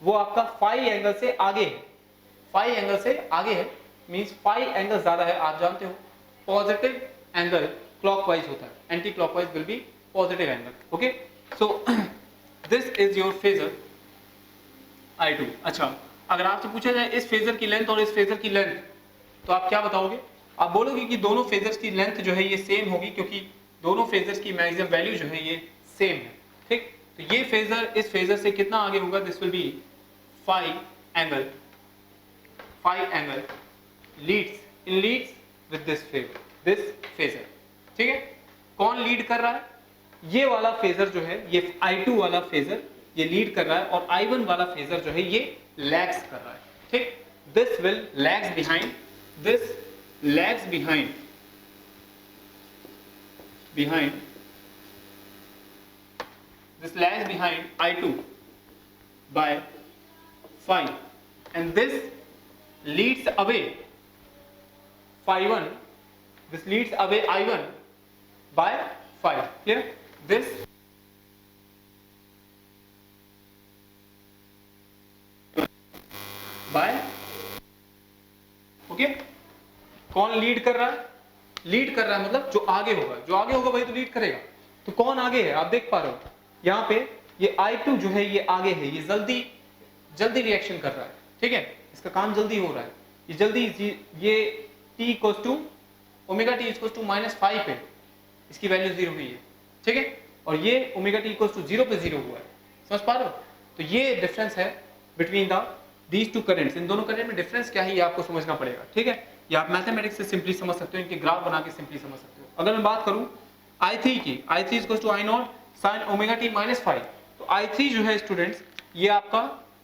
वो आपका फाई एंगल से आगे है, फाई एंगल से आगे है, मींस फाई एंगल ज्यादा है। आप जानते हो पॉजिटिव एंगल क्लॉकवाइज होता है, anti clockwise will be positive angle. Okay, so this is your phasor I2। अच्छा, अगर आपसे पूछा जाए इस फेजर की लेंथ और इस फेजर की लेंथ, तो आप क्या बताओगे? आप बोलोगे कि दोनों फेजर्स की लेंथ जो है ये सेम होगी, क्योंकि दोनों फेजर्स की मैक्सिमम वैल्यू जो है ये सेम है। ठीक, तो ये फेजर इस फेजर से कितना आगे होगा? This will be phi angle leads with this phasor. ठीक है, कौन लीड कर रहा है? ये वाला फेजर जो है, ये I2 वाला फेजर ये लीड कर रहा है, और I1 वाला फेजर जो है ये लैग्स कर रहा है। ठीक, this will lags behind, this lags behind this lags behind I2 by 5, and this leads away phi1, this leads away I1 by 5। clear? This by okay, कौन लीड कर रहा है? लीड कर रहा है मतलब जो आगे होगा, जो आगे होगा वही तो लीड करेगा। तो कौन आगे है? आप देख पा रहे हो यहाँ पे ये I2 जो है ये आगे है, ये जल्दी रिएक्शन कर रहा है। ठीक है, इसका काम जल्दी हो रहा है, ये जल्दी, ये t equals to omega t equals to -5 पे इसकी वैल्यू 0 हुई है। ठीक है, और ये ओमेगा t इक्वल्स टू 0 पे 0 हुआ है। समझ पा रहे हो? तो ये डिफरेंस है बिटवीन दीज टू करंट्स। इन दोनों करंट में डिफरेंस क्या है ये आपको समझना पड़ेगा। ठीक है, या आप मैथमेटिक्स से सिंपली समझ सकते हो, इनके ग्राफ बना के सिंपली समझ सकते हो। अगर मैं बात करूं I3 की, I3 equals to I0 sin omega t -5, तो I3 जो है स्टूडेंट्स ये आपका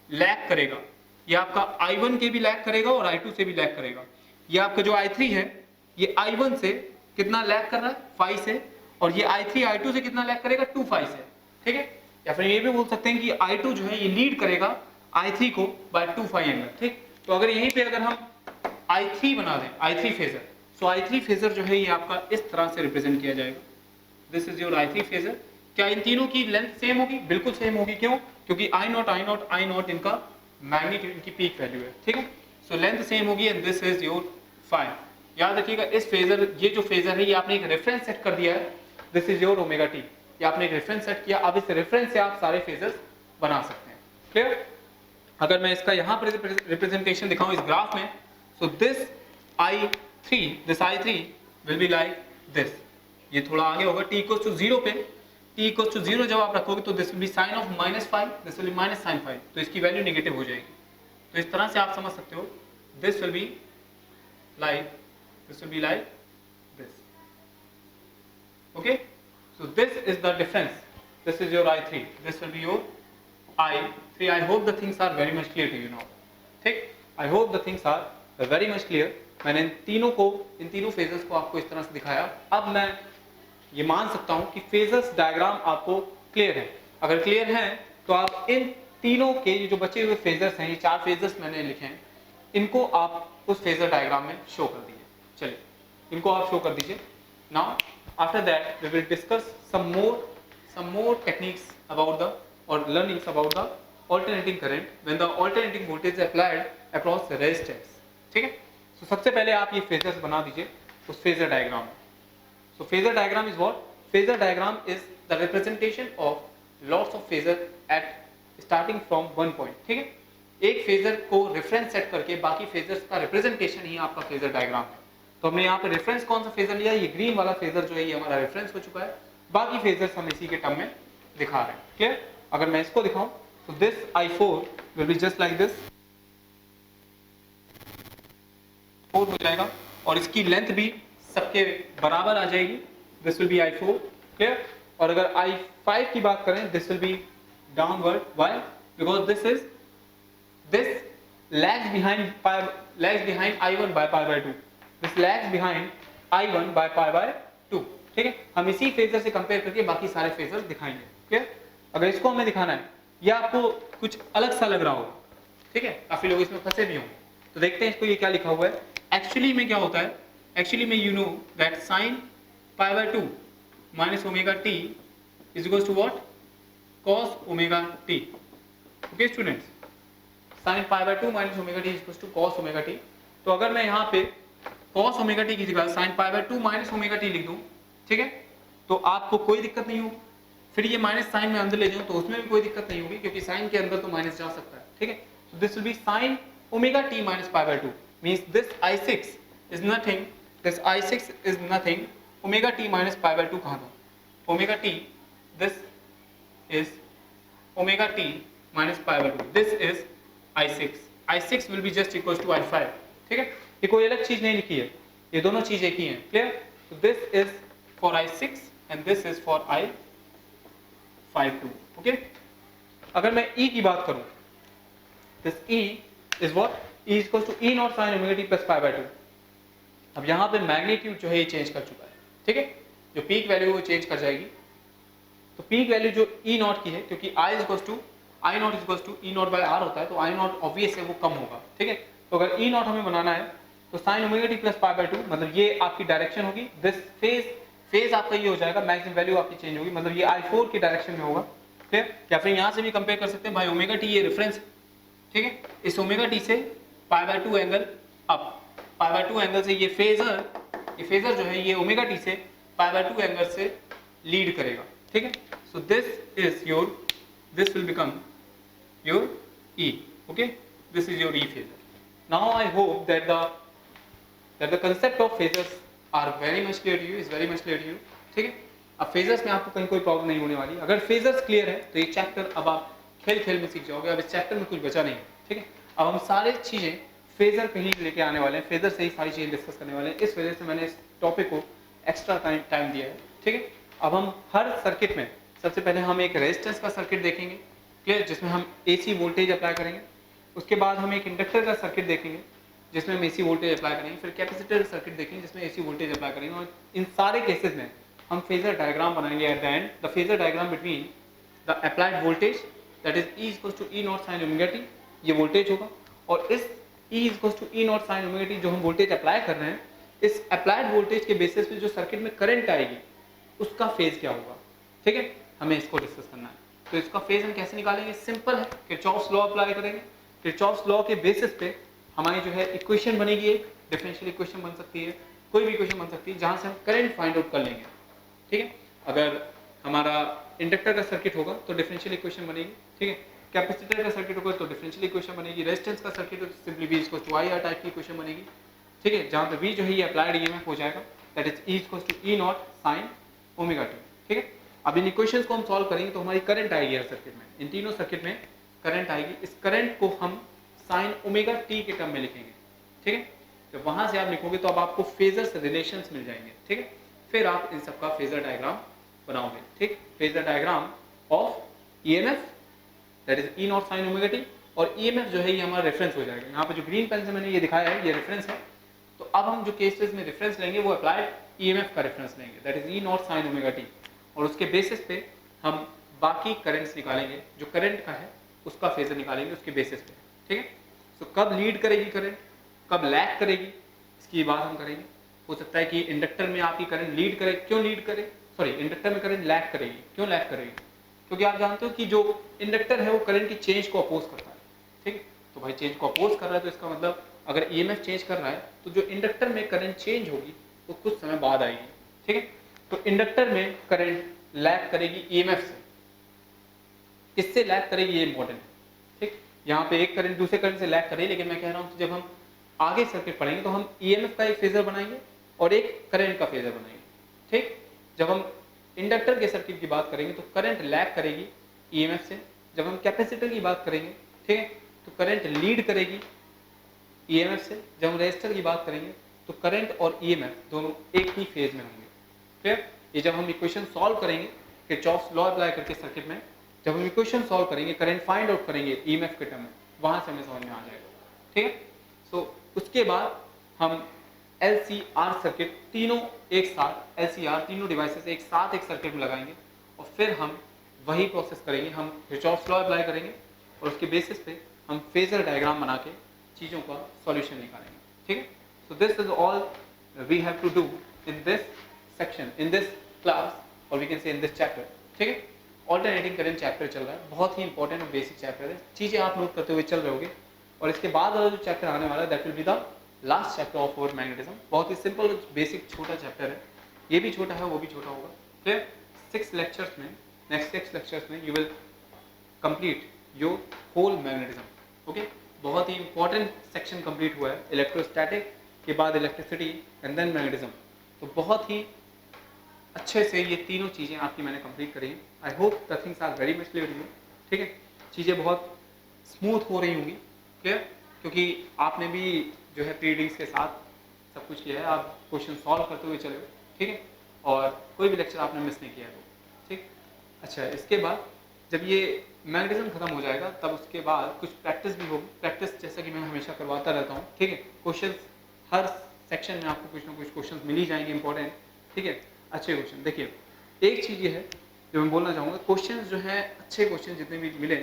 लैग करेगा, ये आपका I1 के भी लैग करेगा और I2 से भी लैग करेगा। ये आपका जो I3 है ये I1 से कितना लैग कर रहा है? 5 से, और ये I3 I2 से कितना लैग करेगा? 2 से। ठीक है, या फिर ये भी बोल सकते हैं कि I2 जो है ये लीड करेगा I3 को बाय 2 एंगल। ठीक, तो अगर यहीं पे अगर हम I3 बना दें, I3 फेजर, सो I3 फेजर जो है ये आपका इस तरह से रिप्रेजेंट किया जाएगा। This is your I3 phasor. क्या इन तीनों की लेंथ सेम होगी? बिल्कुल सेम होगी। क्यों? क्योंकि I0 इनका मैग्नीट्यूड, इनकी पीक वैल्यू है। ठीक है, सो लेंथ सेम होगी, and this is your phi. याद रखिएगा इस फेजर, ये जो फेजर है ये आपने एक रेफरेंस सेट कर दिया है, this is your omega t. ये आपने एक रेफरेंस सेट किया, अब इस रेफरेंस से आप सारे फेजर्स बना सकते हैं। क्लियर? अगर मैं इसका यहाँ पर रिप्रेजेंटेशन दिखाऊं इस ग्राफ में, so this I3 will be like this. ये थोड़ा आगे होगा, t इक्वल्स टू 0 पे, t इक्वल्स टू 0 जब आप रखोगे तो this will be sine of -5, this will be -sin5, तो इसकी वैल्यू नेगेटिव हो जाएगी। तो इस तरह से आप समझ सकते हो, this will be like this. Okay, so this is the difference, this is your I3, this will be your I3। I hope the things are very much clear to you now। ठीक, I hope the things are very much clear। मैंने इन तीनों phasors को आपको इस तरह से दिखाया। अब मैं ये मान सकता हूं कि फेजर्स डायग्राम आपको क्लियर है। अगर क्लियर है तो आप इन तीनों के जो बचे हुए फेजर्स हैं, ये 4 फेजर्स मैंने लिखे हैं, इनको आप उस फेजर डायग्राम में शो कर दीजिए। चलिए, इनको आप शो कर दीजिए। Now after that we will discuss some more techniques about the or learnings about the alternating current when the alternating voltage is applied across the resistance। ठीक है, तो सबसे पहले आप ये फेजर्स बना दीजिए उस फेजर डायग्राम में। So phasor diagram is what? Phasor diagram is the representation of lots of phasor at starting from one point. ठीक है, एक फेजर को रेफरेंस सेट करके बाकी फेजर्स का रिप्रेजेंटेशन ही आपका फेजर डायग्राम है। तो हमने यहाँ पे रेफरेंस कौन सा फेजर लिया? ये ग्रीन वाला फेजर जो है ये हमारा रेफरेंस हो चुका है, बाकी फेजर्स हम इसी के टर्म में दिखा रहे हैं। क्लियर? अगर मैं इसको दिखाऊं तो this I4 will be just like this, 4 हो जाएगा, और इसकी लेंथ भी सबके बराबर आ जाएगी, this will B I4। Clear? और अगर I5 की बात करें, this will B downward. Why? Because this lags behind I1 by pi by 2, this lags behind I1 by pi by 2। ठीक है, हम इसी फेजर से कंपेयर करके बाकी सारे फेजर दिखाएंगे। क्लियर? अगर इसको हमें दिखाना है, या आपको कुछ अलग सा लग रहा होगा, ठीक है, काफी लोग इसमें फंसे भी होंगे, तो देखते हैं इसको ये क्या लिखा हुआ है। एक्चुअली में क्या होता है? एक्चुअली में you know that sine pi by 2 minus omega t is equals to what? Cos omega t. Okay students, sin pi by 2 minus omega t equals to cos omega t. तो अगर मैं यहाँ पे cos ओमेगा टी की जगह sin pi by 2 minus omega T लिख दूं, ठीक है, तो आपको कोई दिक्कत नहीं होगी। फिर ये माइनस साइन में अंदर ले जाऊं तो उसमें भी कोई दिक्कत नहीं होगी, क्योंकि साइन के अंदर तो माइनस जा सकता है, ठीक है। So this will be sin omega t minus pi by 2 means this I6 is nothing, this I6 is nothing omega t minus pi by 2 कहां था, omega t, this is omega t minus pi by 2, this is I6 will be just equal to I5, ठीक है। ये कोई अलग चीज नहीं लिखी है, ये दोनों चीज एक ही हैं, clear. So this is for I6 and this is for I52, okay. अगर मैं E की बात करूं, this E is what, E is equal to E not sin omega t plus pi by 2। अब यहाँ पे मैग्नीट्यूड जो है ये चेंज कर चुका है, ठीक है, जो पीक वैल्यू वो चेंज कर जाएगी। तो पीक वैल्यू जो E नॉट की है, क्योंकि I is equal to I not is equal to E not by R होता है, तो I नॉट ऑब्वियस है वो कम होगा, ठीक है। तो अगर E नॉट हमें बनाना है तो sin omega t plus pi by 2, मतलब ये आपकी डायरेक्शन होगी, दिस फेज आपका ये हो जाएगा, मैक्सिमम वैल्यू आपकी चेंज होगी, मतलब ये I4 की डायरेक्शन में होगा, ठीक है। या फिर यहाँ से भी कंपेयर कर सकते हैं भाई, ओमेगा टी ये रेफरेंस, ठीक है, इस ओमेगा टी से पाई by 2 angle up, pi by 2 angle से ये फेजर जो है ये ओमेगा टी से पाई बाय 2 एंगल से लीड करेगा, ठीक है। So this will become your E, okay, this is your E phasor. Now I hope that the concept of phasors are very much clear to you, is very much clear to you, ठीक है। अब phasors में आपको कहीं कोई problem नहीं होने वाली। अगर फेजर्स क्लियर है तो ये चैप्टर अब आप खेल में सीख जाओगे, अब इस चैप्टर में कुछ बचा नहीं है, ठीक है। अब हम सारी चीजें फेजर पे ही लेके आने वाले हैं, फेजर से ही सारी चीजें डिस्कस करने वाले हैं, इस वजह से मैंने इस टॉपिक को एक्स्ट्रा टाइम दिया है, ठीक है। अब हम हर सर्किट में सबसे पहले हम एक रेजिस्टेंस का सर्किट देखेंगे, क्लियर, जिसमें हम AC वोल्टेज अप्लाई करेंगे। उसके बाद हम एक इंडक्टर का सर्किट देखेंगे जिसमें हम AC वोल्टेज अप्लाई करेंगे। फिर कैपेसिटर सर्किट देखेंगे जिसमें AC वोल्टेज अप्लाई करेंगे। और इन सारे केसेस में हम फेजर डायग्राम बनाएंगे at the end, the phasor diagram between the applied voltage that is E equals to E not sin omega t, ये वोल्टेज होगा, और इस E equals to E not sin omega t जो हम voltage apply कर रहे हैं, इस अप्लाइड वोल्टेज के बेसिस पे जो सर्किट में करंट आएगी उसका फेज क्या होगा, ठीक है, हमें इसको डिस्कस करना है। तो इसका फेज हम कैसे निकालेंगे, सिंपल है, किरचॉफ्स लॉ अप्लाई करेंगे। किरचॉफ्स लॉ के बेसिस पे हमारी जो है इक्वेशन बनेगी, एक डिफरेंशियल इक्वेशन बन सकती है, कोई भी इक्वेशन बन सकती है जहां से हम करंट फाइंड आउट कर लेंगे, ठीक है। अगर हमारा इंडक्टर का सर्किट होगा तो डिफरेंशियल इक्वेशन बनेगी, ठीक है। कैपेसिटर का सर्किट होगा तो डिफरेंशियल इक्वेशन बनेगी। रेजिस्टेंस का सर्किट हो तो simply V equals to IR type की इक्वेशन बनेगी, ठीक है, जहां पे V जो है ये अप्लाइड EMF हो जाएगा, that is E equals to E not sin omega t, ठीक है। अब इन इक्वेशंस को हम सॉल्व करेंगे तो हमारी करंट आएगी हर सर्किट में, इन तीनों सर्किट में करंट आएगी। इस करंट को हम sin ओमेगा टी के टर्म में लिखेंगे, ठीक है। जब वहां से आप लिखोगे तो अब आपको फेजर से रिलेशंस मिल जाएंगे, ठीक है। फिर आप इन सबका फेजर डायग्राम बनाओगे, ठीक। Phasor diagram of EMF that is E not sin omega T, और EMF जो है ये हमारा रेफरेंस हो जाएगा। यहाँ पे जो ग्रीन पेन से मैंने ये दिखाया है ये रेफरेंस है। तो अब हम जो केसेस में रेफरेंस लेंगे वो अप्लाइड EMF का रेफरेंस लेंगे, that is E not sin omega T, और उसके बेसिस पे हम बाकी करंट्स निकालेंगे, जो करंट का है उसका फेजर निकालेंगे उसके बेसिस पे, ठीक है। तो कब लीड करेगी करंट, कब लैग करेगी, इसकी बात हम करेंगे। हो सकता है कि इंडक्टर में आपकी करंट लीड करे, क्यों लीड करे, सॉरी इंडक्टर में करंट लैग करेगी, क्यों लैग करेगी, क्योंकि आप जानते हो कि जो इंडक्टर है वो करंट की चेंज को अपोज करता है, ठीक है। तो भाई चेंज को अपोज कर रहा है तो इसका मतलब अगर EMF चेंज कर रहा है तो जो इंडक्टर में करंट चेंज होगी वो कुछ समय बाद आएगी, ठीक है। तो इंडक्टर में करंट लैग करेगी EMF से, किससे लैग करेगी ये इंपॉर्टेंट है, ठीक। यहाँ पे एक करंट दूसरे करंट से लैग करे, लेकिन मैं कह रहा हूँ जब हम आगे सर्किट पढ़ेंगे तो हम EMF का एक फेजर बनाएंगे और एक करंट का फेजर बनाएंगे, ठीक। जब हम इंडक्टर के सर्किट की बात करेंगे तो करंट लैग करेगी EMF से, जब हम कैपेसिटर की बात करेंगे, ठीक है, तो करंट लीड करेगी EMF से, जब हम रेजिस्टर की बात करेंगे तो करंट और EMF दोनों एक ही फेज में होंगे, क्लियर। ये जब हम इक्वेशन सॉल्व करेंगे किरचॉफ्स लॉ अप्लाई करके सर्किट में, जब हम इक्वेशन सॉल्व करेंगे करंट फाइंड आउट करेंगे EMF के टर्म में, वहां से हमें समझ में आ जाएगा, ठीक है। सो उसके बाद हम LCR सर्किट तीनों एक साथ, LCR तीनों डिवाइसेस एक साथ एक सर्किट में लगाएंगे और फिर हम वही प्रोसेस करेंगे, हम किरचॉफ्स लॉ अप्लाई करेंगे और उसके बेसिस पे हम फेजर डायग्राम बना के चीज़ों का सॉल्यूशन निकालेंगे, ठीक है। So this is all we have to do in this section, in this class, और we can say in this chapter, ठीक है। ऑल्टरनेटिंग करंट चैप्टर चल रहा है, बहुत ही इंपॉर्टेंट और बेसिक चैप्टर है, चीज़ें आप नोट करते हुए चल रहे होगे और इसके बाद वाला जो चैप्टर आने वाला है that will be the last chapter of our magnetism. बहुत ही सिंपल बेसिक छोटा चैप्टर है, ये भी छोटा है वो भी छोटा होगा। फिर 6 लेक्चर्स में, नेक्स्ट 6 लेक्चर्स में you will complete your whole magnetism. Okay, बहुत ही इंपॉर्टेंट सेक्शन कंप्लीट हुआ है, इलेक्ट्रोस्टैटिक के बाद इलेक्ट्रिसिटी एंड देन मैग्नेटिज्म। तो बहुत ही अच्छे से ये तीनों चीज़ें आपकी मैंने कंप्लीट करी हैं। I hope the things are very much clear you. ठीक है, चीज़ें बहुत स्मूथ हो रही होंगी, क्लियर, क्योंकि आपने भी जो है प्रीडिंग्स के साथ सब कुछ किया है, आप क्वेश्चन सॉल्व करते हुए चले हो। ठीक है, और कोई भी लेक्चर आपने मिस नहीं किया है। ठीक, अच्छा, इसके बाद जब ये मैग्नेटिज्म खत्म हो जाएगा तब उसके बाद कुछ प्रैक्टिस भी होगी। प्रैक्टिस जैसा कि मैं हमेशा करवाता रहता हूँ। ठीक है, क्वेश्चन हर सेक्शन में आपको कुछ ना कुछ क्वेश्चन मिल ही जाएंगे इंपॉर्टेंट। ठीक है, अच्छे क्वेश्चन। देखिए, एक चीज़ ये है जो मैं बोलना चाहूँगा, क्वेश्चन जो है अच्छे क्वेश्चन जितने भी मिले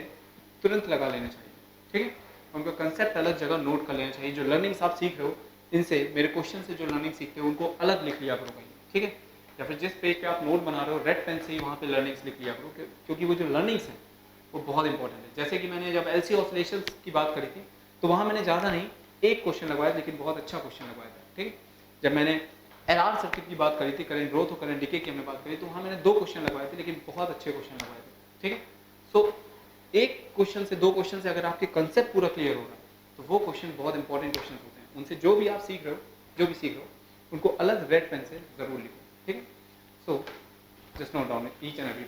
तुरंत लगा लेना चाहिए। ठीक है, उनका कंसेप्ट अलग जगह नोट कर लेना चाहिए। जो लर्निंग्स आप सीख रहे हो इनसे, मेरे क्वेश्चन से जो लर्निंग सीखते हो उनको अलग लिख लिया करो कहीं। ठीक है, या फिर जिस पेज पे आप नोट बना रहे हो रेड पेन से ही वहाँ पे लर्निंग्स लिख लिया करो, क्योंकि वो जो लर्निंग्स हैं वो बहुत इंपॉर्टेंट है। जैसे कि मैंने जब एलसी ऑसिलेशंस की बात करी थी तो वहाँ मैंने ज़्यादा नहीं एक क्वेश्चन लगवाया, लेकिन बहुत अच्छा क्वेश्चन लगवाया था। ठीक है, जब मैंने एलआर सर्किट की बात करी थी, करंट ग्रोथ और करंट डिके की हमने बात करी, तो वहाँ मैंने 2 क्वेश्चन लगवाए थे, लेकिन बहुत अच्छे क्वेश्चन लगवाए थे। ठीक है, सो एक क्वेश्चन से 2 क्वेश्चन से अगर आपके कंसेप्ट पूरा क्लियर हो रहा है तो वो क्वेश्चन बहुत इंपॉर्टेंट क्वेश्चन होते हैं। उनसे जो भी आप सीख रहे हो, जो भी सीख रहे हो उनको अलग रेड पेन से जरूर लिखो। ठीक है, so just note down each and every